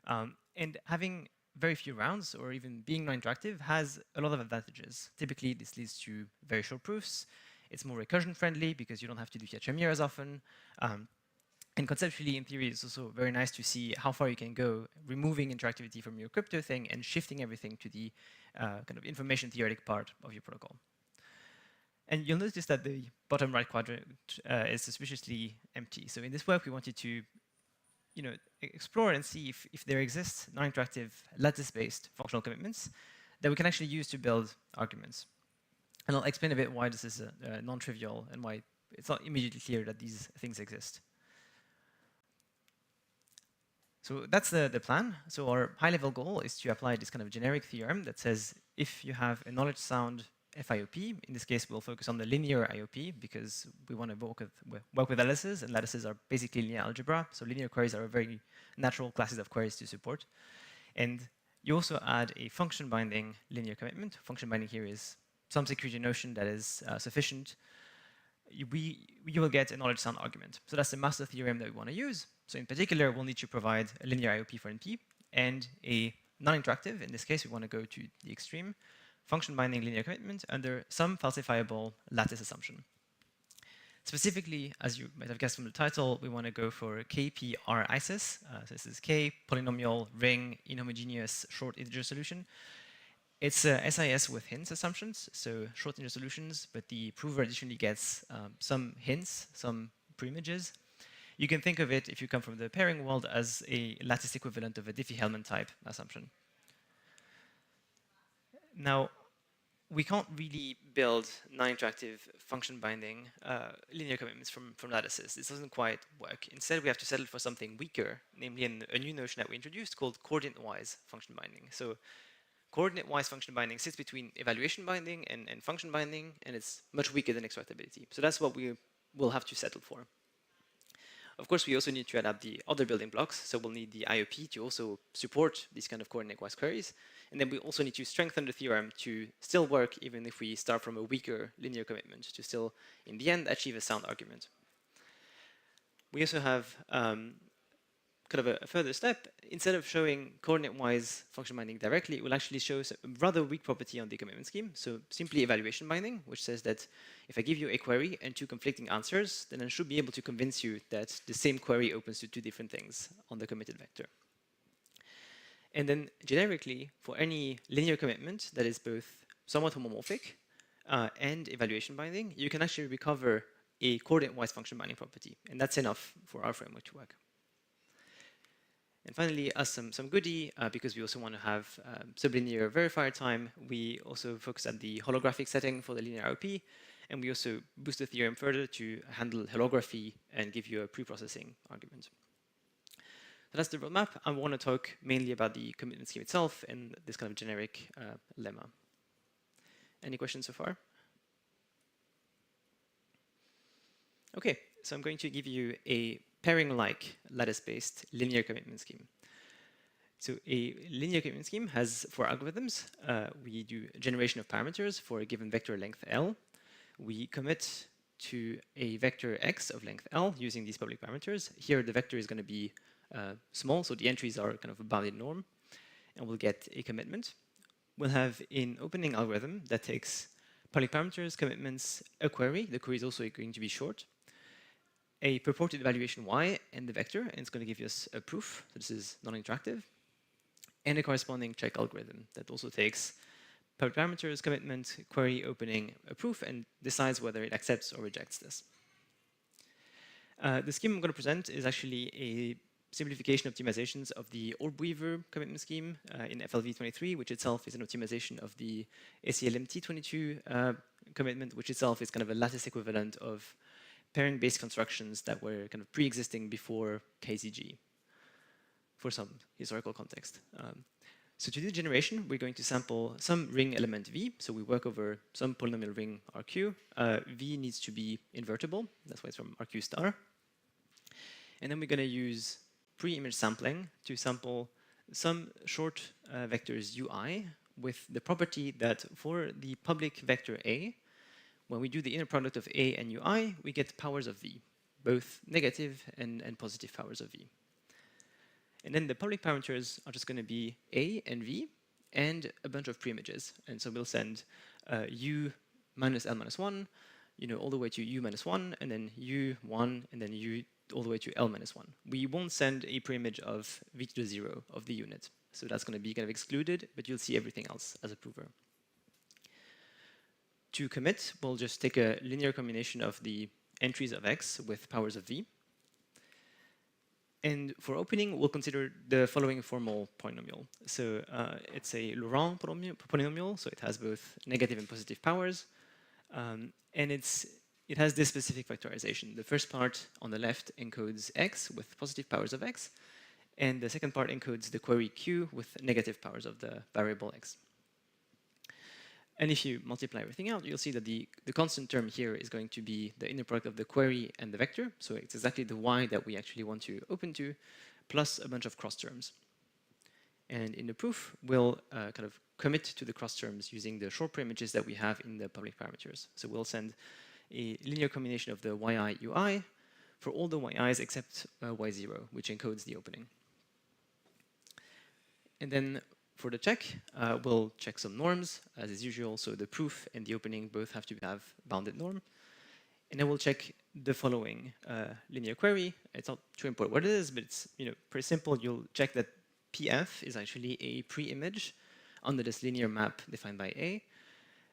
And having very few rounds, or even being non-interactive, has a lot of advantages. Typically, this leads to very short proofs. It's more recursion friendly because you don't have to do Fiat-Shamir as often. And conceptually, in theory, it's also very nice to see how far you can go, removing interactivity from your crypto thing and shifting everything to the kind of information theoretic part of your protocol. And you'll notice that the bottom right quadrant is suspiciously empty. So in this work, we wanted to explore and see if there exists non-interactive lattice-based functional commitments that we can actually use to build arguments. And I'll explain a bit why this is non-trivial and why it's not immediately clear that these things exist. So that's the plan. So our high-level goal is to apply this kind of generic theorem that says if you have a knowledge-sound FIOP, in this case we'll focus on the linear IOP because we want to work with lattices, and lattices are basically linear algebra, so linear queries are very natural classes of queries to support. And you also add a function-binding linear commitment. Function binding here is some security notion that is sufficient you will get a knowledge sound argument. So that's the master theorem that we want to use. So in particular, we'll need to provide a linear IOP for NP and a non-interactive, in this case, we want to go to the extreme, function binding linear commitment under some falsifiable lattice assumption. Specifically, as you might have guessed from the title, we want to go for KPR ISIS. So this is K, polynomial, ring, inhomogeneous, short integer solution. It's a SIS with hints assumptions, so short integer solutions, but the prover additionally gets some hints, some preimages. You can think of it, if you come from the pairing world, as a lattice equivalent of a Diffie-Hellman type assumption. Now, we can't really build non-interactive function binding linear commitments from lattices. This doesn't quite work. Instead, we have to settle for something weaker, namely a new notion that we introduced called coordinate-wise function binding. So coordinate-wise function binding sits between evaluation binding and function binding, and it's much weaker than extractability. So that's what we will have to settle for. Of course, we also need to adapt the other building blocks. So we'll need the IOP to also support these kind of coordinate-wise queries. And then we also need to strengthen the theorem to still work even if we start from a weaker linear commitment to still, in the end, achieve a sound argument. We also have kind of a further step. Instead of showing coordinate-wise function binding directly, it will actually show a rather weak property on the commitment scheme. So simply evaluation binding, which says that if I give you a query and two conflicting answers, then I should be able to convince you that the same query opens to two different things on the committed vector. And then generically, for any linear commitment that is both somewhat homomorphic and evaluation binding, you can actually recover a coordinate-wise function binding property. And that's enough for our framework to work. And finally, as some goodie, because we also want to have sublinear verifier time, we also focus on the holographic setting for the linear IOP, and we also boost the theorem further to handle holography and give you a pre-processing argument. So that's the roadmap. I want to talk mainly about the commitment scheme itself and this kind of generic lemma. Any questions so far? Okay, so I'm going to give you a pairing-like lattice-based linear commitment scheme. So a linear commitment scheme has four algorithms. We do generation of parameters for a given vector length L. We commit to a vector X of length L using these public parameters. Here the vector is going to be small, so the entries are kind of a bounded norm, and we'll get a commitment. We'll have an opening algorithm that takes public parameters, commitments, a query. The query is also going to be short. A purported evaluation y and the vector, and it's going to give us a proof. So this is non-interactive. And a corresponding check algorithm that also takes public parameters, commitment, query, opening, a proof, and decides whether it accepts or rejects this. The scheme I'm going to present is actually a simplification optimizations of the Orb-Weaver commitment scheme in FLV23, which itself is an optimization of the ACLMT22 commitment, which itself is kind of a lattice equivalent of pairing-based constructions that were kind of pre-existing before KZG for some historical context. So to do generation, we're going to sample some ring element V. So we work over some polynomial ring RQ. V needs to be invertible. That's why it's from RQ star. And then we're going to use pre-image sampling to sample some short vectors UI with the property that for the public vector A, when we do the inner product of A and UI, we get powers of V, both negative and positive powers of V. And then the public parameters are just going to be A and V and a bunch of preimages. And so we'll send U minus L minus 1, all the way to U minus 1, and then U1, and then U all the way to L minus 1. We won't send a preimage of V to the 0 of the unit. So that's going to be kind of excluded, but you'll see everything else as a prover. To commit, we'll just take a linear combination of the entries of X with powers of V. And for opening, we'll consider the following formal polynomial. So it's a Laurent polynomial, so it has both negative and positive powers. And it has this specific factorization. The first part on the left encodes X with positive powers of X, and the second part encodes the query Q with negative powers of the variable X. And if you multiply everything out, you'll see that the constant term here is going to be the inner product of the query and the vector. So it's exactly the Y that we actually want to open to, plus a bunch of cross terms. And in the proof, we'll kind of commit to the cross terms using the short preimages that we have in the public parameters. So we'll send a linear combination of the yi ui for all the yi's except y0, which encodes the opening. And then for the check, we'll check some norms, as is usual. So the proof and the opening both have to have bounded norm. And then we'll check the following linear query. It's not too important what it is, but it's pretty simple. You'll check that PF is actually a pre-image under this linear map defined by A.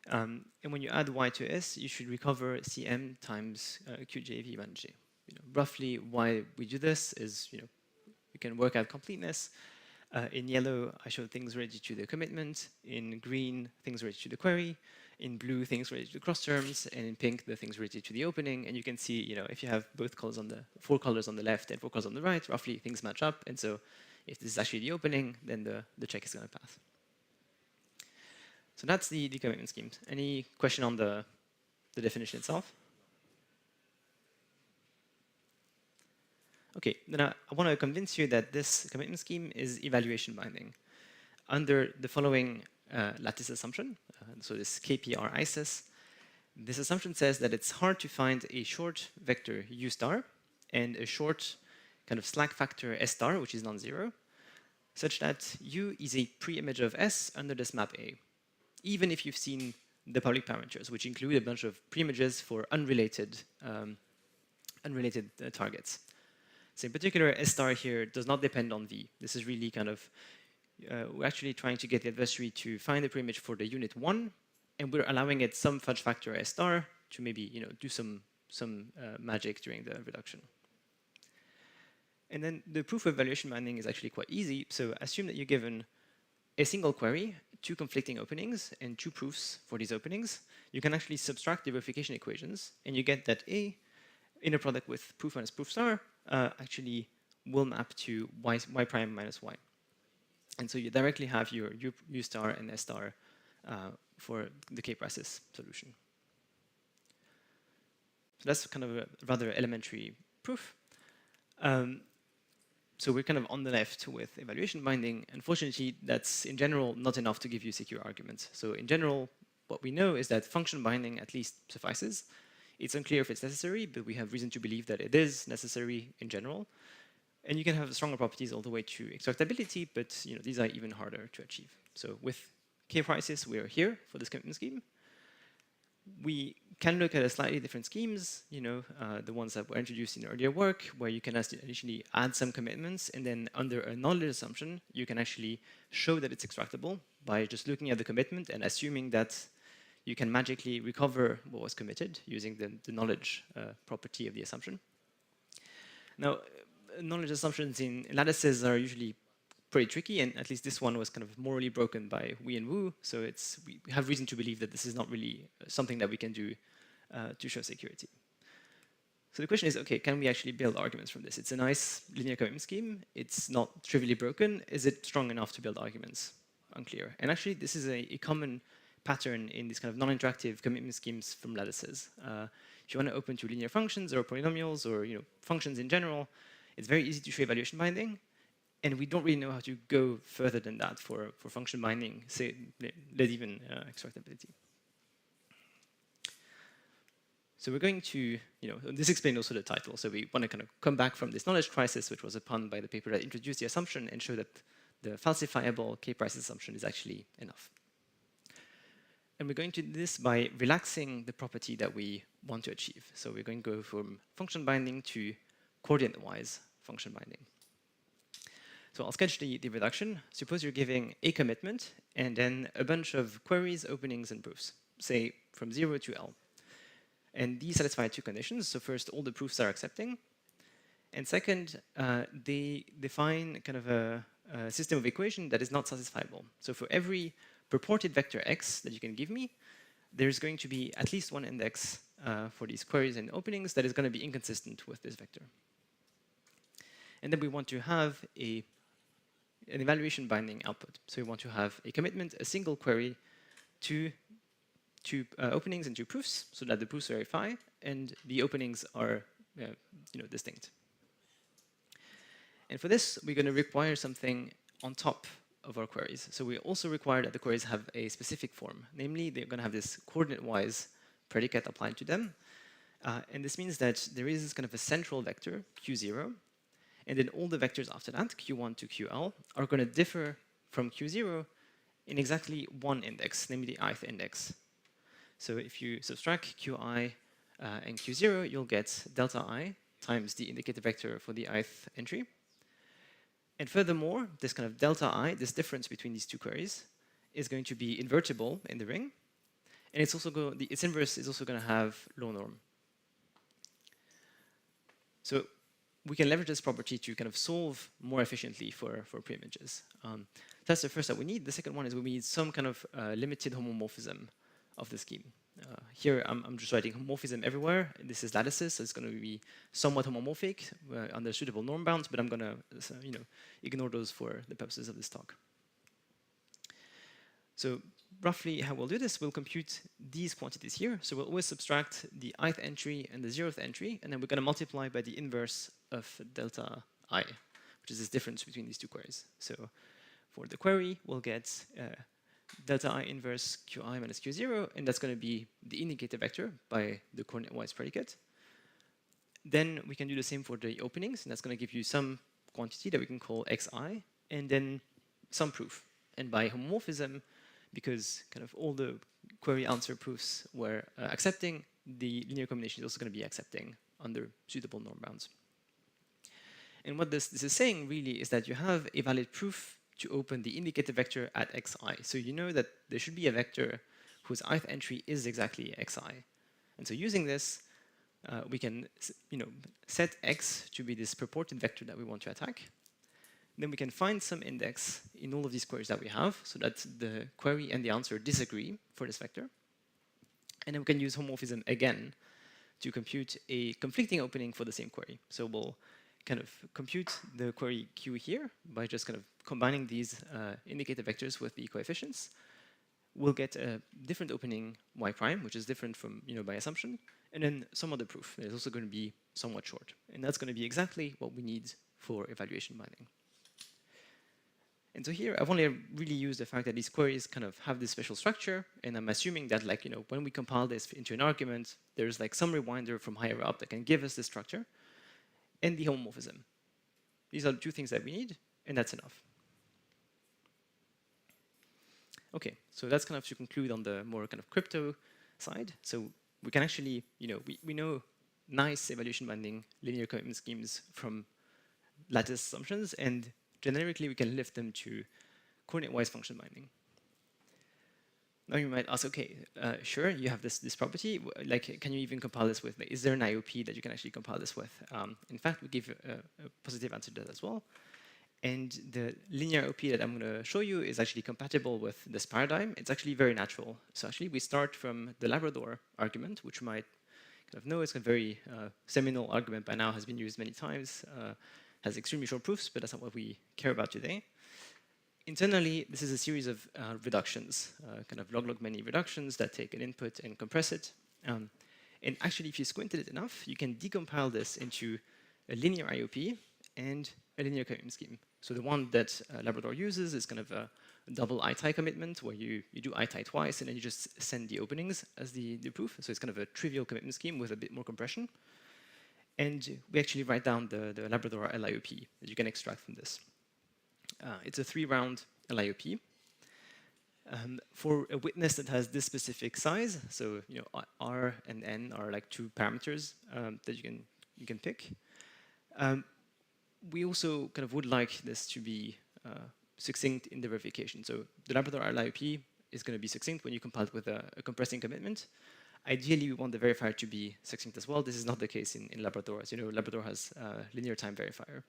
And when you add y to S, you should recover Cm times QJV1J. Roughly why we do this is, you can work out completeness. In yellow, I show things related to the commitment. In green, things related to the query. In blue, things related to the cross terms. And in pink, the things related to the opening. And you can see, if you have both colors on the 4 colors on the left and 4 colors on the right, roughly things match up. And so if this is actually the opening, then the check is going to pass. So that's the commitment schemes. Any question on the definition itself? Okay, then I want to convince you that this commitment scheme is evaluation binding under the following lattice assumption. So this KPR ISIS. This assumption says that it's hard to find a short vector U star and a short kind of slack factor S star, which is non-zero, such that U is a pre-image of S under this map A, even if you've seen the public parameters, which include a bunch of pre-images for unrelated targets. So in particular, S star here does not depend on V. This is really kind of, we're actually trying to get the adversary to find the preimage for the unit 1, and we're allowing it some fudge factor S star to maybe do some magic during the reduction. And then the proof of evaluation binding is actually quite easy. So assume that you're given a single query, 2 conflicting openings, and 2 proofs for these openings. You can actually subtract the verification equations, and you get that A inner product with proof minus proof star actually will map to y prime minus y. And so you directly have your U star and S star for the k-prices solution. So that's kind of a rather elementary proof. So we're kind of on the left with evaluation binding. Unfortunately, that's in general not enough to give you secure arguments. So in general, what we know is that function binding at least suffices. It's unclear if it's necessary, but we have reason to believe that it is necessary in general. And you can have stronger properties all the way to extractability, but these are even harder to achieve. So with k-prices, we are here for this commitment scheme. We can look at a slightly different schemes, the ones that were introduced in earlier work, where you can initially add some commitments, and then under a knowledge assumption, you can actually show that it's extractable by just looking at the commitment and assuming that you can magically recover what was committed using the knowledge property of the assumption. Now, knowledge assumptions in lattices are usually pretty tricky, and at least this one was kind of morally broken by Wee and Wu, so we have reason to believe that this is not really something that we can do to show security. So the question is, okay, can we actually build arguments from this? It's a nice linear commitment scheme. It's not trivially broken. Is it strong enough to build arguments? Unclear. And actually, this is a common pattern in these kind of non-interactive commitment schemes from lattices. If you want to open to linear functions or polynomials or functions in general, it's very easy to show evaluation binding. And we don't really know how to go further than that for function binding, say, let even extractability. So we're going to, this explains also the title. So we want to kind of come back from this knowledge crisis, which was a pun by the paper that introduced the assumption, and show that the falsifiable k-prices assumption is actually enough. And we're going to do this by relaxing the property that we want to achieve. So we're going to go from function binding to coordinate-wise function binding. So I'll sketch the reduction. Suppose you're giving a commitment and then a bunch of queries, openings, and proofs, say from 0 to L. And these satisfy 2 conditions. So first, all the proofs are accepting. And second, they define kind of a system of equation that is not satisfiable. So for every purported vector x that you can give me, there's going to be at least one index for these queries and openings that is going to be inconsistent with this vector. And then we want to have an evaluation binding output. So we want to have a commitment, a single query, 2 openings and 2 proofs, so that the proofs verify and the openings are distinct. And for this, we're going to require something on top of our queries. So we also require that the queries have a specific form. Namely, they're going to have this coordinate-wise predicate applied to them. And this means that there is kind of a central vector, Q0, and then all the vectors after that, Q1 to QL, are going to differ from Q0 in exactly one index, namely the ith index. So if you subtract Qi and Q0, you'll get delta I times the indicator vector for the ith entry. And furthermore, this kind of delta I, this difference between these two queries, is going to be invertible in the ring. And it's also its inverse is also going to have low norm. So we can leverage this property to kind of solve more efficiently for pre-images. That's the first that we need. The second one is we need some kind of limited homomorphism of the scheme. Here I'm just writing homomorphism everywhere. This is lattices, so it's going to be somewhat homomorphic under suitable norm bounds, but I'm going to ignore those for the purposes of this talk. So roughly how we'll do this, we'll compute these quantities here. So we'll always subtract the ith entry and the 0th entry, and then we're going to multiply by the inverse of delta I, which is this difference between these two queries. So for the query, we'll get delta I inverse Qi minus Q0, and that's going to be the indicator vector by the coordinate-wise predicate. Then we can do the same for the openings, and that's going to give you some quantity that we can call xi, and then some proof. And by homomorphism, because kind of all the query answer proofs were accepting, the linear combination is also going to be accepting under suitable norm bounds. And what this is saying really is that you have a valid proof to open the indicator vector at xi. So you know that there should be a vector whose ith entry is exactly xi. And so using this, we can set x to be this purported vector that we want to attack. Then we can find some index in all of these queries that we have so that the query and the answer disagree for this vector. And then we can use homomorphism again to compute a conflicting opening for the same query. So we'll kind of compute the query Q here by just kind of combining these indicator vectors with the coefficients. We'll get a different opening y prime, which is different from, by assumption, and then some other proof that is also going to be somewhat short. And that's going to be exactly what we need for evaluation binding. And so here, I've only really used the fact that these queries kind of have this special structure, and I'm assuming that, when we compile this into an argument, there's some rewinder from higher up that can give us this structure, and the homomorphism. These are the two things that we need, and that's enough. Okay, so that's kind of to conclude on the more kind of crypto side. So we can actually, we know nice evaluation binding linear commitment schemes from lattice assumptions, and generically, we can lift them to coordinate-wise function binding. Now you might ask, okay, sure, you have this property. Can you even compile this with? Is there an IOP that you can actually compile this with? In fact, we give a positive answer to that as well. And the linear IOP that I'm going to show you is actually compatible with this paradigm. It's actually very natural. So actually, we start from the Labrador argument, which you might kind of know it's a very seminal argument by now, has been used many times. Has extremely short proofs, but that's not what we care about today. Internally, this is a series of reductions, kind of log many reductions that take an input and compress it. And actually, if you squinted it enough, you can decompile this into a linear IOP and a linear commitment scheme. So the one that Labrador uses is kind of a double itie commitment, where you do itie twice, and then you just send the openings as the proof. So it's kind of a trivial commitment scheme with a bit more compression. And we actually write down the Labrador LIOP that you can extract from this. It's a 3-round LIOP. For a witness that has this specific size, so R and N are like two parameters that you can pick. We also kind of would like this to be succinct in the verification. So the Labrador LIOP is going to be succinct when you compile it with a compressing commitment. Ideally, we want the verifier to be succinct as well. This is not the case in Labrador. As you know, Labrador has a linear time verifier.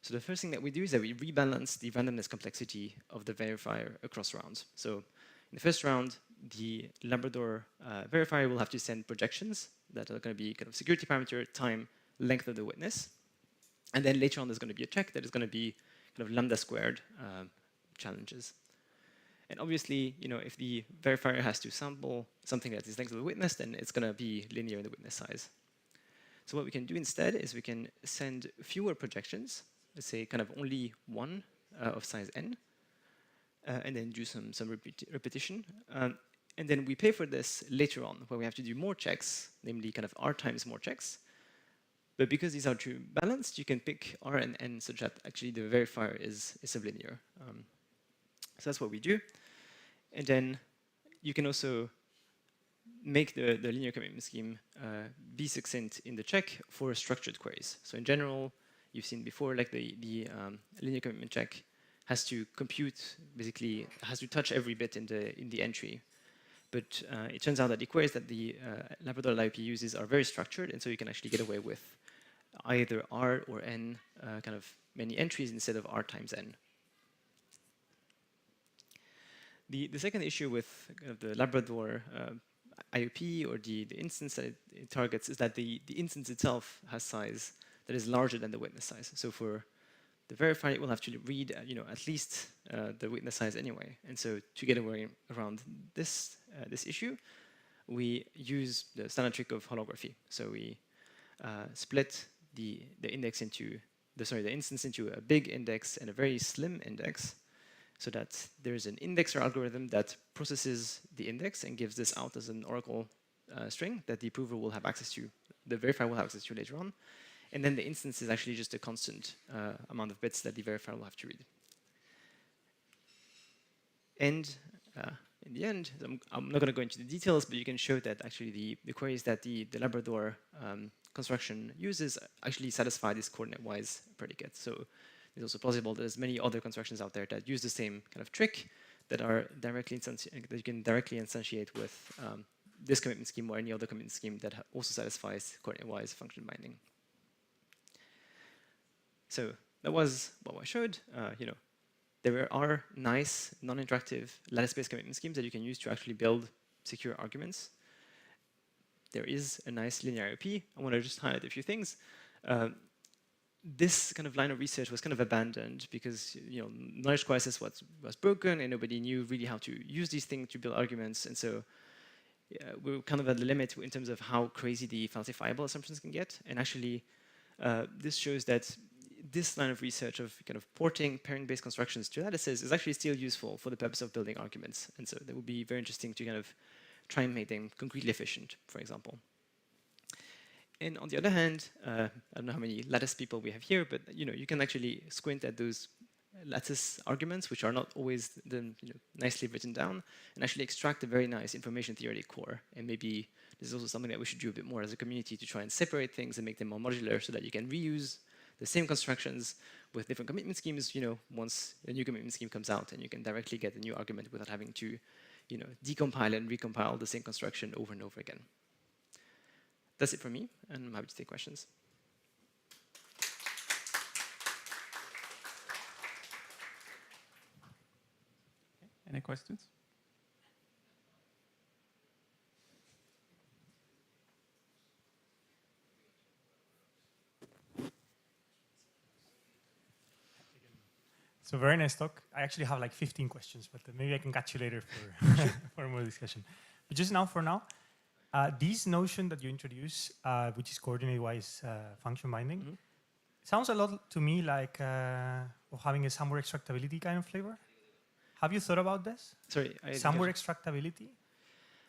So the first thing that we do is that we rebalance the randomness complexity of the verifier across rounds. So in the first round, the Labrador verifier will have to send projections that are going to be kind of security parameter, time, length of the witness. And then later on, there's going to be a check that is going to be kind of lambda squared challenges. And obviously, if the verifier has to sample something that is length of the witness, then it's going to be linear in the witness size. So what we can do instead is we can send fewer projections, let's say kind of only one of size n, and then do some repetition. And then we pay for this later on, where we have to do more checks, namely kind of R times more checks. But because these are true balanced, you can pick R and N such that actually the verifier is sublinear. So that's what we do. And then you can also make the linear commitment scheme be succinct in the check for structured queries. So in general, you've seen before, like the linear commitment check has to compute, basically has to touch every bit in the entry. But it turns out that the queries that the Labrador LIP uses are very structured, and so you can actually get away with either R or N kind of many entries instead of R times N. The second issue with kind of the Labrador IOP or the instance that it targets is that the instance itself has size that is larger than the witness size. So for the verifier, it will have to read at least the witness size anyway. And so to get away around this issue, we use the standard trick of holography. So we split the index into the instance into a big index and a very slim index, so that there's an indexer algorithm that processes the index and gives this out as an oracle string that the approver will have access to, the verifier will have access to later on. And then the instance is actually just a constant amount of bits that the verifier will have to read. And in the end, I'm not going to go into the details, but you can show that actually the queries that the Labrador construction uses actually satisfy this coordinate-wise predicate. So it's also plausible that there's many other constructions out there that use the same kind of trick that are directly that you can directly instantiate with this commitment scheme or any other commitment scheme that also satisfies coordinate-wise function binding. So that was what I showed. There are nice non-interactive lattice-based commitment schemes that you can use to actually build secure arguments. There is a nice linear IOP. I want to just highlight a few things. This kind of line of research was kind of abandoned because knowledge crisis was broken and nobody knew really how to use these things to build arguments. And so we were kind of at the limit in terms of how crazy the falsifiable assumptions can get. And actually, this shows that this line of research of kind of porting pairing-based constructions to lattices is actually still useful for the purpose of building arguments. And so that would be very interesting to kind of try and make them concretely efficient, for example. And on the other hand, I don't know how many lattice people we have here, but you can actually squint at those lattice arguments, which are not always nicely written down, and actually extract a very nice information theory core. And maybe this is also something that we should do a bit more as a community to try and separate things and make them more modular so that you can reuse the same constructions with different commitment schemes, once a new commitment scheme comes out, and you can directly get a new argument without having to, decompile and recompile the same construction over and over again. That's it for me, and I'm happy to take questions. Any questions? So very nice talk. I actually have like 15 questions, but maybe I can catch you later for more discussion. But just for now, this notion that you introduce, which is coordinate-wise function binding, sounds a lot to me like of having a somewhere extractability kind of flavor. Have you thought about this? Sorry, somewhere extractability.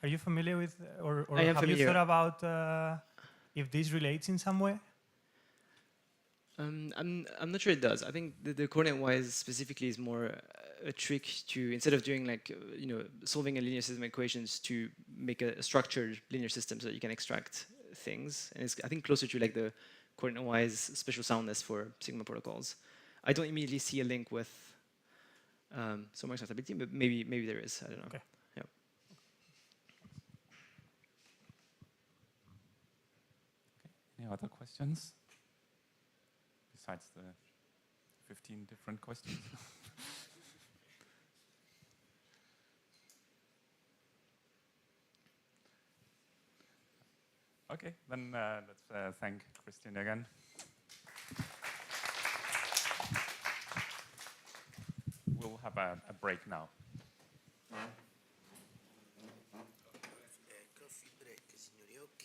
Are you familiar with, or have you thought about if this relates in some way? I'm not sure it does. I think the coordinate-wise specifically is more a trick to, instead of doing like solving a linear system equations, to make a structured linear system so that you can extract things. And it's, I think, closer to like the coordinate-wise special soundness for Sigma protocols. I don't immediately see a link with somewhere extractability, but maybe there is. I don't know. Okay. Yeah. Any other questions? Besides the 15 different questions. Okay, then let's thank Christian again. We'll have a break now. Coffee break, signori, ok.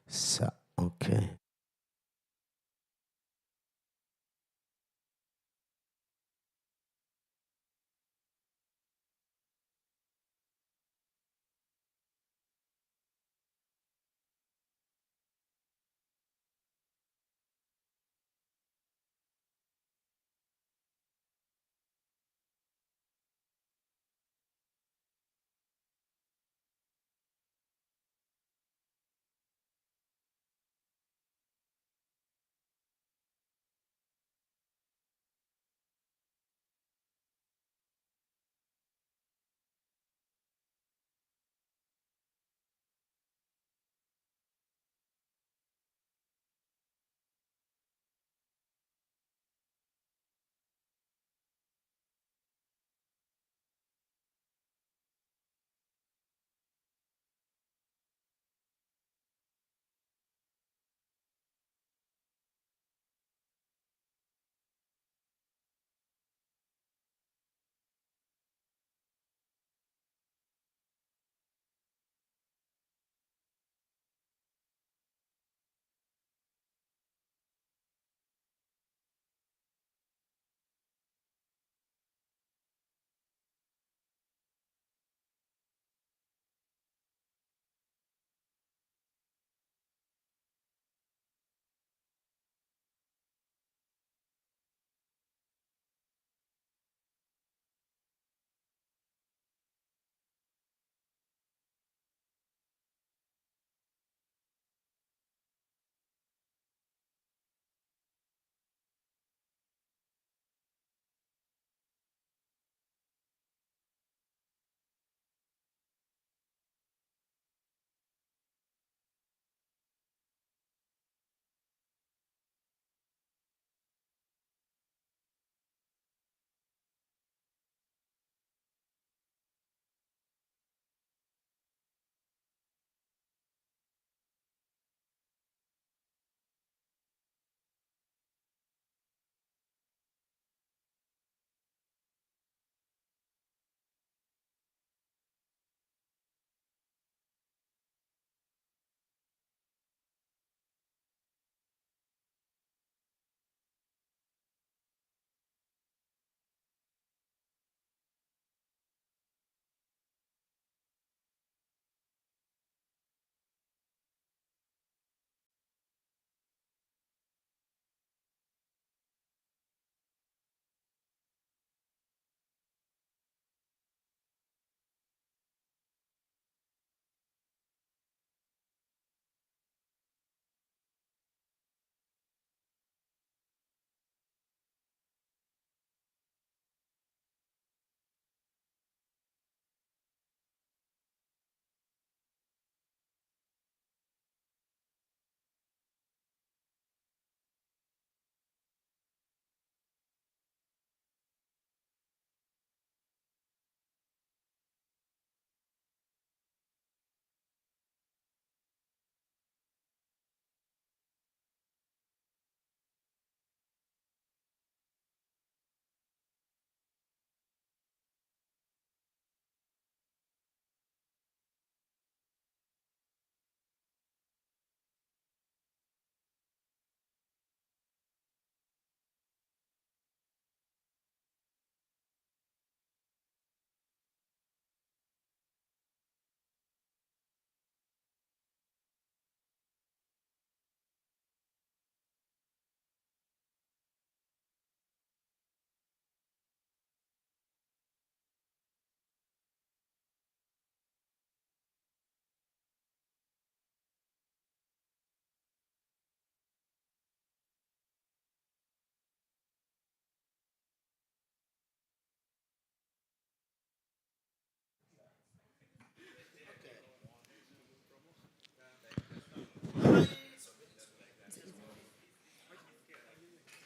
So, okay.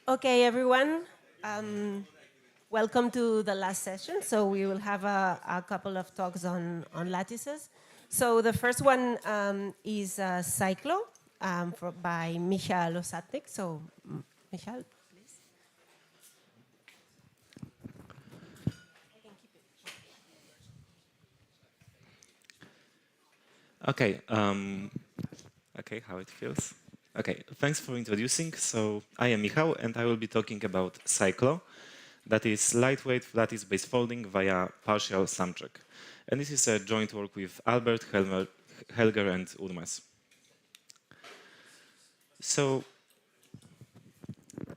Okay, everyone. Welcome to the last session. So we will have a couple of talks on lattices. So the first one is Cyclo by Michal Osatnik. So Michal, please. Okay. okay how it feels. Okay, thanks for introducing. So I am Michał, and I will be talking about Cyclo, that is lightweight lattice-based folding via partial sum check. And this is a joint work with Albert, Helger, and Urmas. So,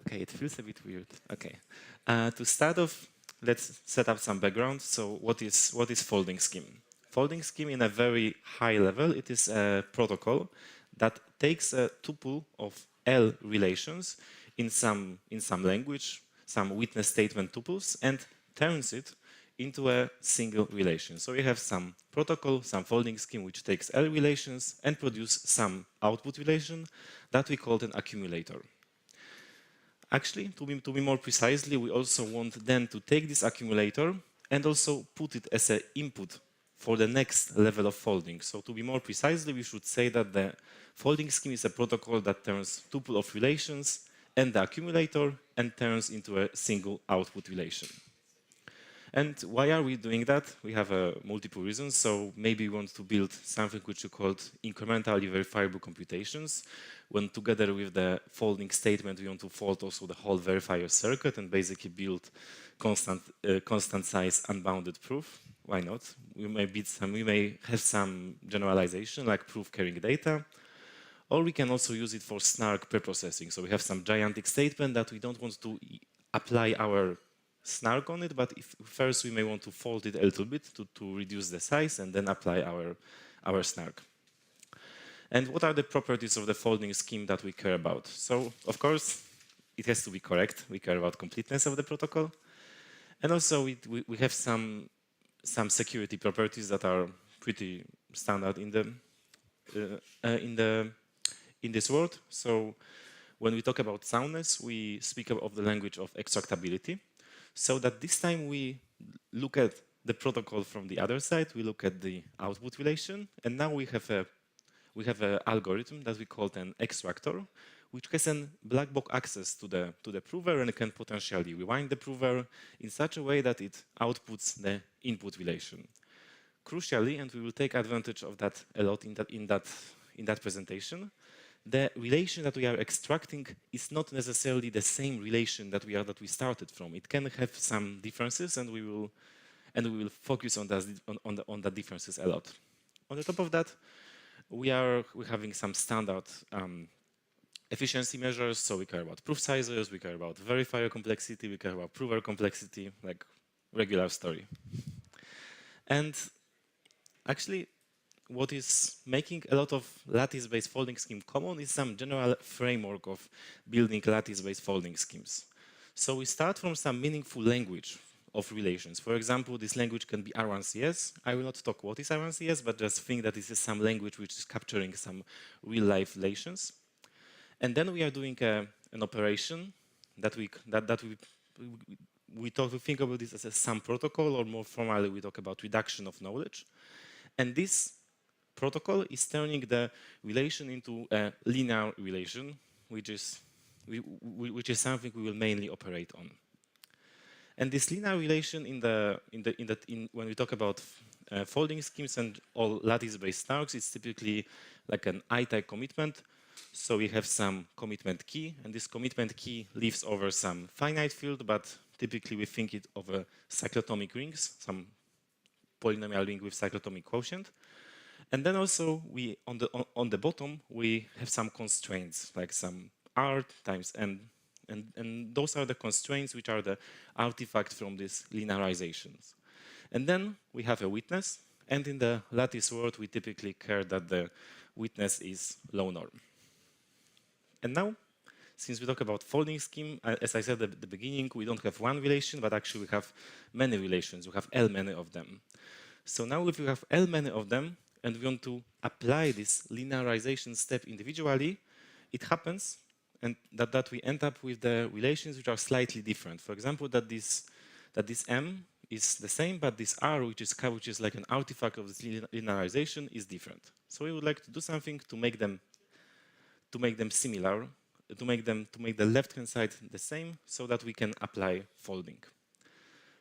okay, it feels a bit weird. Okay, to start off, let's set up some background. So, what is folding scheme? Folding scheme, in a very high level, it is a protocol that takes a tuple of L relations in some language, some witness statement tuples, and turns it into a single relation. So we have some protocol, some folding scheme which takes L relations and produce some output relation that we call an accumulator. Actually, to be more precisely, we also want then to take this accumulator and also put it as an input for the next level of folding. So to be more precisely, we should say that the folding scheme is a protocol that turns tuple of relations and the accumulator and turns into a single output relation. And why are we doing that? We have multiple reasons. So maybe we want to build something which we called incrementally verifiable computations, when together with the folding statement, we want to fold also the whole verifier circuit and basically build constant size unbounded proof. Why not? We may have some generalization like proof carrying data, or we can also use it for snark preprocessing. So we have some gigantic statement that we don't want to apply our snark on it, but first we may want to fold it a little bit to reduce the size and then apply our snark. And what are the properties of the folding scheme that we care about? So, of course, it has to be correct. We care about completeness of the protocol. And also we have some security properties that are pretty standard in this world. So when we talk about soundness, we speak of the language of extractability. So that this time we look at the protocol from the other side, we look at the output relation, and now we have an algorithm that we call an extractor, which has a black box access to the prover and can potentially rewind the prover in such a way that it outputs the input relation. Crucially, and we will take advantage of that a lot in that presentation, the relation that we are extracting is not necessarily the same relation that we started from. It can have some differences, and we will focus on the differences a lot. On the top of that, we're having some standard efficiency measures. So we care about proof sizes, we care about verifier complexity, we care about prover complexity, like regular story. And actually, what is making a lot of lattice-based folding scheme common is some general framework of building lattice-based folding schemes. So we start from some meaningful language of relations. For example, this language can be R1CS. I will not talk what is R1CS, but just think that this is some language which is capturing some real-life relations. And then we are doing an operation that we think about this as a sum protocol, or more formally, we talk about reduction of knowledge. And this protocol is turning the relation into a linear relation, which is something we will mainly operate on. And this linear relation when we talk about folding schemes and all lattice-based snarks, it's typically like an I-type commitment. So we have some commitment key, and this commitment key lives over some finite field, but typically we think it of a cyclotomic rings, some polynomial ring with cyclotomic quotient. And then also on the bottom we have some constraints, like some R times N, and those are the constraints which are the artifact from these linearizations. And then we have a witness, and in the lattice world we typically care that the witness is low norm. And now, since we talk about folding scheme, as I said at the beginning, we don't have one relation, but actually we have many relations. We have L many of them. So now if we have L many of them, and we want to apply this linearization step individually, it happens and that we end up with the relations which are slightly different. For example, that this M is the same, but this R, which is like an artifact of this linearization, is different. So we would like to do something to make them similar, to make the left-hand side the same, so that we can apply folding.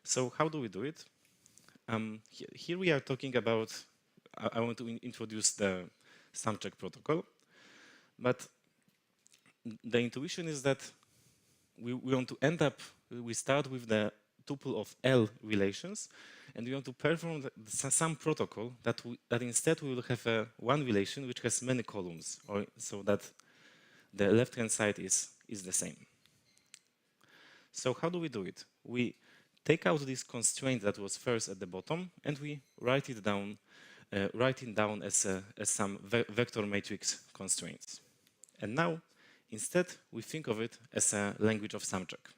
So how do we do it? Here we are talking about. I want to introduce the sum check protocol. But the intuition is that we want to end up, we start with the tuple of L relations, and we want to perform some protocol that instead we will have one relation which has many columns, or so that the left-hand side is the same. So how do we do it? We take out this constraint that was first at the bottom, and we write it down as some vector matrix constraints. And now, instead, we think of it as a language of sum check.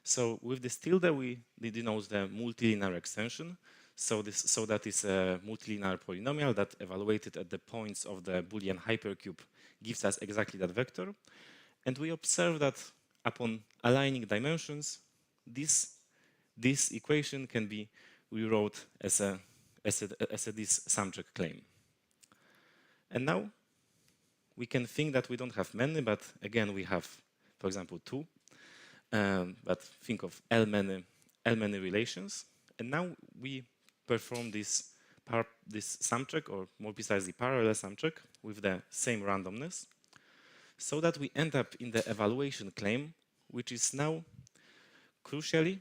So with this tilde, we denote the multilinear extension. So that is a multilinear polynomial that evaluated at the points of the Boolean hypercube gives us exactly that vector. And we observe that upon aligning dimensions, this equation can be rewrote as this sum check claim. And now we can think that we don't have many, but again we have, for example, 2. But think of L many relations. And now we perform this sum check, or more precisely parallel sum check, with the same randomness, so that we end up in the evaluation claim, which is now crucially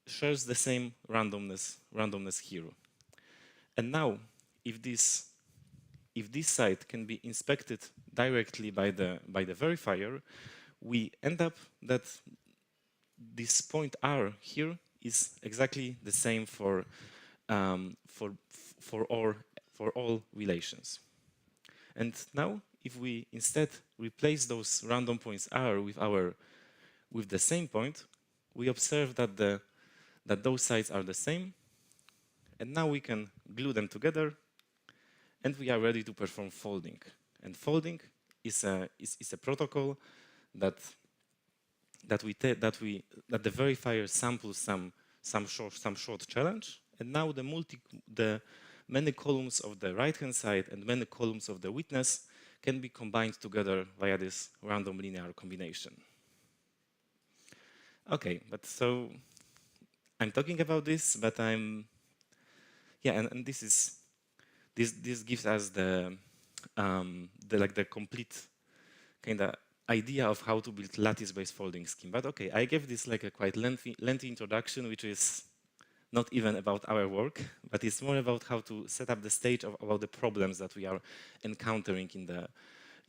shares the same randomness here. And now, if this site can be inspected directly by the verifier, we end up that this point R here is exactly the same for all relations. And now, if we instead replace those random points R with the same point, we observe that those sides are the same. And now we can glue them together, and we are ready to perform folding. And folding is a protocol that the verifier samples some short challenge, and now the many columns of the right-hand side and many columns of the witness can be combined together via this random linear combination. Okay, but so I'm talking about this, but and this gives us the complete kind of idea of how to build lattice-based folding scheme. But okay, I gave this like a quite lengthy introduction, which is not even about our work, but it's more about how to set up the stage about the problems that we are encountering in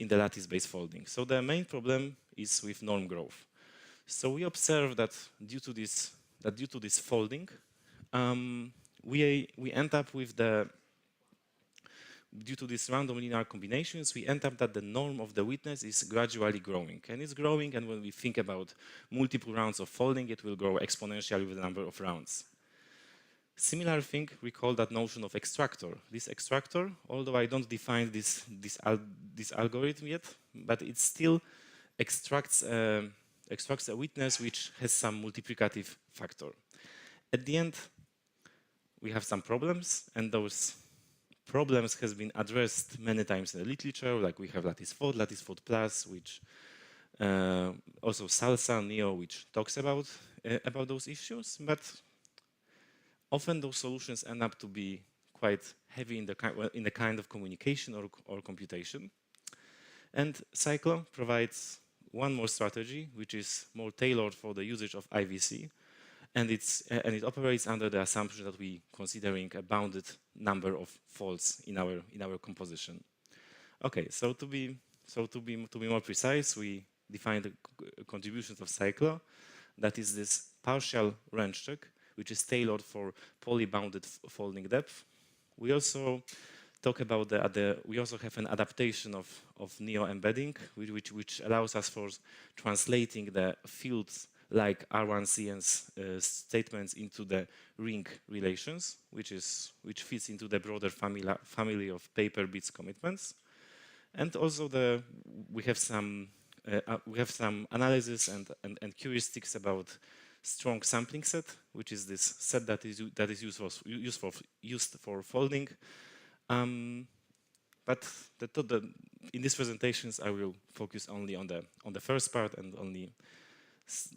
the lattice-based folding. So the main problem is with norm growth. So we observe that due to this folding, we end up with due to these random linear combinations, we end up that the norm of the witness is gradually growing. And it's growing, and when we think about multiple rounds of folding, it will grow exponentially with the number of rounds. Similar thing, we call that notion of extractor. This extractor, although I don't define this algorithm yet, but it still extracts a witness which has some multiplicative factor. At the end, we have some problems, and those problems has been addressed many times in the literature, like we have lattice fold plus, which also Salsa, Neo, which talks about those issues, but often those solutions end up to be quite heavy in the kind of communication or computation. And Cyclo provides one more strategy, which is more tailored for the usage of IVC, and it operates under the assumption that we considering a bounded number of folds in our composition. Okay, so to be more precise, we define the contributions of Cyclo. That is this partial range check, which is tailored for polybounded folding depth. We also talk about we also have an adaptation of Neo embedding, which allows us for translating the fields like R1CN's statements into the ring relations, which fits into the broader family of paper bits commitments. And also we have some analysis and heuristics about strong sampling set, which is this set that is used for folding. But in these presentations, I will focus only on the first part and only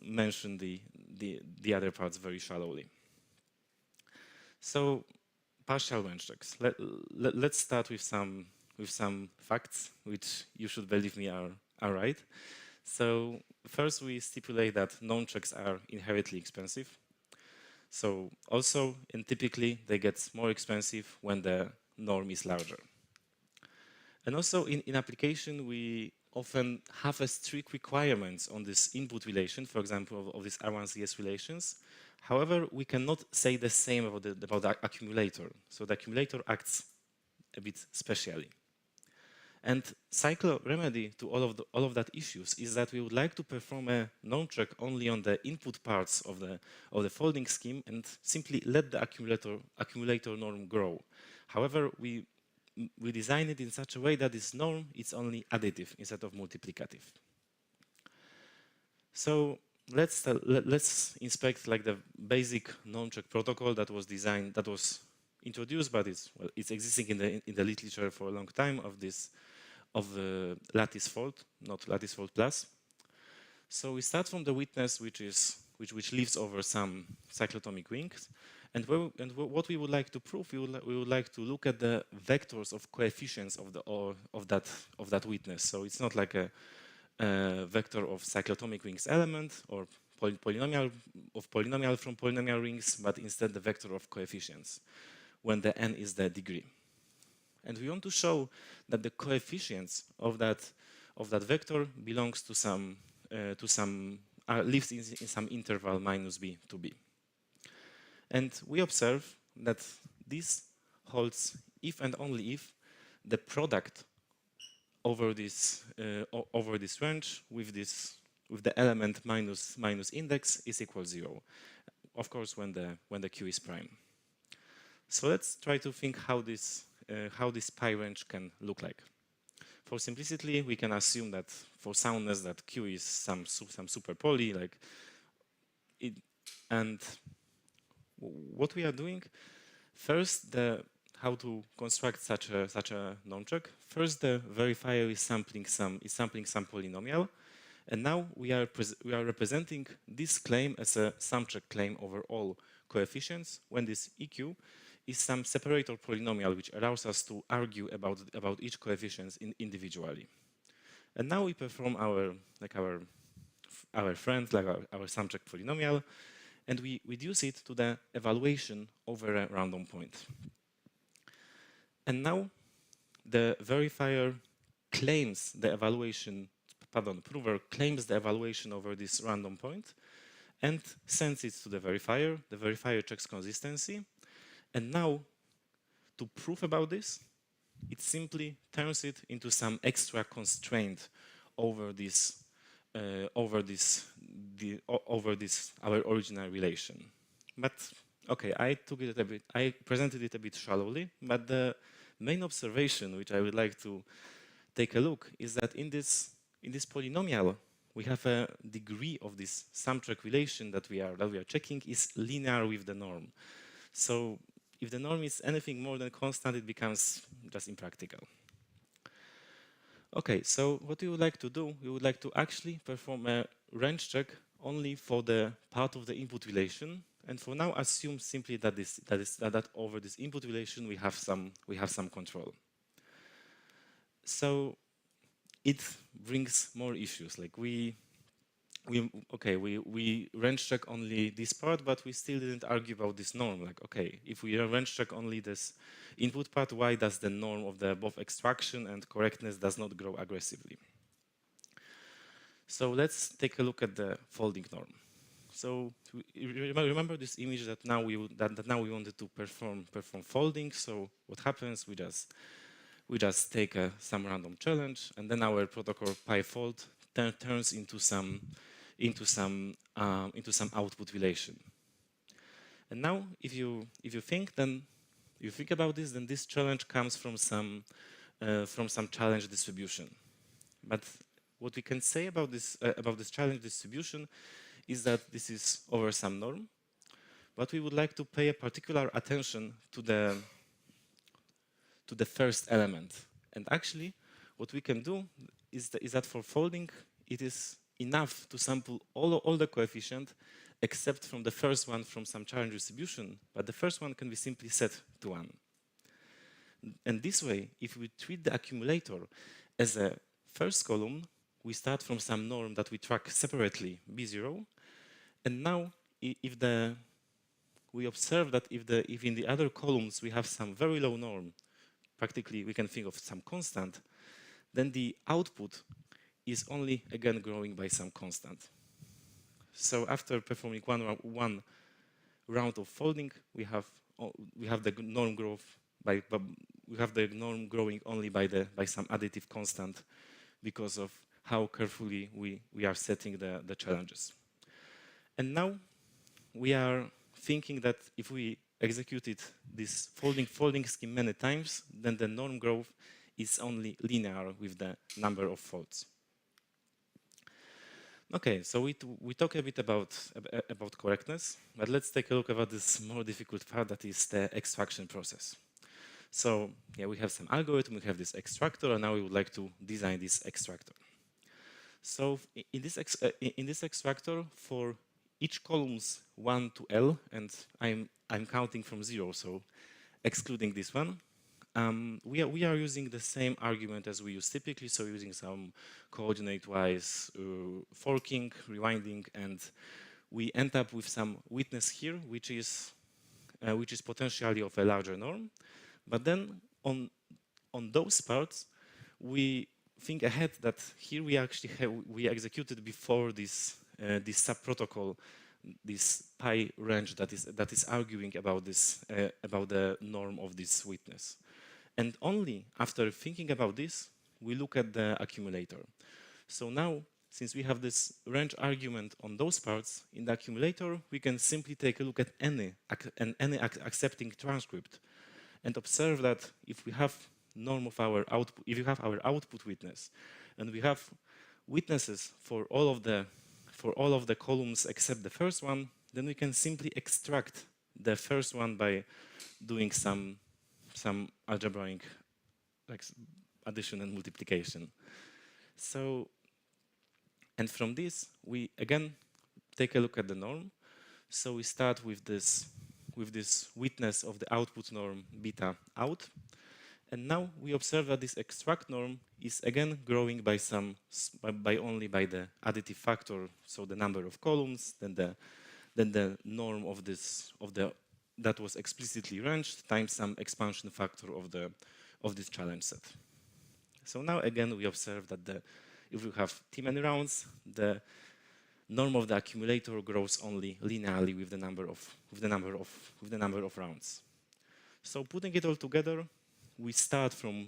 mention the other parts very shallowly. So partial range checks. Let's start with some some facts, which you should believe me are right. So first we stipulate that norm checks are inherently expensive. So also, and typically they get more expensive when the norm is larger. And also in application, we often have a strict requirements on this input relation, for example, of these R1CS relations. However, we cannot say the same about the accumulator. So the accumulator acts a bit specially. And Cyclo remedy to all of that issues is that we would like to perform a norm check only on the input parts of the folding scheme and simply let the accumulator norm grow. However, we design it in such a way that this norm is only additive instead of multiplicative. So let's inspect like the basic norm check protocol that was designed, that was introduced, but it's existing in the literature for a long time of the lattice fold, not lattice fold plus. So we start from the witness, which lives over some cyclotomic rings, and what we would like to prove, we would like to look at the vectors of coefficients of that witness. So it's not like a vector of cyclotomic rings element or polynomial from polynomial rings, but instead the vector of coefficients when the n is the degree. And we want to show that the coefficients of that vector belongs to some lives in some interval minus b to b. And we observe that this holds if and only if the product over this range with the element minus index is equal 0. Of course, when the Q is prime. So let's try to think how this pi range can look like. For simplicity, we can assume that for soundness that Q is some super poly, like it, and what we are doing first, how to construct such a norm check. First, the verifier is sampling some polynomial, and now we are representing this claim as a sum check claim over all coefficients when this EQ is some separator polynomial which allows us to argue about each coefficient individually. And now we perform our friend, like our sum check polynomial, and we reduce it to the evaluation over a random point. And now the verifier claims the evaluation, prover claims the evaluation over this random point and sends it to the verifier. The verifier checks consistency. And now, to prove about this, it simply turns it into some extra constraint over our original relation. But okay, I presented it a bit shallowly, but the main observation which I would like to take a look is that in this polynomial we have a degree of this sum check relation that we are checking is linear with the norm. So if the norm is anything more than constant, it becomes just impractical. Okay, so what we would like to do, we would like to actually perform a range check only for the part of the input relation, and for now assume simply that over this input relation we have some control. So it brings more issues. Like we range check only this part, but we still didn't argue about this norm. Like, okay, if we range check only this input part, why does the norm of the both extraction and correctness does not grow aggressively? So let's take a look at the folding norm. So remember this image that now we wanted to perform folding. So what happens? We just take some random challenge, and then our protocol PyFold turns into some output relation. And now, if you think about this, then this challenge comes from some challenge distribution. But what we can say about this challenge distribution is that this is over some norm, but we would like to pay a particular attention to the first element. And actually, what we can do is that for folding, it is enough to sample all the coefficients except from the first one from some challenge distribution, but the first one can be simply set to 1. And this way, if we treat the accumulator as a first column, we start from some norm that we track separately, B0. And now, we observe that if in the other columns we have some very low norm, practically we can think of some constant, then the output is only again growing by some constant. So after performing one round of folding, we have the norm growth we have the norm growing only by some additive constant because of how carefully we are setting the challenges. And now we are thinking that if we executed this folding scheme many times, then the norm growth is only linear with the number of folds. Okay, so we talk a bit about correctness, but let's take a look at this more difficult part, that is the extraction process. So yeah, we have some algorithm, we have this extractor, and now we would like to design this extractor. So in this extractor, for each columns 1 to L, and I'm counting from 0, so excluding this one, we are using the same argument as we use typically, so using some coordinate-wise forking, rewinding, and we end up with some witness here, which is potentially of a larger norm. But then on those parts, we think ahead that here we actually we executed before this subprotocol, this pi range that is arguing about about the norm of this witness. And only after thinking about this, we look at the accumulator. So now, since we have this range argument on those parts, in the accumulator, we can simply take a look at any accepting transcript and observe that if we have norm of our output, if you have our output witness, and we have witnesses for all of the columns except the first one, then we can simply extract the first one by doing some algebraic like addition and multiplication. So, and from this, we again take a look at the norm. So we start with this witness of the output norm beta out, and now we observe that this extract norm is again growing by only by the additive factor, so the number of columns, then the norm of that was explicitly ranged times some expansion factor of this challenge set. So now again we observe that if we have t many rounds, the norm of the accumulator grows only linearly with the number of rounds. So putting it all together, we start from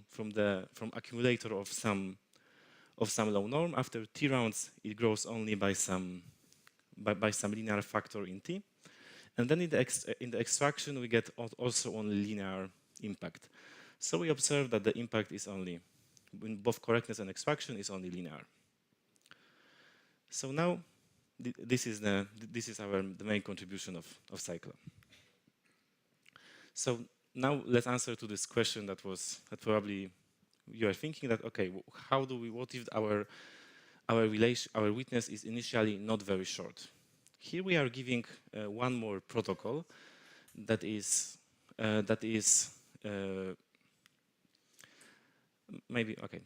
accumulator of some low norm. After t rounds, it grows only by some linear factor in t. And then in the extraction, we get also only linear impact. So we observe that the impact is only, in both correctness and extraction, is only linear. So now, this is the main contribution of Cyclo. So now let's answer to this question that probably you are thinking that, okay, what if our witness is initially not very short? Here we are giving one more protocol that is maybe okay.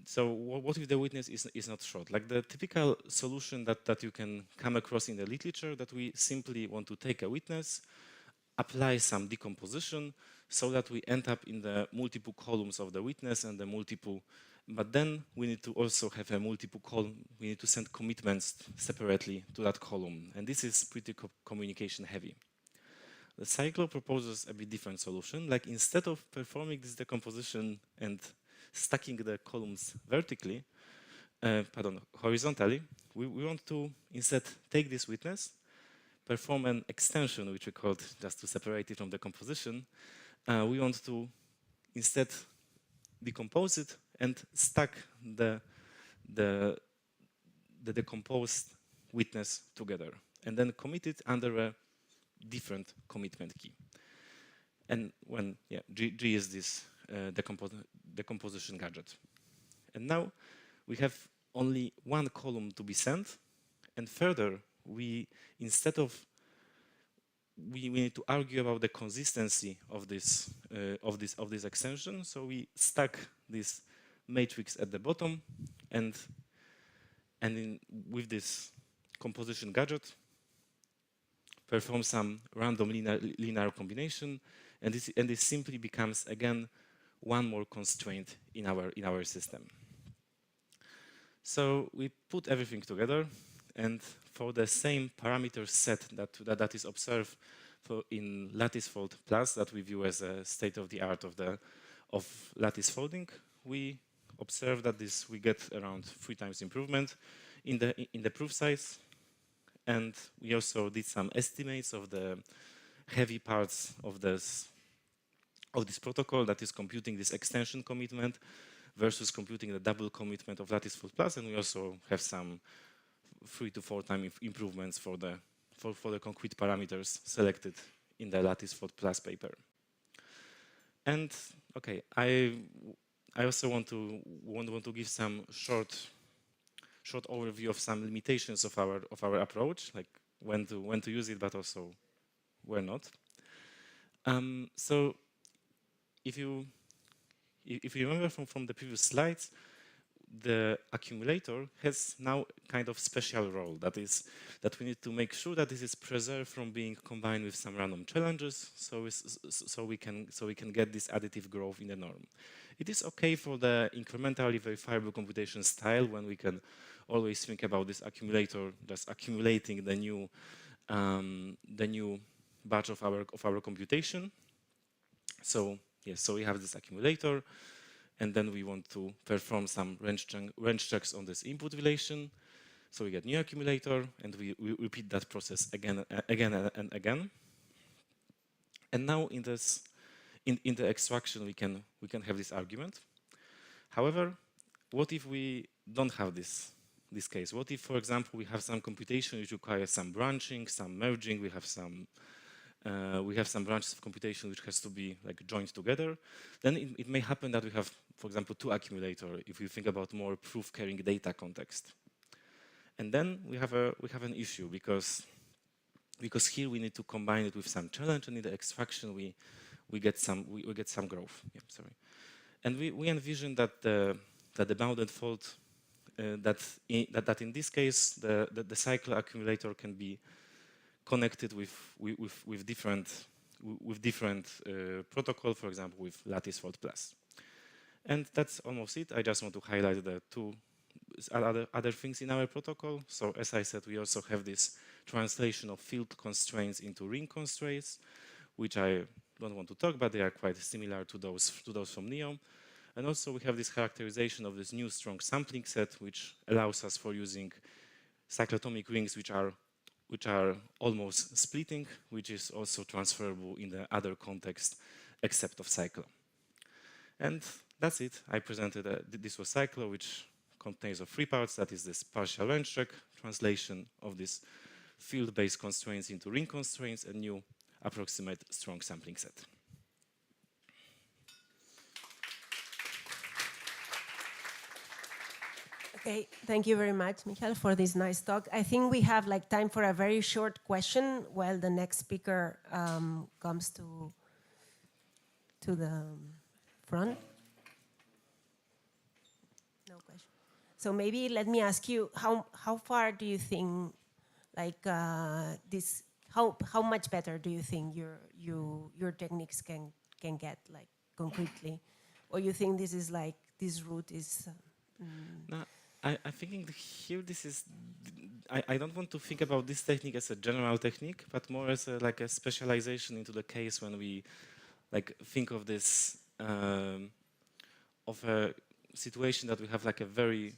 So what if the witness is not short? Like the typical solution that you can come across in the literature, that we simply want to take a witness, apply some decomposition so that we end up in the multiple columns of the witness and the multiple, but then we need to also have a multiple column. We need to send commitments separately to that column. And this is pretty communication heavy. The Cyclo proposes a bit different solution. Like instead of performing this decomposition and stacking the columns horizontally, we want to instead take this witness, perform an extension, which we called, just to separate it from the composition. We want to instead decompose it and stack the decomposed witness together, and then commit it under a different commitment key. And when G is this decomposition gadget. And now we have only one column to be sent, and further, we instead of we need to argue about the consistency of this extension. So we stack this matrix at the bottom, and with this composition gadget, perform some random linear combination, and this simply becomes again one more constraint in our system. So we put everything together, and for the same parameter set that is observed in lattice fold plus, that we view as a state of the art of lattice folding, we observe that we get around 3 times improvement in the proof size, and we also did some estimates of the heavy parts of this protocol, that is computing this extension commitment versus computing the double commitment of lattice fold plus, and we also have some 3 to 4 times improvements for the concrete parameters selected in the lattice fold plus paper. And okay, I also want to give some short overview of some limitations of our approach, like when to use it, but also where not. So if you remember from the previous slides, the accumulator has now kind of special role. That is, that we need to make sure that this is preserved from being combined with some random challenges, so we can get this additive growth in the norm. It is okay for the incrementally verifiable computation style, when we can always think about this accumulator just accumulating the new batch of our computation. So yes, so we have this accumulator, and then we want to perform some range checks on this input relation. So we get new accumulator, and we repeat that process again and again. And now in the extraction, we can have this argument. However, what if we don't have this case? What if, for example, we have some computation which requires some branching, some merging? We have some branches of computation which has to be like joined together. Then it may happen that we have, for example, 2 accumulators, if you think about more proof carrying data context. And then we have an issue, because here we need to combine it with some challenge, and in the extraction we get some growth. Yeah, sorry. And we envision that the bounded fold, that in this case the cycler accumulator can be connected with different protocol, for example, with lattice fold plus. And that's almost it. I just want to highlight the 2 other things in our protocol. So as I said, we also have this translation of field constraints into ring constraints, which I don't want to talk about. They are quite similar to those from NEO. And also we have this characterization of this new strong sampling set, which allows us for using cyclotomic rings which are almost splitting, which is also transferable in the other context except of cyclo. And that's it. I presented this was cyclo, which contains of 3 parts. That is this partial range check, translation of this field-based constraints into ring constraints, and new approximate strong sampling set. Okay, thank you very much, Michael, for this nice talk. I think we have like time for a very short question while the next speaker comes to the front. No question. So maybe let me ask you, how far do you think, like how much better do you think your techniques can get, like concretely, or you think this is like this route is? No, I think here this is. I don't want to think about this technique as a general technique, but more as like a specialization into the case when we like think of this of a situation that we have like a very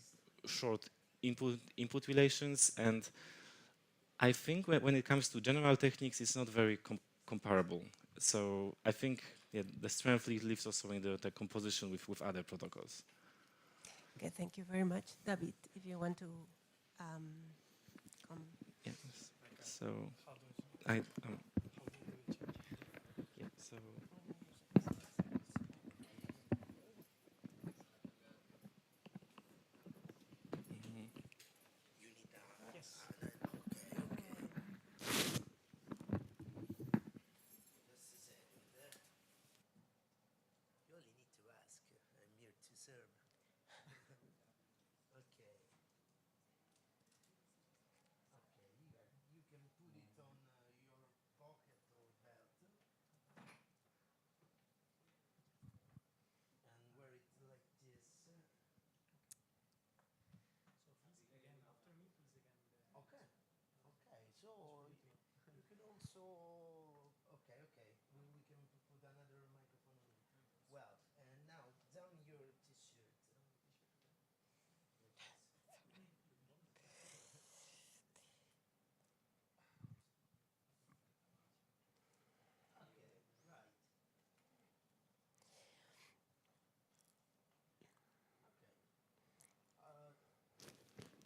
short input relations, and I think when it comes to general techniques, it's not very comparable. So I think the strength lives also in the composition with other protocols. Okay, thank you very much, David. If you want to come. Yes. So I. Yeah. So. okay. We can put another microphone. Well, and now down your t-shirt.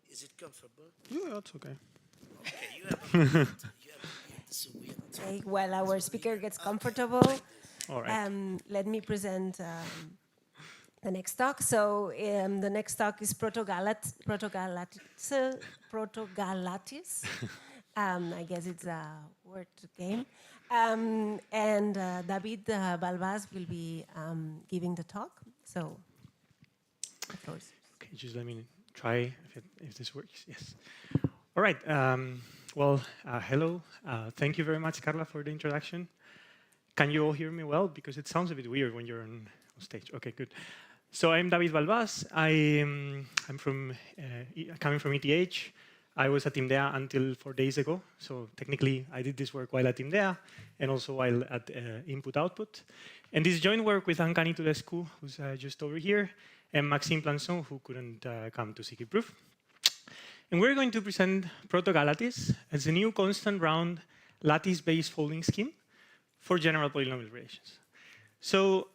Is it comfortable? Yeah, that's okay. Okay, you have a beard. So we have to. Okay, while our speaker gets comfortable, All right. let me present the next talk. So the next talk is Protogalatis. I guess it's a word game. And David Balbás will be giving the talk. So the floor is yours. Okay, just let me try if this works. Yes. All right. Well, hello. Thank you very much, Carla, for the introduction. Can you all hear me well? Because it sounds a bit weird when you're on stage. Okay, good. So I'm David Balbás. I'm coming from ETH. I was at IMDEA until 4 days ago. So technically, I did this work while at IMDEA and also while at Input-Output. And this joint work with Anka Nitulescu, who's just over here, and Maxime Plançon, who couldn't come to ZKProof. And we're going to present Protogalatis as a new constant round lattice-based folding scheme for general polynomial relations. So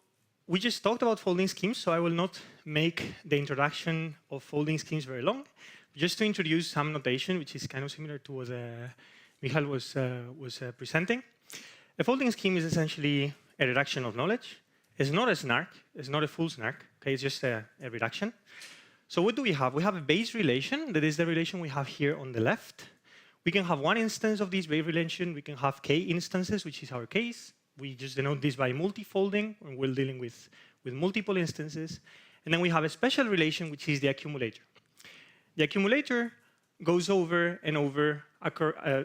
we just talked about folding schemes, so I will not make the introduction of folding schemes very long. Just to introduce some notation, which is kind of similar to what Michal was presenting. A folding scheme is essentially a reduction of knowledge. It's not a snark. It's not a full snark. Okay, it's just a reduction. So what do we have? We have a base relation. That is the relation we have here on the left. We can have one instance of this base relation. We can have k instances, which is our case. We just denote this by multifolding, and we're dealing with multiple instances. And then we have a special relation, which is the accumulator. The accumulator goes over and over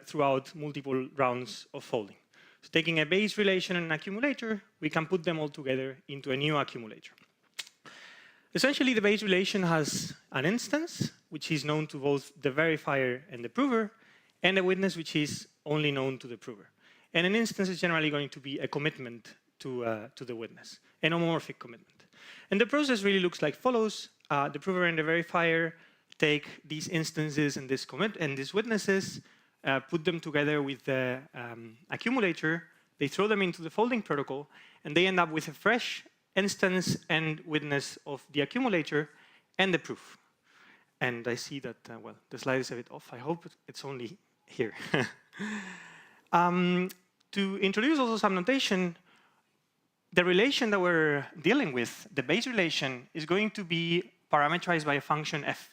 throughout multiple rounds of folding. So taking a base relation and an accumulator, we can put them all together into a new accumulator. Essentially, the base relation has an instance, which is known to both the verifier and the prover, and a witness, which is only known to the prover. And an instance is generally going to be a commitment to the witness, an homomorphic commitment. And the process really looks like follows. The prover and the verifier take these instances and these witnesses, put them together with the accumulator, they throw them into the folding protocol, and they end up with a fresh instance and witness of the accumulator and the proof. And I see that, well, the slide is a bit off. I hope it's only here. To introduce also some notation, the relation that we're dealing with, the base relation, is going to be parameterized by a function f.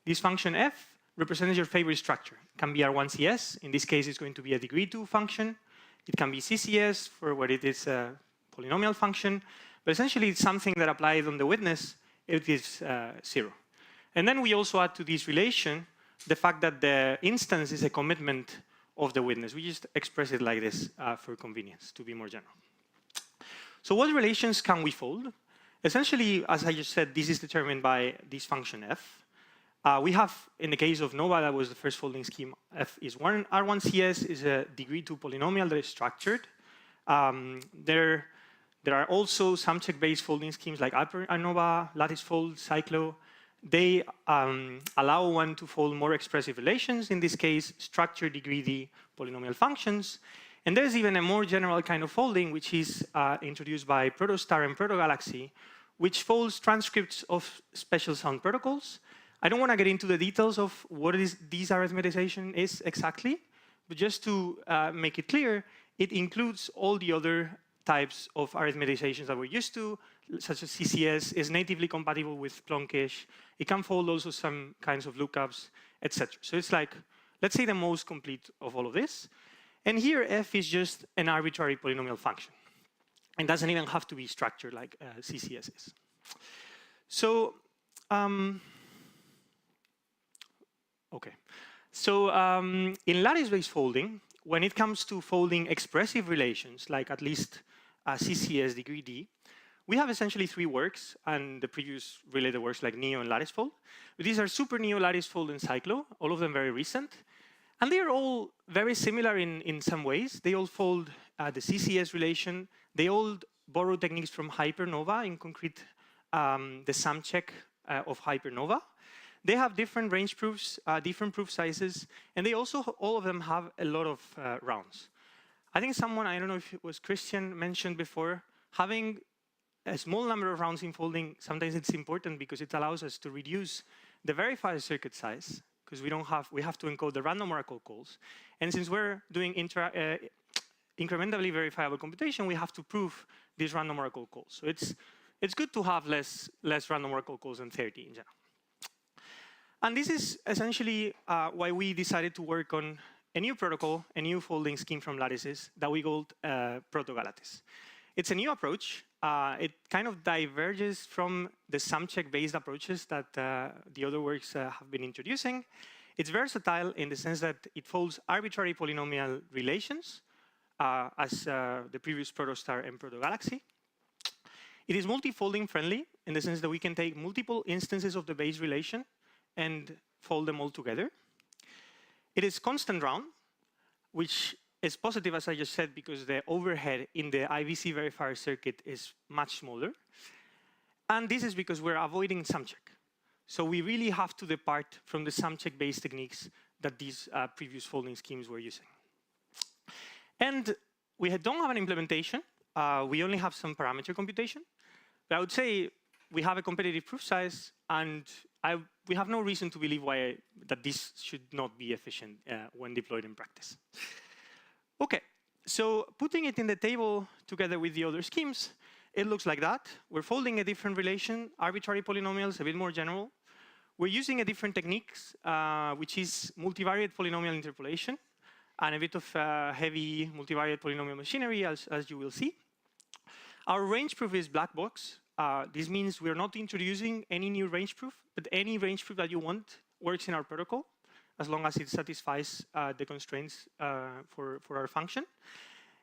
This function f represents your favorite structure. It can be R1CS. In this case, it's going to be a degree 2 function. It can be CCS for where it is a polynomial function. But essentially, it's something that applied on the witness, it is 0. And then we also add to this relation the fact that the instance is a commitment of the witness. We just express it like this for convenience, to be more general. So what relations can we fold? Essentially, as I just said, this is determined by this function f. We have, in the case of Nova, that was the first folding scheme, f is 1. R1CS is a degree 2 polynomial that is structured. There are also some check-based folding schemes like ANOVA, lattice fold, cyclo. They allow one to fold more expressive relations, in this case, structured degree D polynomial functions. And there's even a more general kind of folding, which is introduced by Protostar and Protogalaxy, which folds transcripts of special sound protocols. I don't want to get into the details of what this arithmetization is exactly, but just to make it clear, it includes all the other types of arithmetizations that we're used to, such as CCS, is natively compatible with Plonkish. It can fold also some kinds of lookups, etc. So it's like, let's say, the most complete of all of this. And here, f is just an arbitrary polynomial function. It doesn't even have to be structured like CCS is. So, okay. So in lattice-based folding, when it comes to folding expressive relations, like at least CCS degree D, we have essentially 3 works, and the previous related works like Neo and lattice fold. But these are Super Neo, lattice fold, and Cyclo, all of them very recent. And they are all very similar in some ways. They all fold the CCS relation. They all borrow techniques from hypernova, in concrete, the sum check of hypernova. They have different range proofs, different proof sizes, and they also, all of them have a lot of rounds. I think someone, I don't know if it was Christian, mentioned before, having a small number of rounds in folding, sometimes it's important because it allows us to reduce the verifier circuit size, because we have to encode the random oracle calls. And since we're doing incrementally verifiable computation, we have to prove these random oracle calls. So it's good to have less random oracle calls than 30 in general. And this is essentially why we decided to work on a new protocol, a new folding scheme from lattices that we called proto-lattice. It's a new approach. It kind of diverges from the sum check-based approaches that the other works have been introducing. It's versatile in the sense that it folds arbitrary polynomial relations, as the previous protostar and protogalaxy. It is multi-folding friendly in the sense that we can take multiple instances of the base relation and fold them all together. It is constant round, which is positive, as I just said, because the overhead in the IVC verifier circuit is much smaller. And this is because we're avoiding sum check. So we really have to depart from the sum check-based techniques that these previous folding schemes were using. And we don't have an implementation. We only have some parameter computation. But I would say we have a competitive proof size, and we have no reason to believe that this should not be efficient when deployed in practice. OK, so putting it in the table together with the other schemes, it looks like that. We're folding a different relation, arbitrary polynomials, a bit more general. We're using a different techniques, which is multivariate polynomial interpolation, and a bit of heavy multivariate polynomial machinery, as you will see. Our range proof is black box. This means we're not introducing any new range proof, but any range proof that you want works in our protocol, as long as it satisfies the constraints for our function.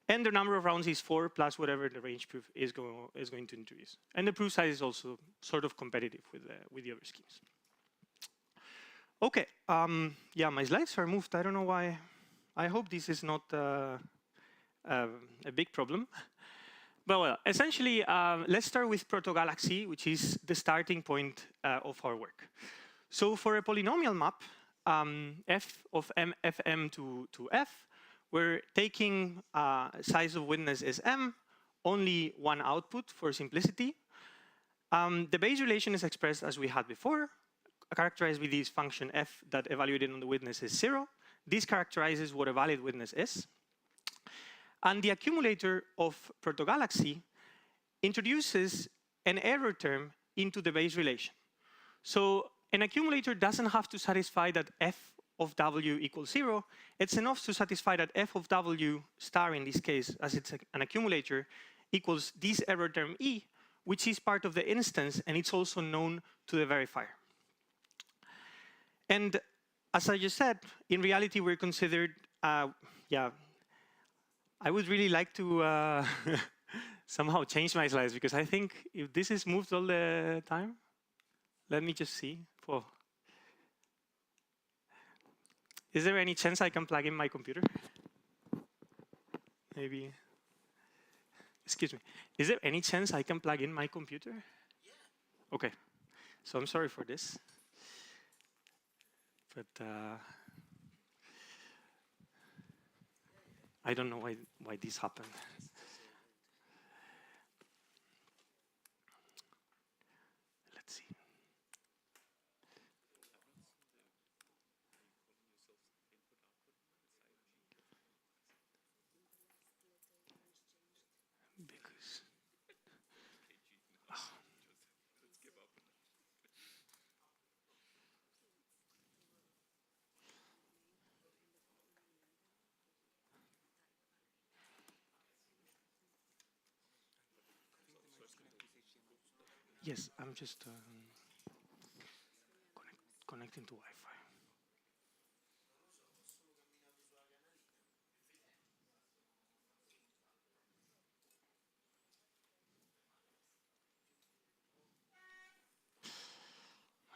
And the number of rounds is 4 plus whatever the range proof is going to introduce. And the proof size is also sort of competitive with the other schemes. OK, yeah, my slides are moved. I don't know why. I hope this is not a big problem. But well, essentially, let's start with protogalaxy, which is the starting point of our work. So for a polynomial map, f of m, fm to f, we're taking size of witness as m, only one output for simplicity. The base relation is expressed as we had before, characterized with this function f that evaluated on the witness is 0. This characterizes what a valid witness is. And the accumulator of protogalaxy introduces an error term into the base relation. So an accumulator doesn't have to satisfy that f of w equals 0. It's enough to satisfy that f of w star, in this case, as it's an accumulator, equals this error term e, which is part of the instance, and it's also known to the verifier. And as I just said, in reality, we're considered, yeah, I would really like to somehow change my slides, because I think if this is moved all the time, let me just see. Whoa. Is there any chance I can plug in my computer? Maybe. Excuse me. Is there any chance I can plug in my computer? Yeah. OK. So I'm sorry for this. But I don't know why this happened. Let's see. Because yes, I'm just connecting to Wi-Fi.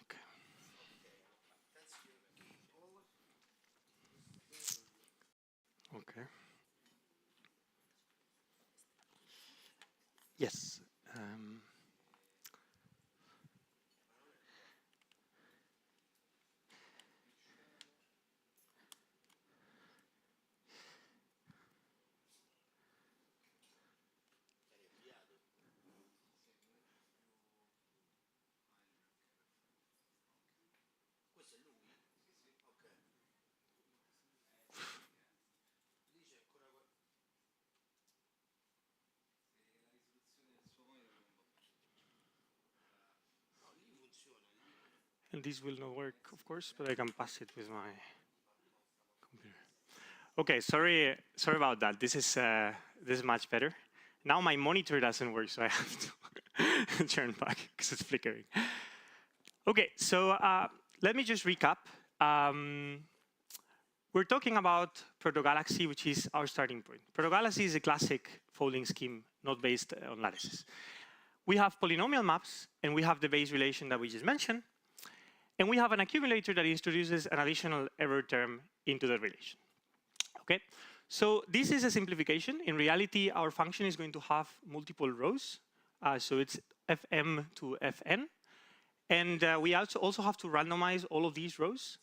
Okay. Okay. Yes. And this will not work, of course, but I can pass it with my computer. Okay, sorry about that. This is much better. Now my monitor doesn't work, so I have to turn back because it's flickering. Okay, so let me just recap. We're talking about protogalaxy, which is our starting point. Protogalaxy is a classic folding scheme, not based on lattices. We have polynomial maps, and we have the base relation that we just mentioned. And we have an accumulator that introduces an additional error term into the relation. Okay, so this is a simplification. In reality, our function is going to have multiple rows. So it's fm to fn. And we also have to randomize all of these rows.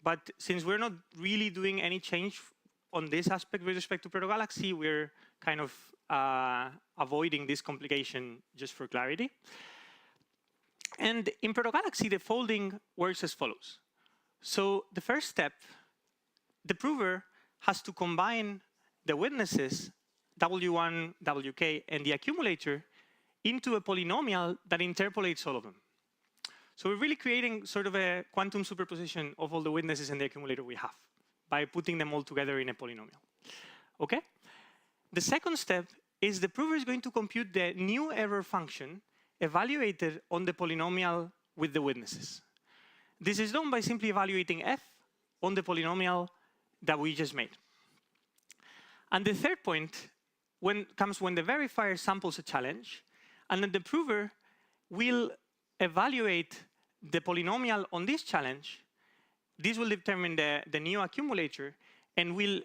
But since we're not really doing any change on this aspect with respect to protogalaxy, we're kind of avoiding this complication just for clarity. And in protogalaxy, the folding works as follows. So the first step, the prover has to combine the witnesses, W1, WK, and the accumulator into a polynomial that interpolates all of them. So we're really creating sort of a quantum superposition of all the witnesses and the accumulator we have by putting them all together in a polynomial. Okay? The second step is the prover is going to compute the new error function evaluated on the polynomial with the witnesses. This is done by simply evaluating f on the polynomial that we just made. And the third point comes when the verifier samples a challenge, and then the prover will evaluate the polynomial on this challenge. This will determine the new accumulator, and will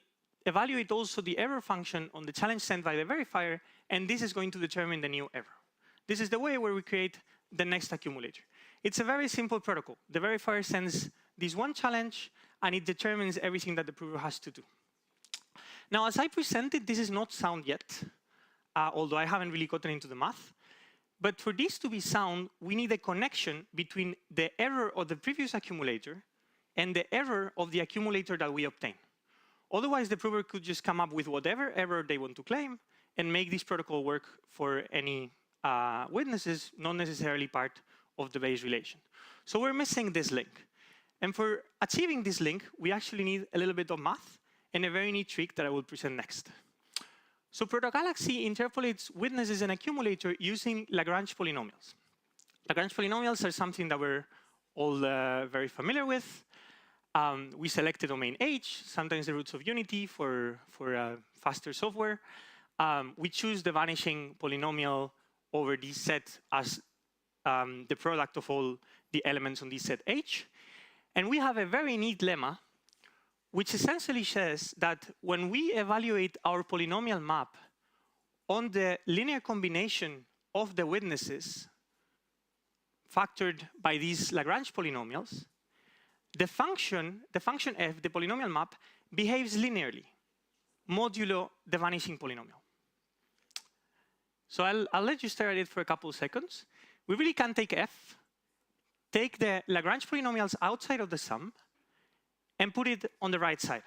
evaluate also the error function on the challenge sent by the verifier, and this is going to determine the new error. This is the way where we create the next accumulator. It's a very simple protocol. The verifier sends this one challenge, and it determines everything that the prover has to do. Now, as I presented, this is not sound yet, although I haven't really gotten into the math. But for this to be sound, we need a connection between the error of the previous accumulator and the error of the accumulator that we obtain. Otherwise, the prover could just come up with whatever error they want to claim and make this protocol work for any witnesses, not necessarily part of the base relation. So we're missing this link. And for achieving this link, we actually need a little bit of math and a very neat trick that I will present next. So protogalaxy interpolates witnesses and accumulator using Lagrange polynomials. Lagrange polynomials are something that we're all very familiar with. We select a domain H, sometimes the roots of unity for faster software. We choose the vanishing polynomial over this set as the product of all the elements on this set H. And we have a very neat lemma, which essentially says that when we evaluate our polynomial map on the linear combination of the witnesses factored by these Lagrange polynomials, the function f, the polynomial map, behaves linearly, modulo the vanishing polynomial. So I'll let you stare at it for a couple of seconds. We really can take f, take the Lagrange polynomials outside of the sum, and put it on the right side,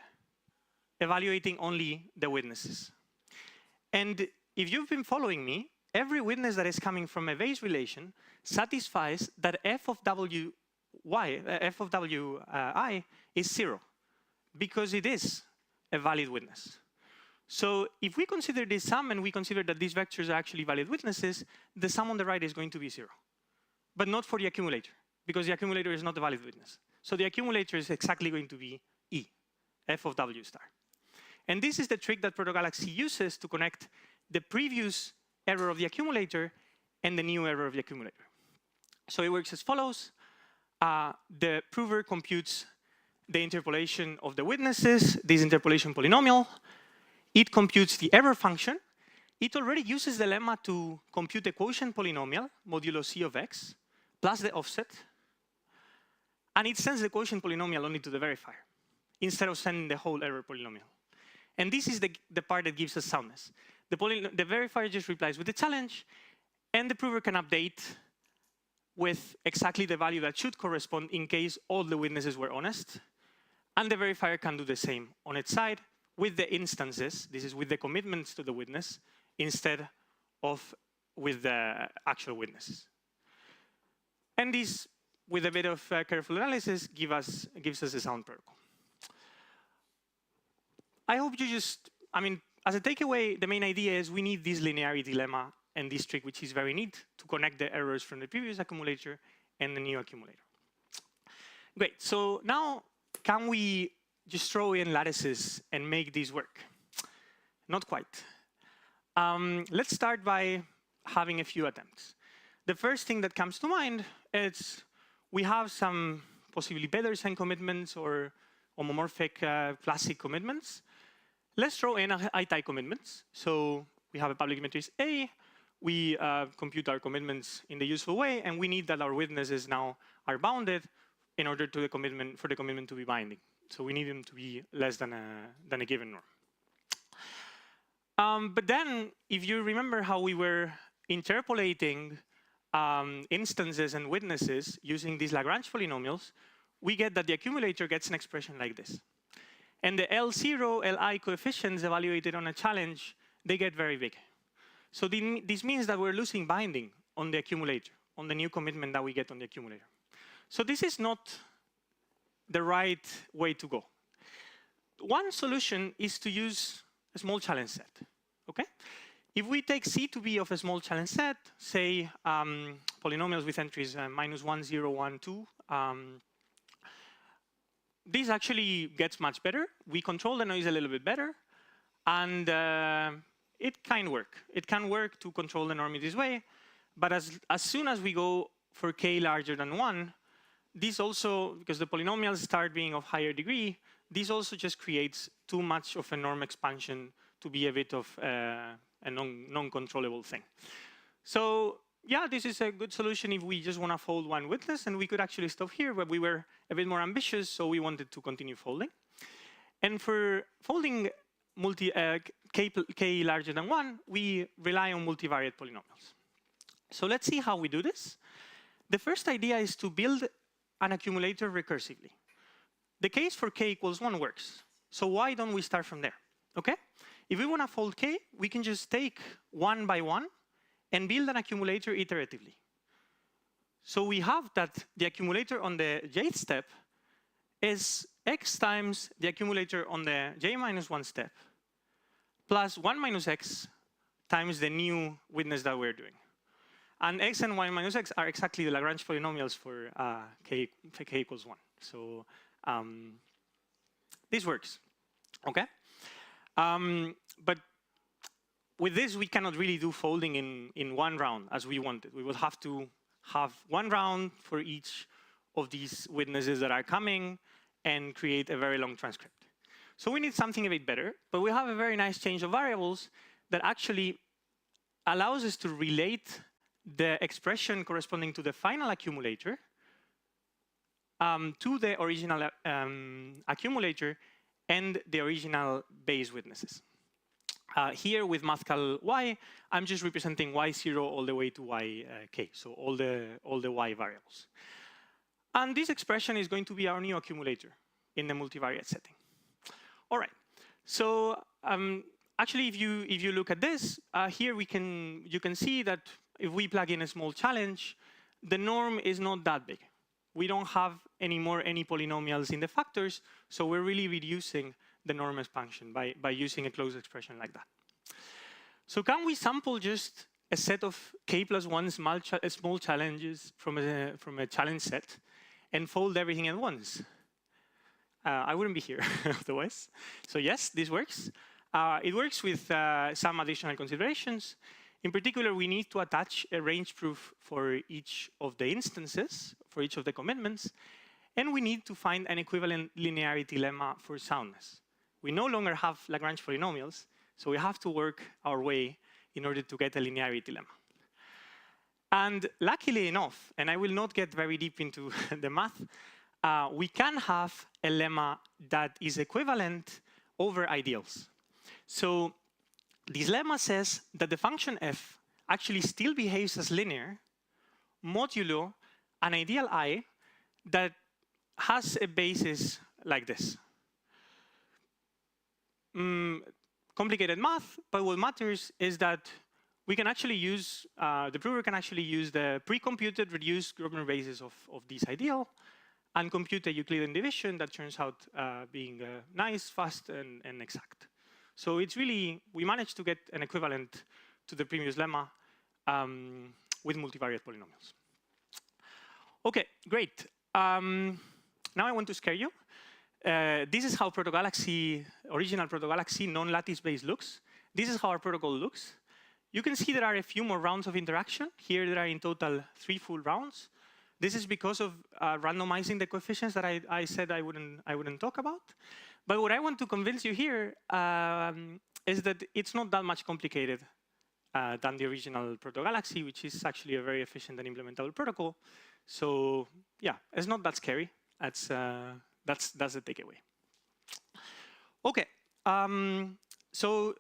evaluating only the witnesses. And if you've been following me, every witness that is coming from a base relation satisfies that f of wi is 0, because it is a valid witness. So if we consider this sum and we consider that these vectors are actually valid witnesses, the sum on the right is going to be 0. But not for the accumulator, because the accumulator is not a valid witness. So the accumulator is exactly going to be E, f of w star. And this is the trick that protogalaxy uses to connect the previous error of the accumulator and the new error of the accumulator. So it works as follows. The prover computes the interpolation of the witnesses, this interpolation polynomial. it computes the error function. It already uses the lemma to compute the quotient polynomial, modulo c of x, plus the offset. And it sends the quotient polynomial only to the verifier, instead of sending the whole error polynomial. And this is the part that gives us soundness. The verifier just replies with the challenge, and the prover can update with exactly the value that should correspond in case all the witnesses were honest. And the verifier can do the same on its side with the instances. This is with the commitments to the witness instead of with the actual witnesses. And this, with a bit of careful analysis, gives us a sound protocol. I hope you just, as a takeaway, the main idea is we need this linearity lemma and this trick, which is very neat, to connect the errors from the previous accumulator and the new accumulator. Great, so now can we just throw in lattices and make this work? Not quite. Let's start by having a few attempts. The first thing that comes to mind is we have some possibly better sign commitments or homomorphic classic commitments. Let's throw in I-type commitments. So we have a public matrix A. We compute our commitments in the useful way, and we need that our witnesses now are bounded in order for the commitment to be binding. So we need them to be less than a given norm. But then, if you remember how we were interpolating instances and witnesses using these Lagrange polynomials, we get that the accumulator gets an expression like this. And the L0, Li coefficients evaluated on a challenge, they get very big. So this means that we're losing binding on the accumulator, on the new commitment that we get on the accumulator. So this is not the right way to go. One solution is to use a small challenge set. Okay? If we take C to be of a small challenge set, say polynomials with entries -1, 0, 1, 2, this actually gets much better. We control the noise a little bit better, and it can work. It can work to control the norm in this way, but as soon as we go for k larger than 1, this also, because the polynomials start being of higher degree, this also just creates too much of a norm expansion to be a bit of a non-controllable thing. So yeah, this is a good solution if we just want to fold one witness, and we could actually stop here, but we were a bit more ambitious, so we wanted to continue folding. And for folding k larger than 1, we rely on multivariate polynomials. So let's see how we do this. The first idea is to build an accumulator recursively. The case for k equals 1 works. So why don't we start from there? Okay? If we want to fold k, we can just take 1 by 1 and build an accumulator iteratively. So we have that the accumulator on the jth step is x times the accumulator on the j-1 step plus 1 minus x times the new witness that we're doing. And x and 1 minus x are exactly the Lagrange polynomials for k equals 1. So this works, okay? But with this, we cannot really do folding in one round as we wanted. We will have to have one round for each of these witnesses that are coming and create a very long transcript. So we need something a bit better, but we have a very nice change of variables that actually allows us to relate the expression corresponding to the final accumulator to the original accumulator and the original base witnesses. Here with mathcal y, I'm just representing y0 all the way to yk, so all the y variables. And this expression is going to be our new accumulator in the multivariate setting. All right. So actually, if you look at this, here you can see that if we plug in a small challenge, the norm is not that big. We don't have anymore any polynomials in the factors, so we're really reducing the norm expansion by using a closed expression like that. So can we sample just a set of k+1 small challenges from a challenge set and fold everything at once? I wouldn't be here otherwise. So yes, this works. It works with some additional considerations. In particular, we need to attach a range proof for each of the instances, for each of the commitments, and we need to find an equivalent linearity lemma for soundness. We no longer have Lagrange polynomials, So we have to work our way in order to get a linearity lemma. And luckily enough, and I will not get very deep into the math, we can have a lemma that is equivalent over ideals. So this lemma says that the function f actually still behaves as linear modulo an ideal I that has a basis like this. Complicated math, but what matters is that we can actually use, the prover can actually use the pre-computed reduced Grobner basis of this ideal and compute a Euclidean division that turns out being nice, fast, and exact. So it's really, we managed to get an equivalent to the previous lemma with multivariate polynomials. Okay, great. Now I want to scare you. This is how protogalaxy, original protogalaxy, non-lattice based looks. This is how our protocol looks. You can see there are a few more rounds of interaction. Here there are in total 3 full rounds. This is because of randomizing the coefficients that I said I wouldn't talk about. But what I want to convince you here is that it's not that much complicated than the original protogalaxy, which is actually a very efficient and implementable protocol. So yeah, it's not that scary. That's the takeaway. Okay, so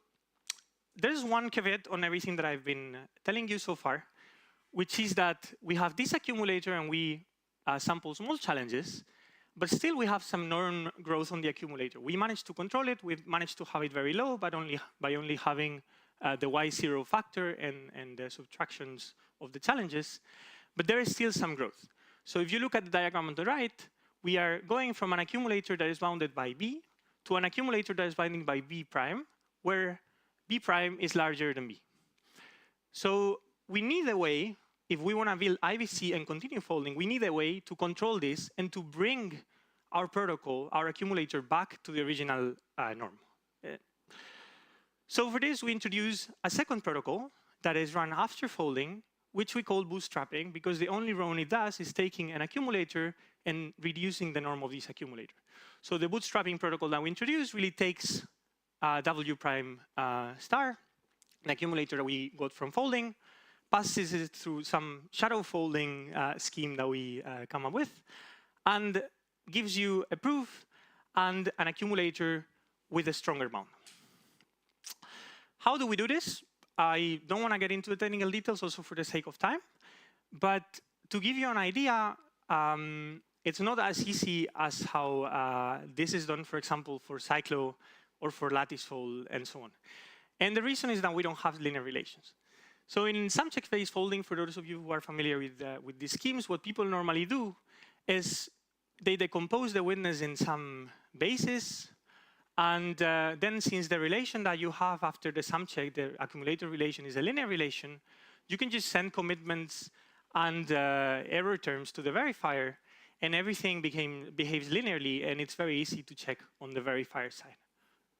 there's one caveat on everything that I've been telling you so far, which is that we have this accumulator and we sample small challenges, but still we have some norm growth on the accumulator. We managed to control it. We've managed to have it very low, but by only having the Y0 factor and the subtractions of the challenges. But there is still some growth. So if you look at the diagram on the right, we are going from an accumulator that is bounded by B to an accumulator that is bounded by B prime, where B prime is larger than B. So we need a way, if we want to build IVC and continue folding, we need a way to control this and to bring our protocol, our accumulator, back to the original norm. So for this, we introduce a second protocol that is run after folding, which we call bootstrapping, because the only run it does is taking an accumulator and reducing the norm of this accumulator. So the bootstrapping protocol that we introduced really takes W prime star, an accumulator that we got from folding, passes it through some shadow folding scheme that we come up with, and gives you a proof and an accumulator with a stronger bound. How do we do this? I don't want to get into the technical details also for the sake of time, but to give you an idea, it's not as easy as how this is done, for example, for cyclo or for lattice fold and so on. And the reason is that we don't have linear relations. So in sum check-based folding, for those of you who are familiar with these schemes, what people normally do is they decompose the witness in some basis, and then since the relation that you have after the sum check, the accumulator relation is a linear relation, you can just send commitments and error terms to the verifier, and everything behaves linearly, and it's very easy to check on the verifier side,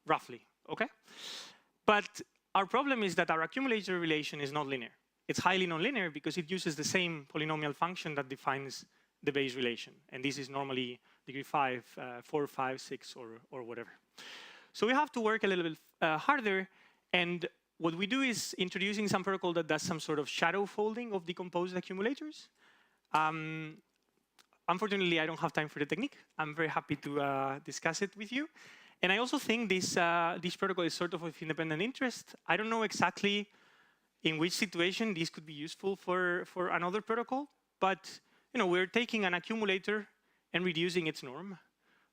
roughly, okay? But our problem is that our accumulator relation is not linear. It's highly nonlinear because it uses the same polynomial function that defines the base relation. And this is normally degree 5, 4, 5, 6, or whatever. So we have to work a little bit harder. And what we do is introducing some protocol that does some sort of shadow folding of decomposed accumulators. Unfortunately, I don't have time for the technique. I'm very happy to discuss it with you. And I also think this protocol is sort of independent interest. I don't know exactly in which situation this could be useful for another protocol, but we're taking an accumulator and reducing its norm.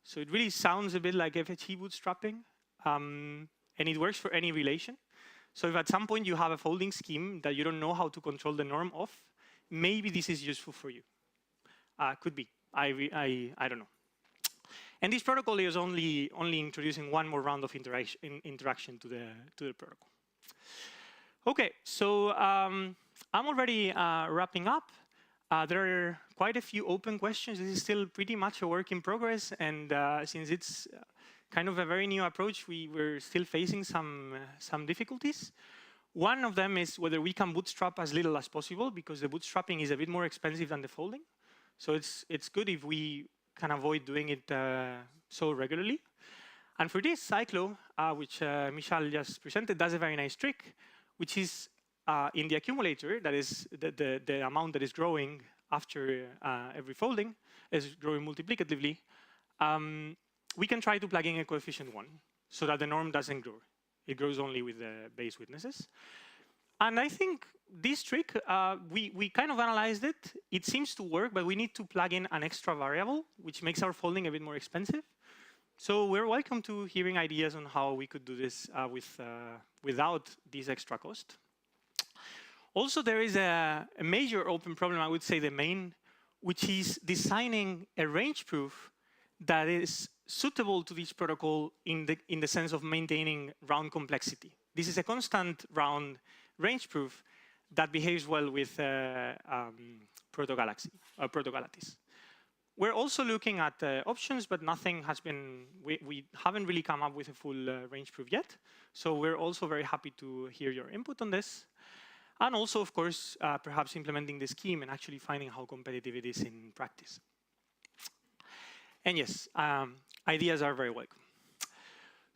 So it really sounds a bit like FHE bootstrapping, and it works for any relation. So if at some point you have a folding scheme that you don't know how to control the norm of, maybe this is useful for you. Could be. I don't know. And this protocol is only introducing one more round of interaction to the protocol. Okay, so I'm already wrapping up. There are quite a few open questions. This is still pretty much a work in progress, and since it's kind of a very new approach, we're still facing some difficulties. One of them is whether we can bootstrap as little as possible, because the bootstrapping is a bit more expensive than the folding. So it's good if we can avoid doing it so regularly. And for this, Cyclo, which Michal just presented, does a very nice trick, which is in the accumulator, that is the amount that is growing after every folding, is growing multiplicatively. We can try to plug in a coefficient 1 so that the norm doesn't grow. It grows only with the base witnesses. And I think this trick, we kind of analyzed it. It seems to work, but we need to plug in an extra variable, which makes our folding a bit more expensive. So we're welcome to hearing ideas on how we could do this without this extra cost. Also, there is a major open problem, I would say the main, which is designing a range proof that is suitable to this protocol in the sense of maintaining round complexity. This is a constant round range proof that behaves well with proto-galaxies. We're also looking at options, but nothing has been, we haven't really come up with a full range proof yet. So we're also very happy to hear your input on this. And also, of course, perhaps implementing the scheme and actually finding how competitive it is in practice. And yes, ideas are very welcome.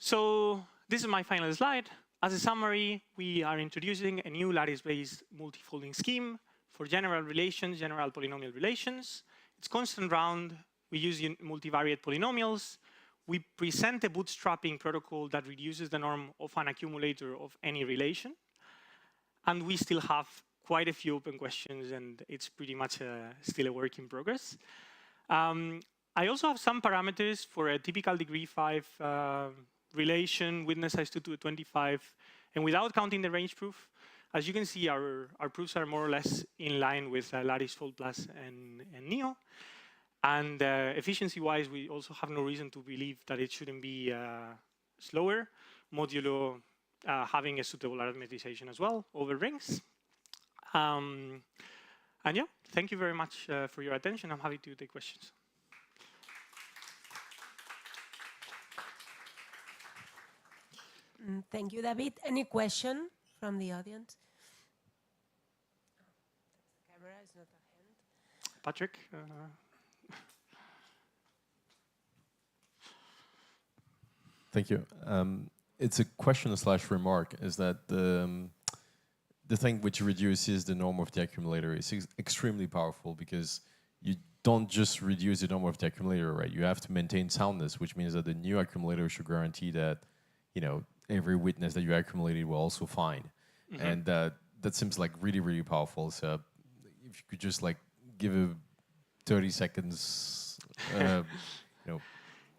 So this is my final slide. As a summary, we are introducing a new lattice-based multifolding scheme for general relations, general polynomial relations. It's constant round. We use multivariate polynomials. We present a bootstrapping protocol that reduces the norm of an accumulator of any relation. And we still have quite a few open questions, and it's pretty much still a work in progress. I also have some parameters for a typical degree 5 relation, witness size 2 to 25, and without counting the range proof. As you can see, our proofs are more or less in line with Lattice Fold Plus and NEO. And efficiency-wise, we also have no reason to believe that it shouldn't be slower, modulo having a suitable arithmetization as well over rings. And yeah, thank you very much for your attention. I'm happy to take questions. Thank you, David. Any question from the audience? The camera is not a hand. Patrick? Thank you. It's a question / remark, is that the thing which reduces the norm of the accumulator is extremely powerful, because you don't just reduce the norm of the accumulator, right? You have to maintain soundness, which means that the new accumulator should guarantee that, you know, every witness that you accumulated will also find. Mm-hmm. And that seems like really, really powerful. So if you could just like give a 30 seconds, you know,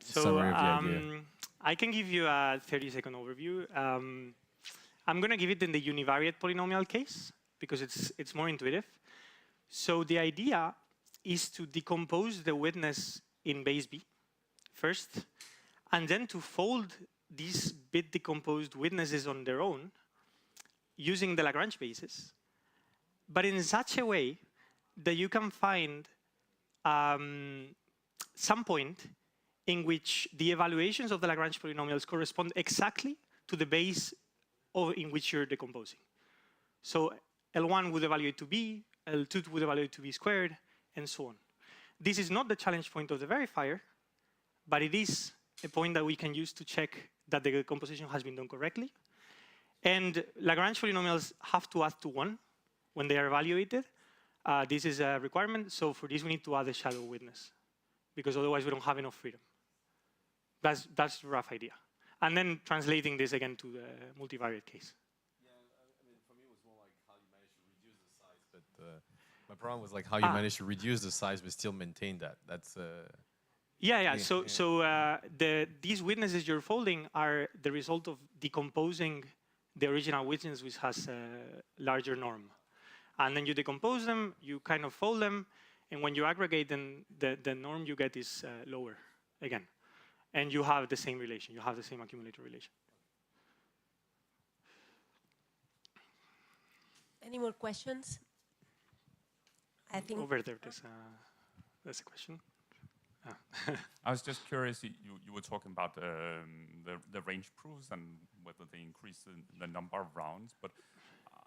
summary of the idea. I can give you a 30-second overview. I'm going to give it in the univariate polynomial case, because it's more intuitive. So the idea is to decompose the witness in base B first, and then to fold these bit decomposed witnesses on their own using the Lagrange basis, but in such a way that you can find some point in which the evaluations of the Lagrange polynomials correspond exactly to the base in which you're decomposing. So L1 would evaluate to B, L2 would evaluate to B squared, and so on. This is not the challenge point of the verifier, but it is a point that we can use to check that the decomposition has been done correctly. And Lagrange polynomials have to add to 1 when they are evaluated. This is a requirement, so for this we need to add a shadow witness, because otherwise we don't have enough freedom. That's the rough idea. And then translating this again to the multivariate case. Yeah, I mean, for me it was more like how you managed to reduce the size, but my problem was like how you managed to reduce the size but still maintain that. That's Yeah. So these witnesses you're folding are the result of decomposing the original witness, which has a larger norm. And then you decompose them, you kind of fold them, and when you aggregate them, the norm you get is lower again. And you have the same relation, you have the same accumulator relation. Any more questions? I think over there, there's a question. I was just curious, you were talking about the range proofs and whether they increase the number of rounds, but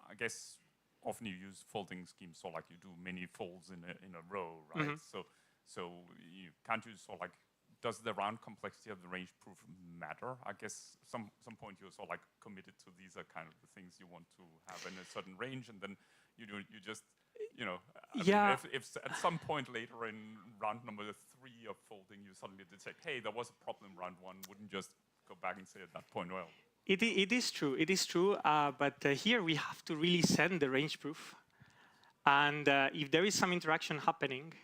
I guess often you use folding schemes, so like you do many folds in a row, right? Mm-hmm. So you can't you sort of like does the round complexity of the range proof matter? I guess some point you're sort of like committed to these are kind of the things you want to have in a certain range, and then you just, you know, I mean, if at some point later in round number 3 of folding you suddenly detect, hey, there was a problem in round 1, wouldn't just go back and say at that point, well. It is true, but here we have to really send the range proof. And if there is some interaction happening,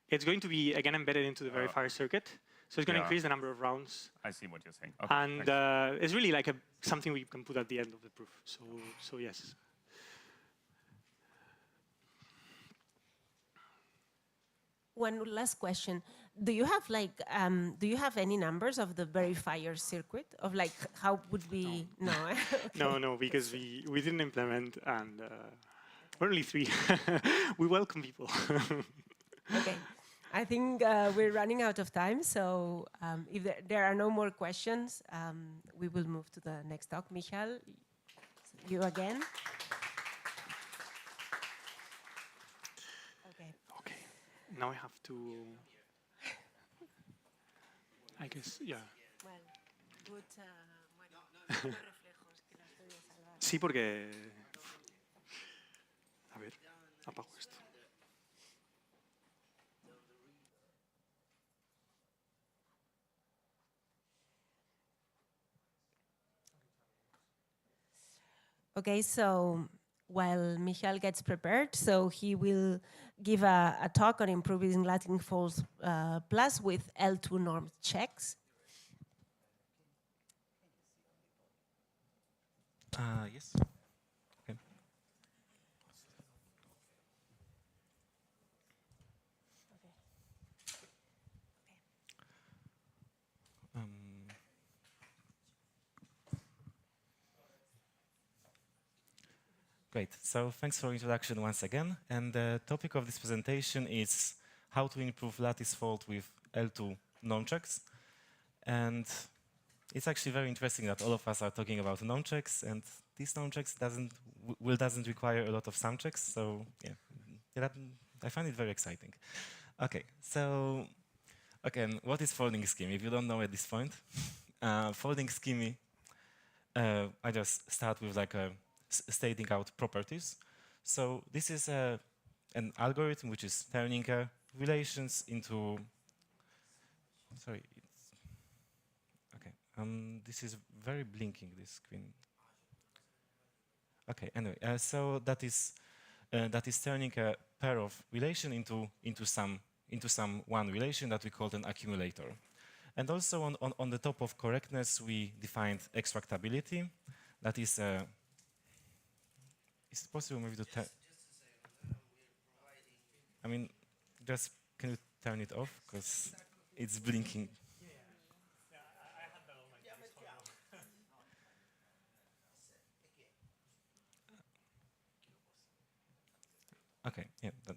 it's going to be, again, embedded into the verifier circuit. So it's going to increase the number of rounds. I see what you're saying. Okay, and it's really like something we can put at the end of the proof. So yes. One last question. Do you have like any numbers of the verifier circuit of like how would we no okay. No, because we didn't implement, and we're only 3. We welcome people. Okay, I think we're running out of time, so if there are no more questions, we will move to the next talk. Michal, you again. Okay. Now I have to. I guess, yeah. Well, good. Sí, porque. A ver, apago esto. Okay, so while Michal gets prepared, so he will give a talk on improving Latin false plus with L2 norm checks. Yes. Okay. Great. So thanks for introduction once again. And the topic of this presentation is how to improve lattice fault with L2 norm checks. And it's actually very interesting that all of us are talking about norm checks, and these norm checks doesn't require a lot of sum checks. So yeah, I find it very exciting. Okay, so again, what is folding scheme? If you don't know at this point, folding scheme, I just start with like stating out properties. So this is an algorithm which is turning relations into. Sorry. This is very blinking, this screen. Okay, anyway, so that is turning a pair of relation into some one relation that we call an accumulator. And also on the top of correctness, we defined extractability. That is, is it possible maybe to turn? I mean, just can you turn it off because it's blinking. Okay, yeah. Then,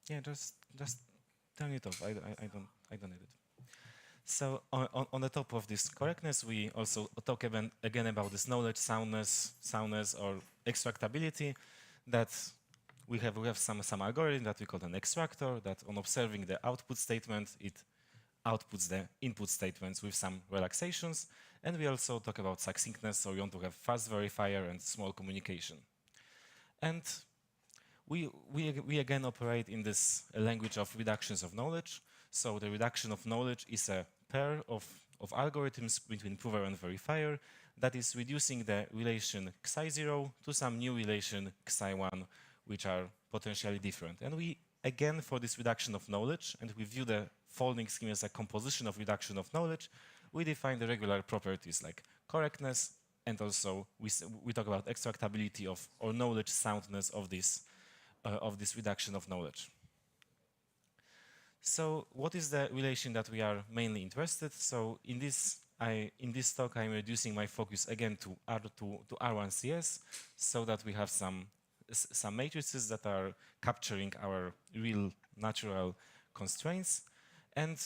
yeah, just turn it off. I don't need it. So on the top of this correctness, we also talk again about this knowledge soundness or extractability. That we have some algorithm that we call an extractor that on observing the output statement, it outputs the input statements with some relaxations. And we also talk about succinctness, so we want to have fast verifier and small communication. And we again operate in this language of reductions of knowledge. So the reduction of knowledge is a pair of algorithms between prover and verifier that is reducing the relation xi0 to some new relation xi1, which are potentially different. And we, again, for this reduction of knowledge, and we view the folding scheme as a composition of reduction of knowledge, we define the regular properties like correctness, and also we talk about extractability of or knowledge soundness of this reduction of knowledge. So what is the relation that we are mainly interested? So in this talk, I'm reducing my focus again to R1CS, so that we have some matrices that are capturing our real natural constraints. And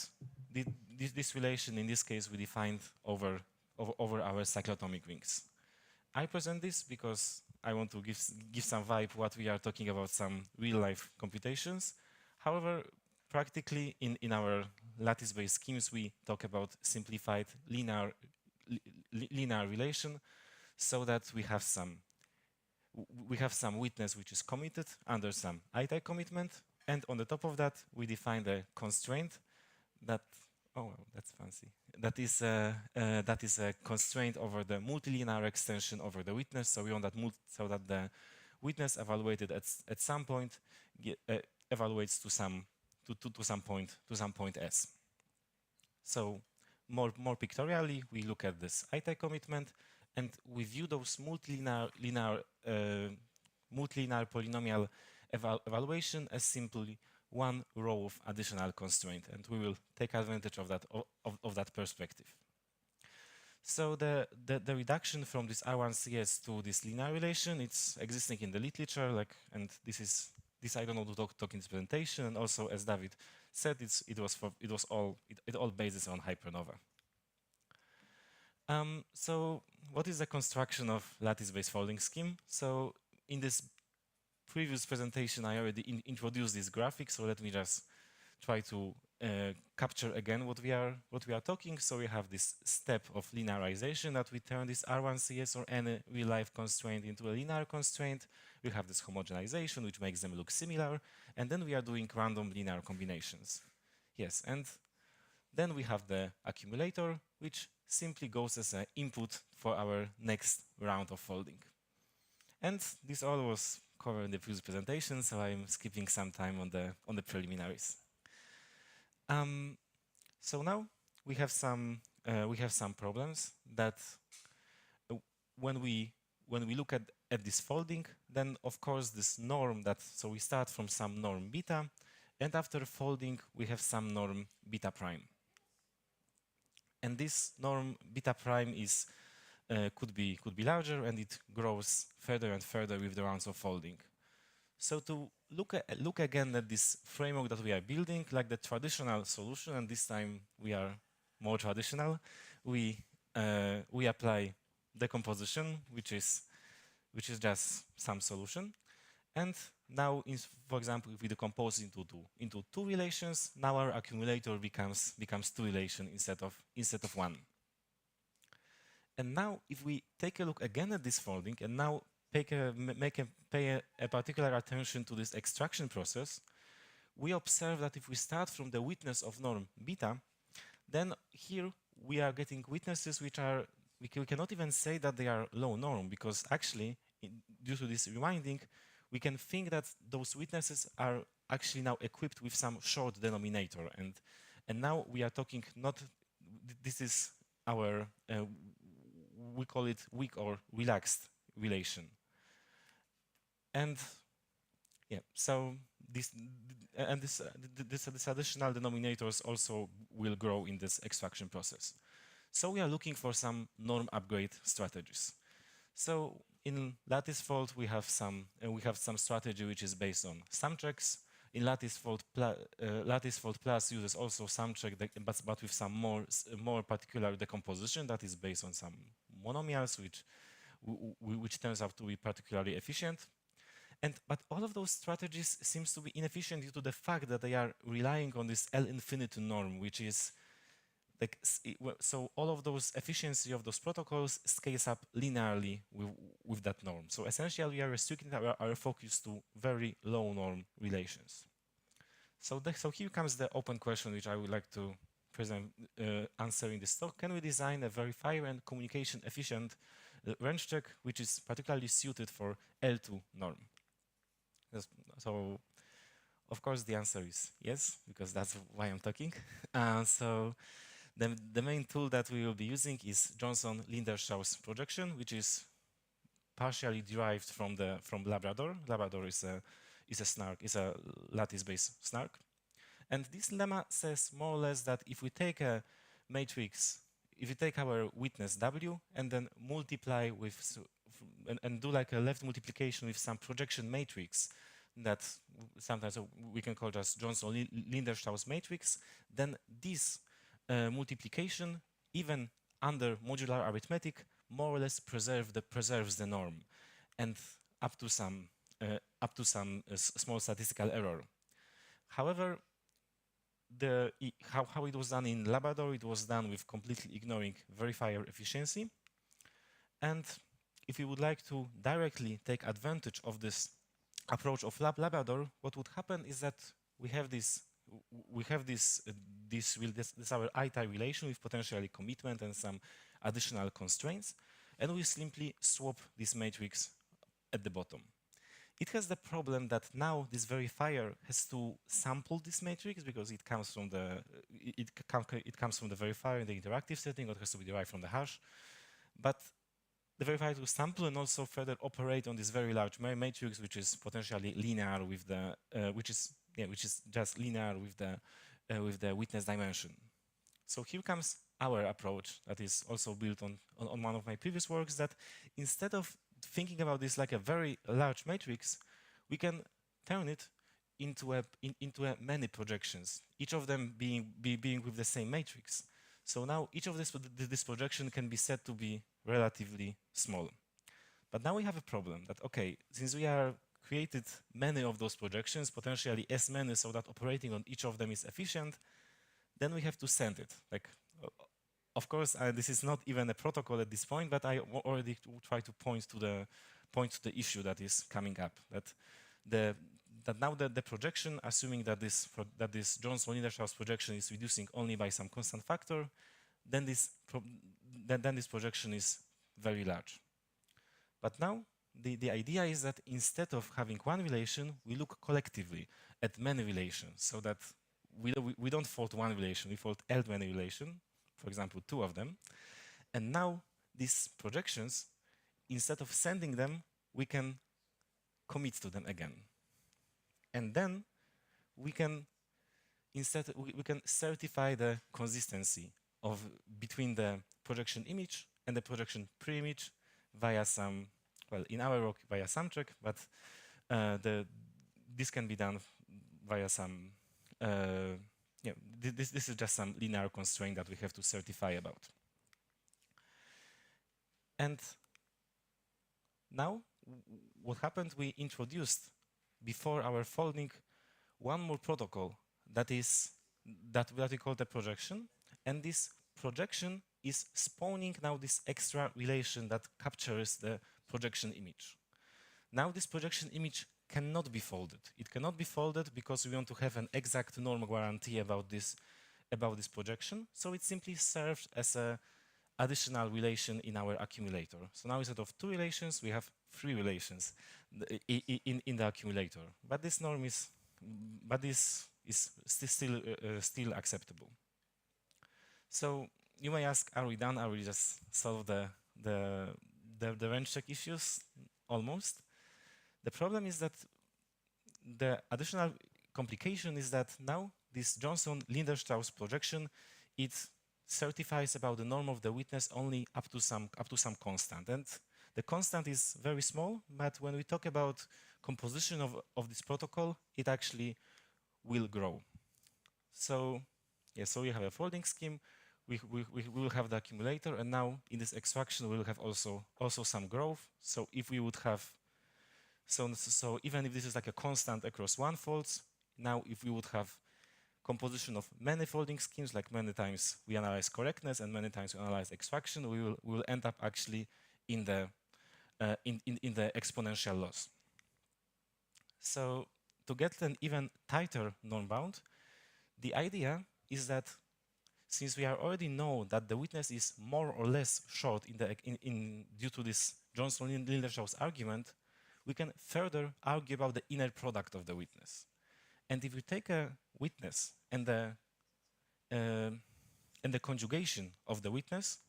this relation, in this case, we defined over our cyclotomic rings. I present this because I want to give some vibe what we are talking about, some real-life computations. However, practically in our lattice-based schemes, we talk about simplified linear relation, so that we have some witness which is committed under some I-type commitment, and on the top of that, we define the constraint that, oh, wow, that's fancy. That is a constraint over the multilinear extension over the witness. So we want that so that the witness evaluated at some point evaluates to some point S. So more pictorially, we look at this I-type commitment, and we view those multilinear polynomial evaluation as simply one row of additional constraint, and we will take advantage of that perspective. So the reduction from this R1CS to this linear relation, it's existing in the literature, and this I don't know to talk in this presentation, and also as David said, it all bases on hypernova. So what is the construction of lattice-based folding scheme? So in this previous presentation, I already introduced this graphic, so let me just try to capture again what we are talking. So we have this step of linearization that we turn this R1CS or any real-life constraint into a linear constraint. We have this homogenization, which makes them look similar, and then we are doing random linear combinations. Yes, and then we have the accumulator, which simply goes as an input for our next round of folding. And this all was covered in the previous presentation, so I'm skipping some time on the preliminaries. So now we have some problems that when we look at this folding, then of course this norm so we start from some norm beta, and after folding we have some norm beta prime. And this norm beta prime is could be larger, and it grows further and further with the rounds of folding. So to look again at this framework that we are building, like the traditional solution, and this time we are more traditional, we apply decomposition, which is just some solution. And now, for example, if we decompose into two relations, now our accumulator becomes two relations instead of one. And now, if we take a look again at this folding, and now pay a particular attention to this extraction process, we observe that if we start from the witness of norm beta, then here we are getting witnesses which are, we cannot even say that they are low norm, because actually, due to this rewinding, we can think that those witnesses are actually now equipped with some short denominator. And now we are talking not, this is our, we call it weak or relaxed relation. And yeah, so this additional denominators also will grow in this extraction process. So we are looking for some norm upgrade strategies. So in lattice fold we have some strategy which is based on sum checks. In lattice fold plus uses also sum check, but with some more particular decomposition that is based on some monomials, which turns out to be particularly efficient. But all of those strategies seems to be inefficient due to the fact that they are relying on this L infinity norm, which is like, so all of those efficiency of those protocols scales up linearly with that norm. So essentially we are restricting our focus to very low norm relations. So here comes the open question which I would like to present, answer in this talk. Can we design a verifier and communication efficient range check which is particularly suited for L2 norm? So of course the answer is yes, because that's why I'm talking. So the main tool that we will be using is Johnson-Lindershaw's projection, which is partially derived from Labrador. Labrador is a snark, is a lattice-based snark. And this lemma says more or less that if we take a matrix, if we take our witness W and then multiply with and do like a left multiplication with some projection matrix that sometimes we can call just Johnson-Linderstrauss matrix, then this multiplication, even under modular arithmetic, more or less preserves the norm, and up to some small statistical error. However, how it was done in Labrador, it was done with completely ignoring verifier efficiency. And if you would like to directly take advantage of this approach of Labrador, what would happen is that we have this our I-tie relation with potentially commitment and some additional constraints, and we simply swap this matrix at the bottom. It has the problem that now this verifier has to sample this matrix because it comes from the verifier in the interactive setting, or it has to be derived from the hash. But the verifier will sample and also further operate on this very large matrix, which is potentially linear with the which is just linear with the witness dimension. So here comes our approach that is also built on one of my previous works, that instead of thinking about this like a very large matrix, we can turn it into many projections, each of them being with the same matrix. So now each of this projection can be said to be relatively small. But now we have a problem that, okay, since we are created many of those projections, potentially as many so that operating on each of them is efficient, then we have to send it. Like, of course, this is not even a protocol at this point, but I already try to point to the issue that is coming up. That now the projection, assuming that this Johnson-Linderstrauss projection is reducing only by some constant factor, then this projection is very large. But now the idea is that instead of having one relation, we look collectively at many relations, so that we don't fold one relation, we fold many relations, for example, 2 of them. And now these projections, instead of sending them, we can commit to them again. And then we can certify the consistency between the projection image and the projection pre-image via some, well, in our work via some check, but this can be done via some this is just some linear constraint that we have to certify about. And now, what happened, we introduced, before our folding, one more protocol that we call the projection. And this projection is spawning now this extra relation that captures the projection image. Now this projection image cannot be folded. It cannot be folded because we want to have an exact norm guarantee about this projection. So it simply serves as an additional relation in our accumulator. So now instead of 2 relations, we have 3 relations in the accumulator. But this norm is still acceptable. So you may ask, are we done? Are we just solve the range check issues? Almost. The problem is that the additional complication is that now this Johnson-Linderstrauss projection, it certifies about the norm of the witness only up to some constant. And the constant is very small, but when we talk about composition of this protocol, it actually will grow. So yeah, so we have a folding scheme, we will have the accumulator, and now in this extraction we will have also some growth. So if we would have So even if this is like a constant across 1 folds, now if we would have composition of many folding schemes, like many times we analyze correctness and many times we analyze extraction, we will end up actually in the exponential loss. So to get an even tighter norm bound, the idea is that since we already know that the witness is more or less short due to this Johnson-Linderstrauss argument, we can further argue about the inner product of the witness. And if we take a witness and the conjugation of the witness,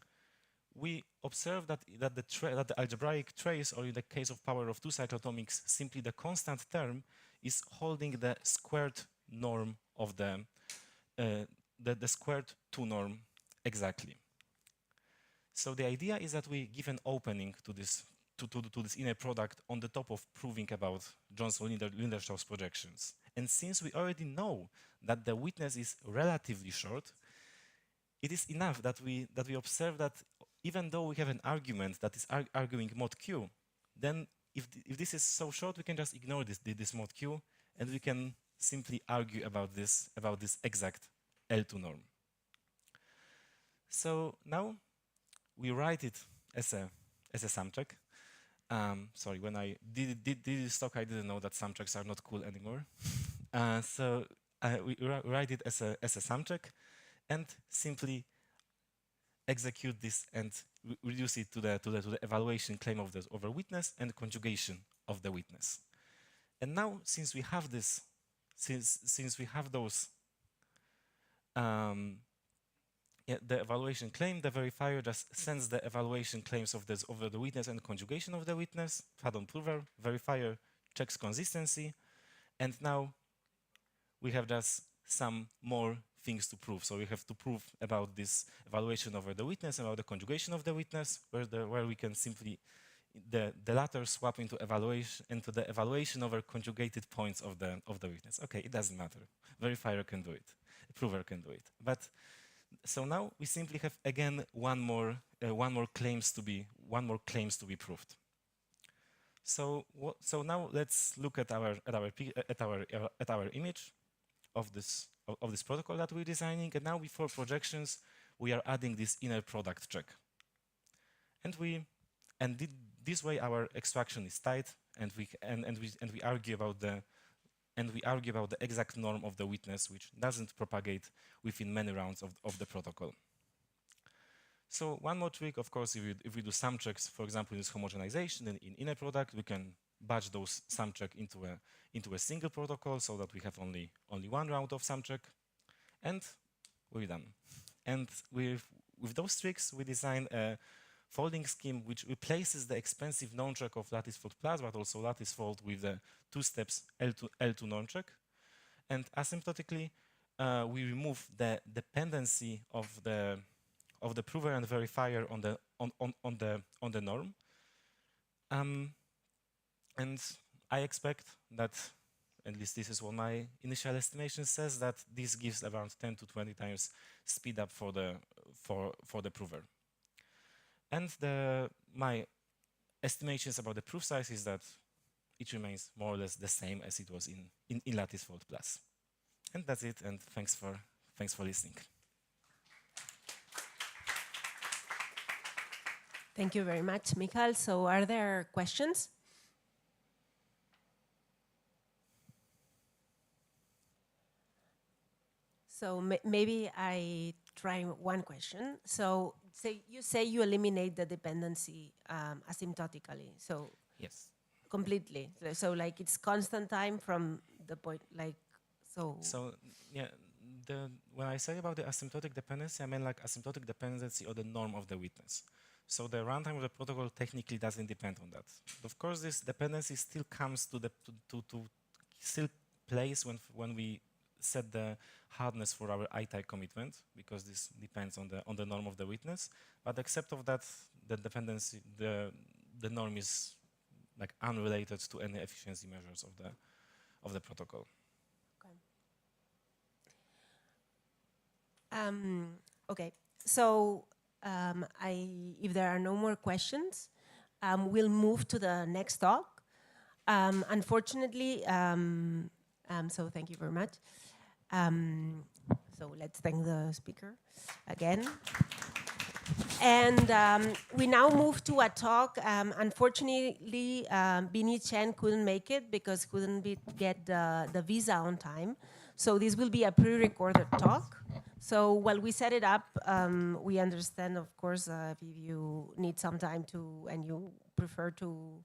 we observe that the algebraic trace, or in the case of power of 2 cyclotomics, simply the constant term is holding the squared norm of the squared 2 norm exactly. So the idea is that we give an opening to to this inner product on the top of proving about Johnson-Linderstauss projections. And since we already know that the witness is relatively short, it is enough that we observe that even though we have an argument that is arguing mod q, then if this is so short, we can just ignore this mod q, and we can simply argue about this exact L2 norm. So now we write it as a sum check. Sorry, when I did this talk, I didn't know that sum checks are not cool anymore. So we write it as a sum check, and simply execute this and reduce it to the evaluation claim of the witness and conjugation of the witness. And now, since we have this, since we have those, the evaluation claim, the verifier just sends the evaluation claims of the witness and conjugation of the witness, add-on prover, verifier checks consistency, and now we have just some more things to prove. So we have to prove about this evaluation over the witness, about the conjugation of the witness, where we can simply the latter swap into the evaluation over conjugated points of the witness. Okay, it doesn't matter. Verifier can do it. A prover can do it. But so now we simply have again one more claims to be proved. So now let's look at our image of this protocol that we're designing, and now before projections we are adding this inner product check, and this way our extraction is tight, and we argue about the exact norm of the witness, which doesn't propagate within many rounds of the protocol. So one more trick, of course, if we do sum checks, for example, in this homogenization in inner product, we can batch those sum check into a single protocol so that we have only one round of sum check, and we're done. And with those tricks, we design a folding scheme which replaces the expensive norm check of lattice fold plus, but also lattice fold with the 2 steps L2 norm check. And asymptotically, we remove the dependency of the prover and verifier on the norm. And I expect that, at least this is what my initial estimation says, that this gives around 10 to 20 times speed up for the prover. And my estimations about the proof size is that it remains more or less the same as it was in lattice fold plus. And that's it, and thanks for listening. Thank you very much, Michael. So are there questions? So maybe I try one question. So you say you eliminate the dependency asymptotically. So yes, completely. So like it's constant time from the point, like so. So yeah, when I say about the asymptotic dependency, I mean like asymptotic dependency on the norm of the witness. So the runtime of the protocol technically doesn't depend on that. Of course, this dependency still comes to still plays when we set the hardness for our I-type commitment, because this depends on the norm of the witness. But except of that, the dependency, the norm is like unrelated to any efficiency measures of the protocol. Okay. So if there are no more questions, we'll move to the next talk. Unfortunately, so thank you very much. So let's thank the speaker again. And we now move to a talk. Unfortunately, Bini Chen couldn't make it because couldn't get the visa on time. So this will be a pre-recorded talk. So while we set it up, we understand, of course, if you need some time and you prefer to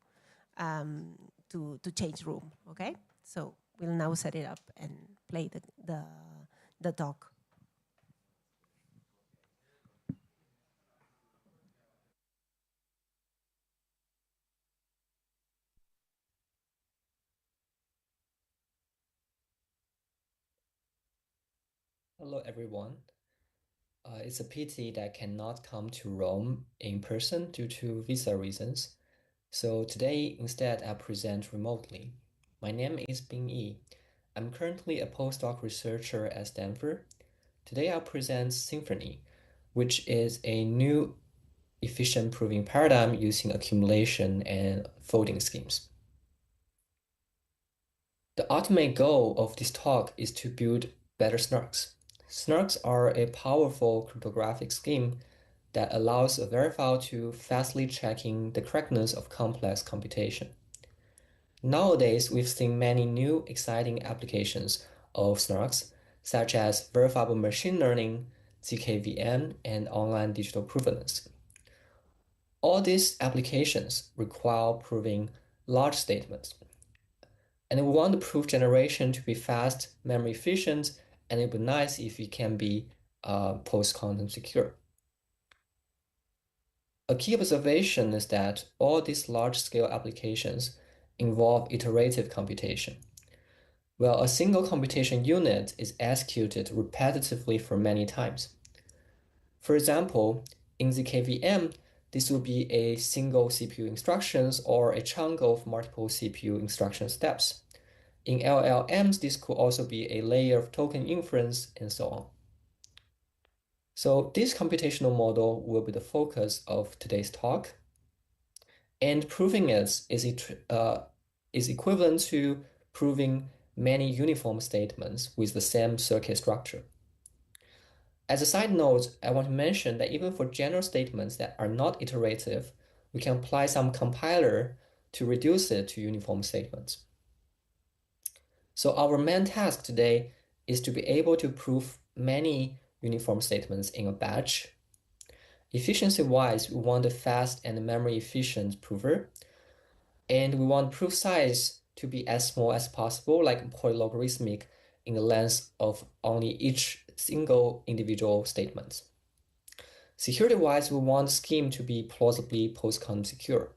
change room, okay? So we'll now set it up and play the talk. Hello, everyone. It's a pity that I cannot come to Rome in person due to visa reasons. So today, instead, I present remotely. My name is Bing Yi. I'm currently a postdoc researcher at Stanford. Today, I'll present Symphony, which is a new efficient proving paradigm using accumulation and folding schemes. The ultimate goal of this talk is to build better snarks. Snarks are a powerful cryptographic scheme that allows a verifier to fastly checking the correctness of complex computation. Nowadays, we've seen many new exciting applications of snarks, such as verifiable machine learning, ZKVM, and online digital provenance. All these applications require proving large statements. And we want the proof generation to be fast, memory efficient, and it would be nice if it can be post-quantum secure. A key observation is that all these large-scale applications involve iterative computation. Well, a single computation unit is executed repetitively for many times. For example, in ZKVM, this will be a single CPU instructions or a chunk of multiple CPU instruction steps. In LLMs, this could also be a layer of token inference and so on. So this computational model will be the focus of today's talk. And proving it is equivalent to proving many uniform statements with the same circuit structure. As a side note, I want to mention that even for general statements that are not iterative, we can apply some compiler to reduce it to uniform statements. So our main task today is to be able to prove many uniform statements in a batch. Efficiency-wise, we want a fast and memory-efficient prover, and we want proof size to be as small as possible, like polylogarithmic in the length of only each single individual statement. Security-wise, we want the scheme to be plausibly post-quantum secure.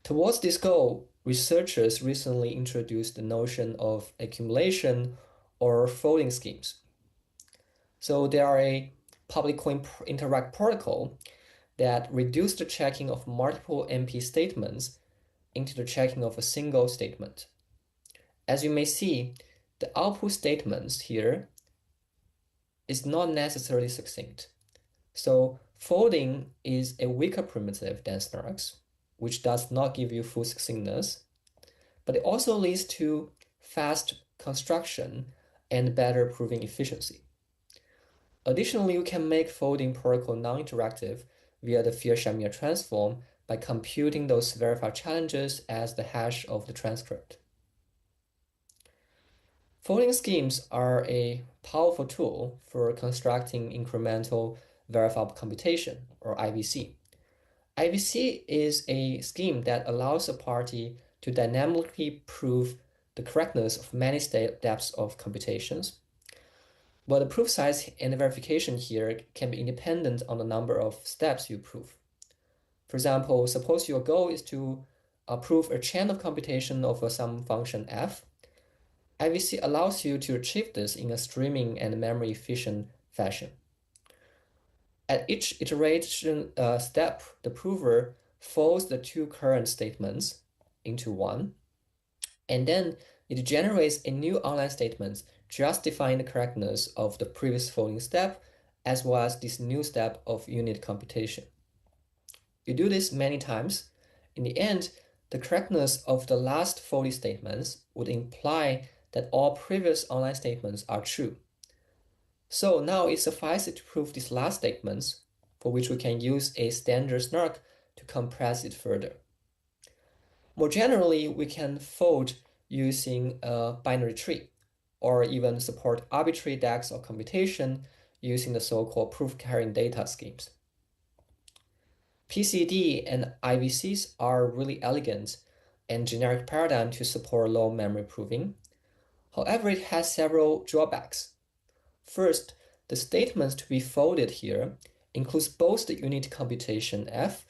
Towards this goal, researchers recently introduced the notion of accumulation or folding schemes. So there are a public coin interact protocol that reduce the checking of multiple MP statements into the checking of a single statement. As you may see, the output statements here is not necessarily succinct. So folding is a weaker primitive than snarks, which does not give you full succinctness, but it also leads to fast construction and better proving efficiency. Additionally, you can make folding protocol non-interactive via the Fisher-Shamir transform by computing those verified challenges as the hash of the transcript. Folding schemes are a powerful tool for constructing incremental verifiable computation, or IVC. IVC is a scheme that allows a party to dynamically prove the correctness of many steps of computations. But the proof size and the verification here can be independent on the number of steps you prove. For example, suppose your goal is to prove a chain of computation of some function f. IVC allows you to achieve this in a streaming and memory efficient fashion. At each iteration step, the prover folds the two current statements into one, and then it generates a new online statement justifying the correctness of the previous folding step, as well as this new step of unit computation. You do this many times. In the end, the correctness of the last folding statements would imply that all previous online statements are true. So now it suffices to prove these last statements, for which we can use a standard snark to compress it further. More generally, we can fold using a binary tree, or even support arbitrary DAGs or computation using the so-called proof-carrying data schemes. PCD and IVCs are really elegant and generic paradigm to support low memory proving. However, it has several drawbacks. First, the statements to be folded here includes both the unit computation F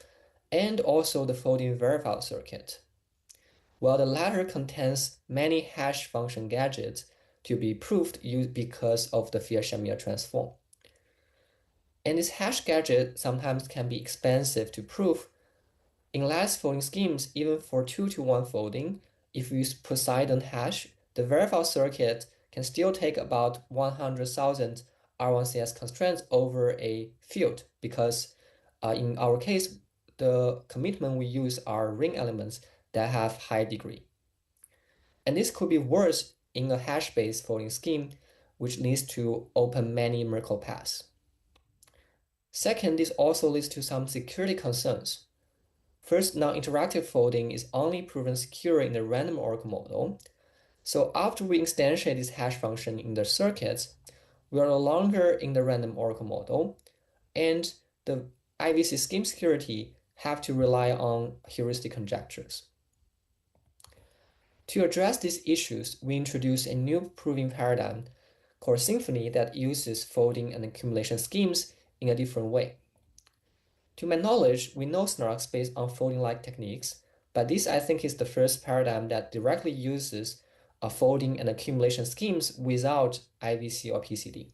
and also the folding verifier circuit, while the latter contains many hash function gadgets to be proved because of the Fisher-Shamir transform. And this hash gadget sometimes can be expensive to prove, In lattice folding schemes, even for 2-to-1 folding, if we use Poseidon hash, the verified circuit can still take about 100,000 R1CS constraints over a field because in our case, the commitment we use are ring elements that have high degree. And this could be worse in a hash-based folding scheme, which leads to open many Merkle paths. Second, this also leads to some security concerns. First, non-interactive folding is only proven secure in the random oracle model. So after we instantiate this hash function in the circuits, we are no longer in the random oracle model, and the IVC scheme security have to rely on heuristic conjectures. To address these issues, we introduce a new proving paradigm called Symphony that uses folding and accumulation schemes in a different way. To my knowledge, we know snarks based on folding-like techniques, but this I think is the first paradigm that directly uses folding and accumulation schemes without IVC or PCD.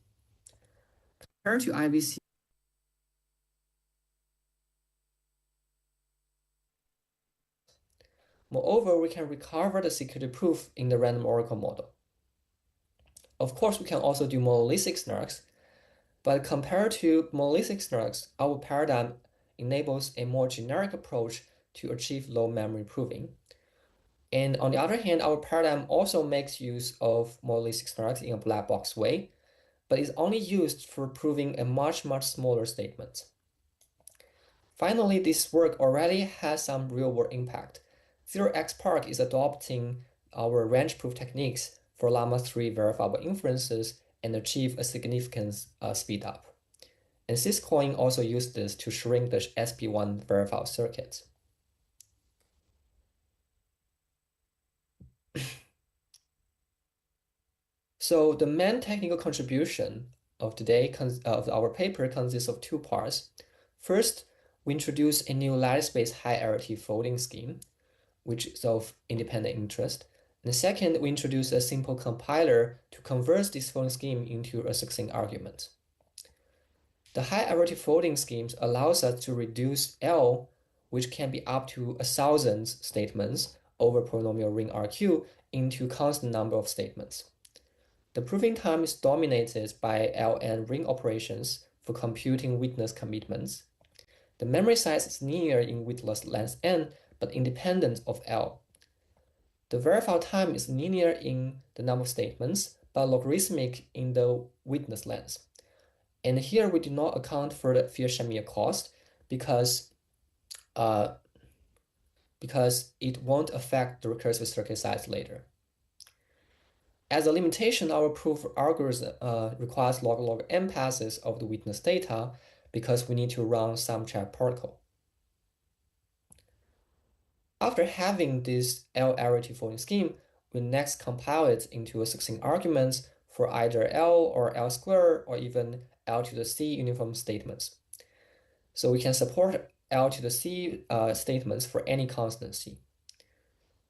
Compared to IVC, moreover, we can recover the security proof in the random oracle model. Of course, we can also do monolithic snarks, but compared to monolithic snarks, our paradigm enables a more generic approach to achieve low memory proving. And on the other hand, our paradigm also makes use of monolithic snarks in a black box way, but is only used for proving a much smaller statement. Finally, this work already has some real-world impact. 0xPark is adopting our range proof techniques for Llama 3 verifiable inferences and achieve a significant speed up. And Syscoin also used this to shrink the SP1 verifiable circuit. So the main technical contribution of today of our paper consists of two parts. First, we introduce a new lattice-based high-arity folding scheme, which is of independent interest. And second, we introduce a simple compiler to convert this folding scheme into a succinct argument. The high-arity folding schemes allows us to reduce L, which can be up to 1,000 statements over polynomial ring RQ, into constant number of statements. The proving time is dominated by Ln ring operations for computing witness commitments. The memory size is linear in witness length n, but independent of L. The verified time is linear in the number of statements, but logarithmic in the witness length. And here we do not account for the Fisher-Shamir cost because it won't affect the recursive circuit size later. As a limitation, our proof algorithm requires log n passes of the witness data because we need to run some check protocol. After having this L-arity folding scheme, we next compile it into a succinct arguments for either L or L squared or even L to the C uniform statements. So we can support L to the C statements for any constant C.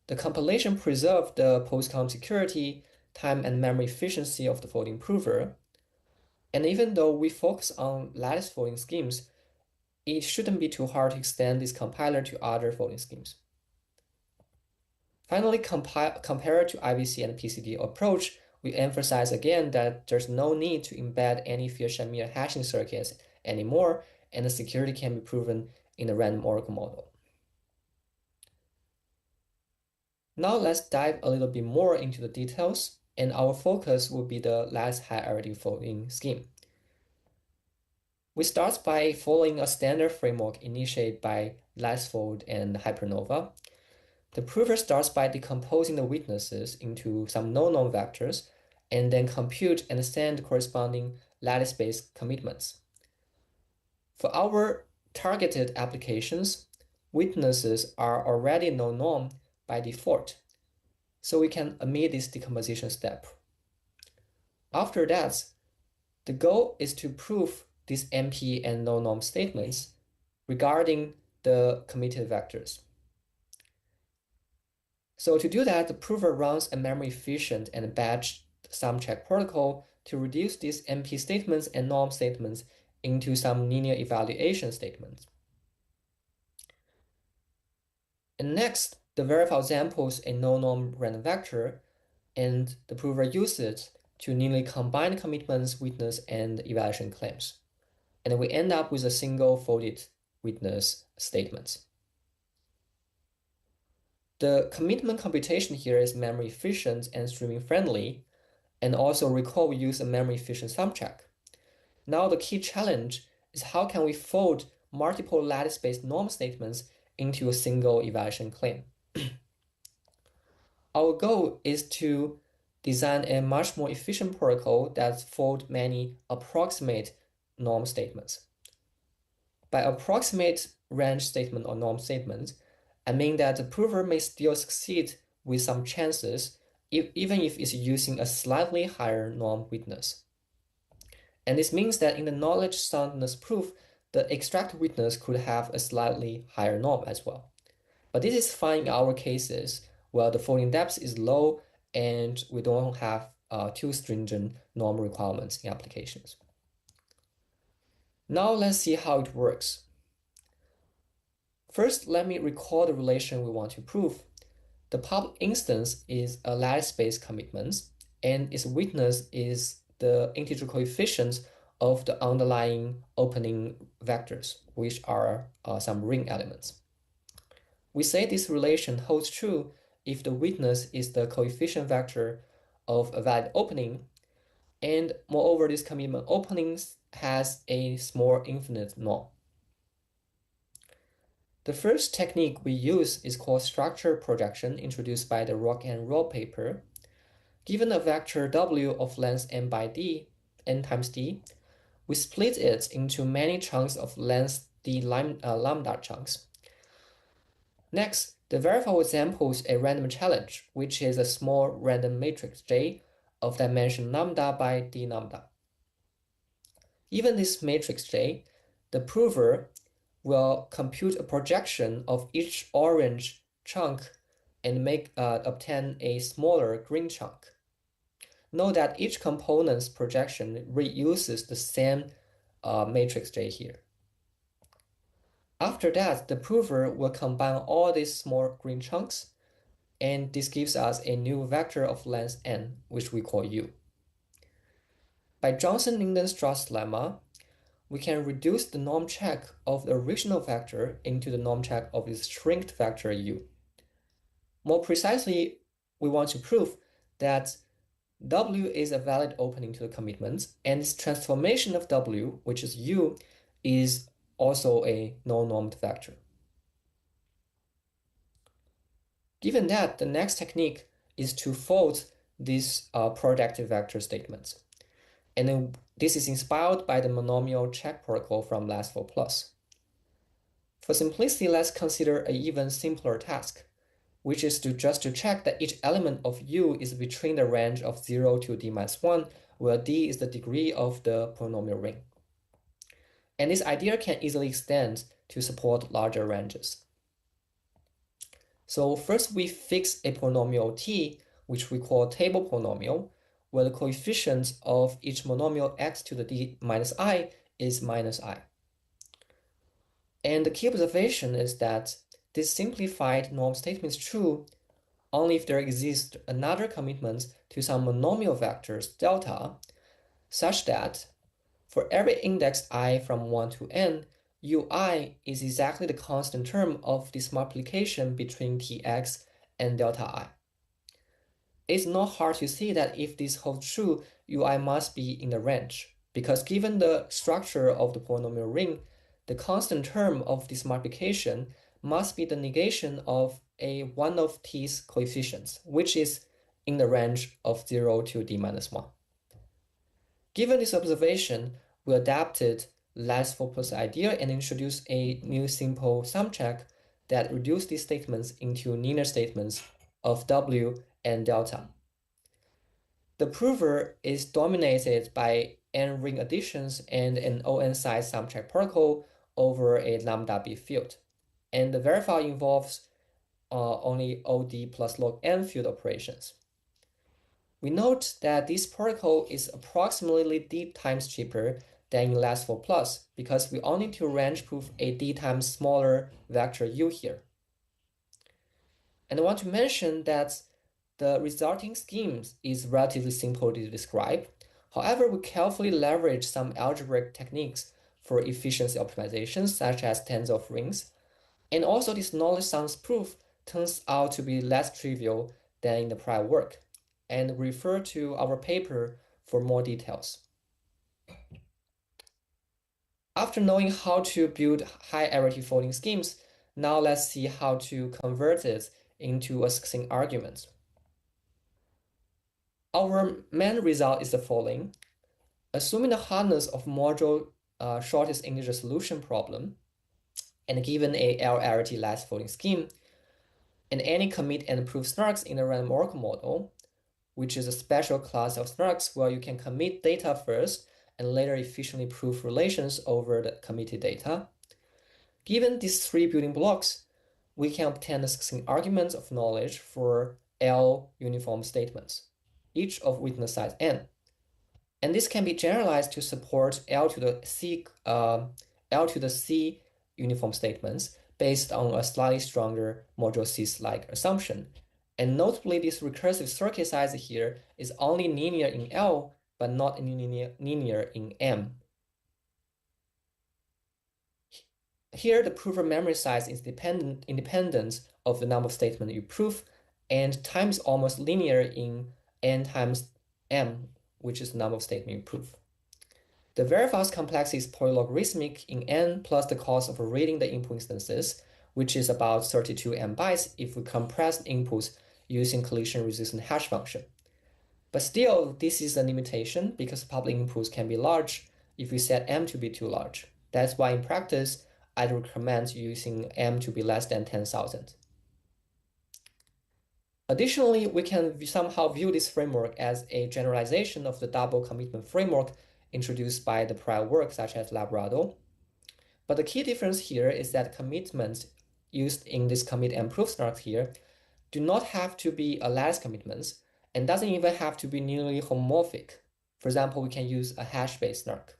The compilation preserves the post-count security, time and memory efficiency of the folding prover. And even though we focus on lattice folding schemes, it shouldn't be too hard to extend this compiler to other folding schemes. Finally, compared to IVC and PCD approach, we emphasize again that there's no need to embed any Fisher-Shamir hashing circuits anymore, and the security can be proven in the random oracle model. Now let's dive a little bit more into the details, and our focus will be the lattice high-arity folding scheme. We start by following a standard framework initiated by latticefold and hypernova. The prover starts by decomposing the witnesses into some no-known vectors and then compute and send corresponding lattice-based commitments. For our targeted applications, witnesses are already no-known by default, so we can omit this decomposition step. After that, the goal is to prove these MP and no-norm statements regarding the committed vectors. So to do that, the prover runs a memory-efficient and batch sum check protocol to reduce these MP statements and norm statements into some linear evaluation statements. And next, the verifier samples a no-norm random vector, and the prover uses it to nearly combine commitments, witness, and evaluation claims. And we end up with a single folded witness statement. The commitment computation here is memory efficient and streaming friendly, and also recall we use a memory efficient sum check. Now the key challenge is how can we fold multiple lattice-based norm statements into a single evaluation claim. Our goal is to design a much more efficient protocol that folds many approximate norm statements. By approximate range statement or norm statement, I mean that the prover may still succeed with some chances, even if it's using a slightly higher norm witness. And this means that in the knowledge soundness proof, the extract witness could have a slightly higher norm as well. But this is fine in our cases where the folding depth is low and we don't have too stringent norm requirements in applications. Now let's see how it works. First, let me recall the relation we want to prove. The public instance is a lattice-based commitment, and its witness is the integer coefficients of the underlying opening vectors, which are some ring elements. We say this relation holds true if the witness is the coefficient vector of a valid opening, and moreover, this commitment opening has a small infinite norm. The first technique we use is called structure projection, introduced by the Rock and Roll paper. Given a vector W of length n by d, n times d, we split it into many chunks of length d lambda chunks. Next, the verifier samples a random challenge, which is a small random matrix J of dimension lambda by d lambda. Given this matrix J, the prover will compute a projection of each orange chunk and obtain a smaller green chunk. Note that each component's projection reuses the same matrix J here. After that, the prover will combine all these small green chunks, and this gives us a new vector of length n, which we call U. By Johnson-Linden-Strauss lemma, we can reduce the norm check of the original vector into the norm check of its shrinked vector U. More precisely, we want to prove that W is a valid opening to the commitment, and its transformation of W, which is U, is also a no-normed vector. Given that, the next technique is to fold these projective vector statements. And then this is inspired by the monomial check protocol from Last4+. For simplicity, let's consider an even simpler task, which is just to check that each element of U is between the range of 0 to d-1, where d is the degree of the polynomial ring. And this idea can easily extend to support larger ranges. So first we fix a polynomial t, which we call table polynomial, where the coefficient of each monomial x to the d minus I is minus I. And the key observation is that this simplified norm statement is true only if there exists another commitment to some monomial vectors delta, such that for every index I from 1 to n, ui is exactly the constant term of this multiplication between tx and delta I. It's not hard to see that if this holds true, ui must be in the range, because given the structure of the polynomial ring, the constant term of this multiplication must be the negation of one of t's coefficients, which is in the range of 0 to d-1. Given this observation, we adapted Last4+ idea and introduced a new simple sum check that reduced these statements into linear statements of W and delta. The prover is dominated by n ring additions and an ON size sum check protocol over a lambda B field. And the verifier involves only OD plus log n field operations. We note that this protocol is approximately d times cheaper than in Last4+, because we only need to range proof a d times smaller vector U here. And I want to mention that the resulting scheme is relatively simple to describe. However, we carefully leverage some algebraic techniques for efficiency optimization, such as tens of rings. And also, this knowledge sums proof turns out to be less trivial than in the prior work. And refer to our paper for more details. After knowing how to build high-arity folding schemes, now let's see how to convert it into a succinct argument. Our main result is the following. Assuming the hardness of module shortest integer solution problem, and given a L-arity last folding scheme, and any commit and proof snarks in the random oracle model, which is a special class of snarks where you can commit data first and later efficiently prove relations over the committed data. Given these three building blocks, we can obtain the succinct arguments of knowledge for L uniform statements, each of witness size n. And this can be generalized to support L to the C uniform statements based on a slightly stronger module C-like assumption. And notably, this recursive circuit size here is only linear in L, but not linear in M. Here, the prover memory size is independent of the number of statements you prove, and time is almost linear in n times m, which is the number of statements you prove. The very fast complexity is polylogarithmic in n plus the cost of reading the input instances, which is about 32 m bytes if we compress inputs using collision-resistant hash function. But still, this is a limitation because public inputs can be large if we set m to be too large. That's why in practice, I'd recommend using m to be less than 10,000. Additionally, we can somehow view this framework as a generalization of the double commitment framework introduced by the prior work, such as Labrador. But the key difference here is that commitments used in this commit and proof snark here do not have to be a lattice commitments and doesn't even have to be nearly homomorphic. For example, we can use a hash-based snark.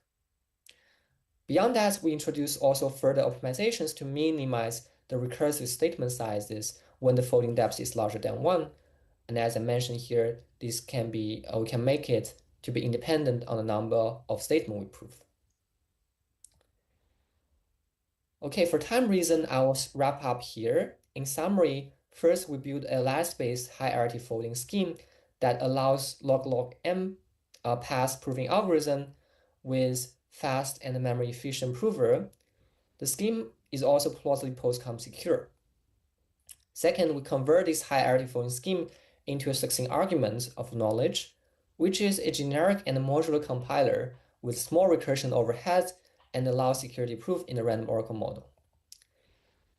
Beyond that, we introduce also further optimizations to minimize the recursive statement sizes when the folding depth is larger than 1. And as I mentioned here, this can be, we can make it to be independent on the number of statements we prove. Okay, for time reason, I will wrap up here. In summary, first we build a lattice-based high-arity folding scheme that allows log m path proving algorithm with fast and memory efficient prover. The scheme is also plausibly postcom secure. Second, we convert this high-arity folding scheme into a succinct argument of knowledge, which is a generic and modular compiler with small recursion overhead and allows security proof in the random oracle model.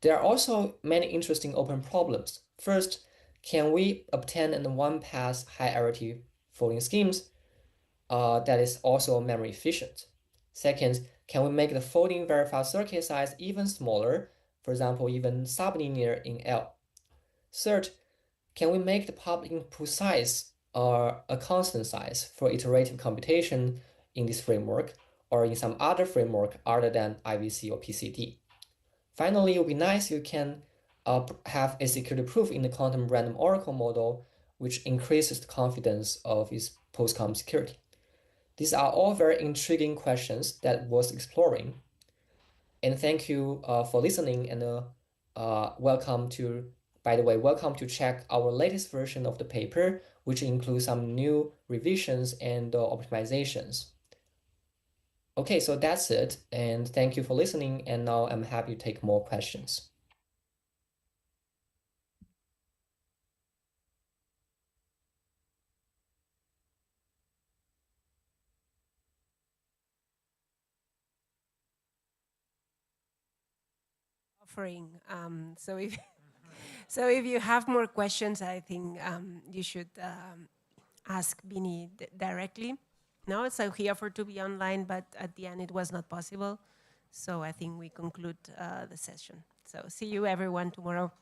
There are also many interesting open problems. First, can we obtain a one-pass high-arity folding schemes that is also memory efficient? Second, can we make the folding verified circuit size even smaller, for example, even sublinear in L? Third, can we make the public input size a constant size for iterative computation in this framework or in some other framework other than IVC or PCD? Finally, it would be nice if you can have a security proof in the quantum random oracle model, which increases the confidence of its postcom security. These are all very intriguing questions that was exploring. And thank you for listening, and welcome to check our latest version of the paper, which includes some new revisions and optimizations. Okay, so that's it, and thank you for listening, and now I'm happy to take more questions. Offering. So if you have more questions, I think you should ask Bini directly. No, so he offered to be online, but at the end it was not possible. So I think we conclude the session. So see you everyone tomorrow.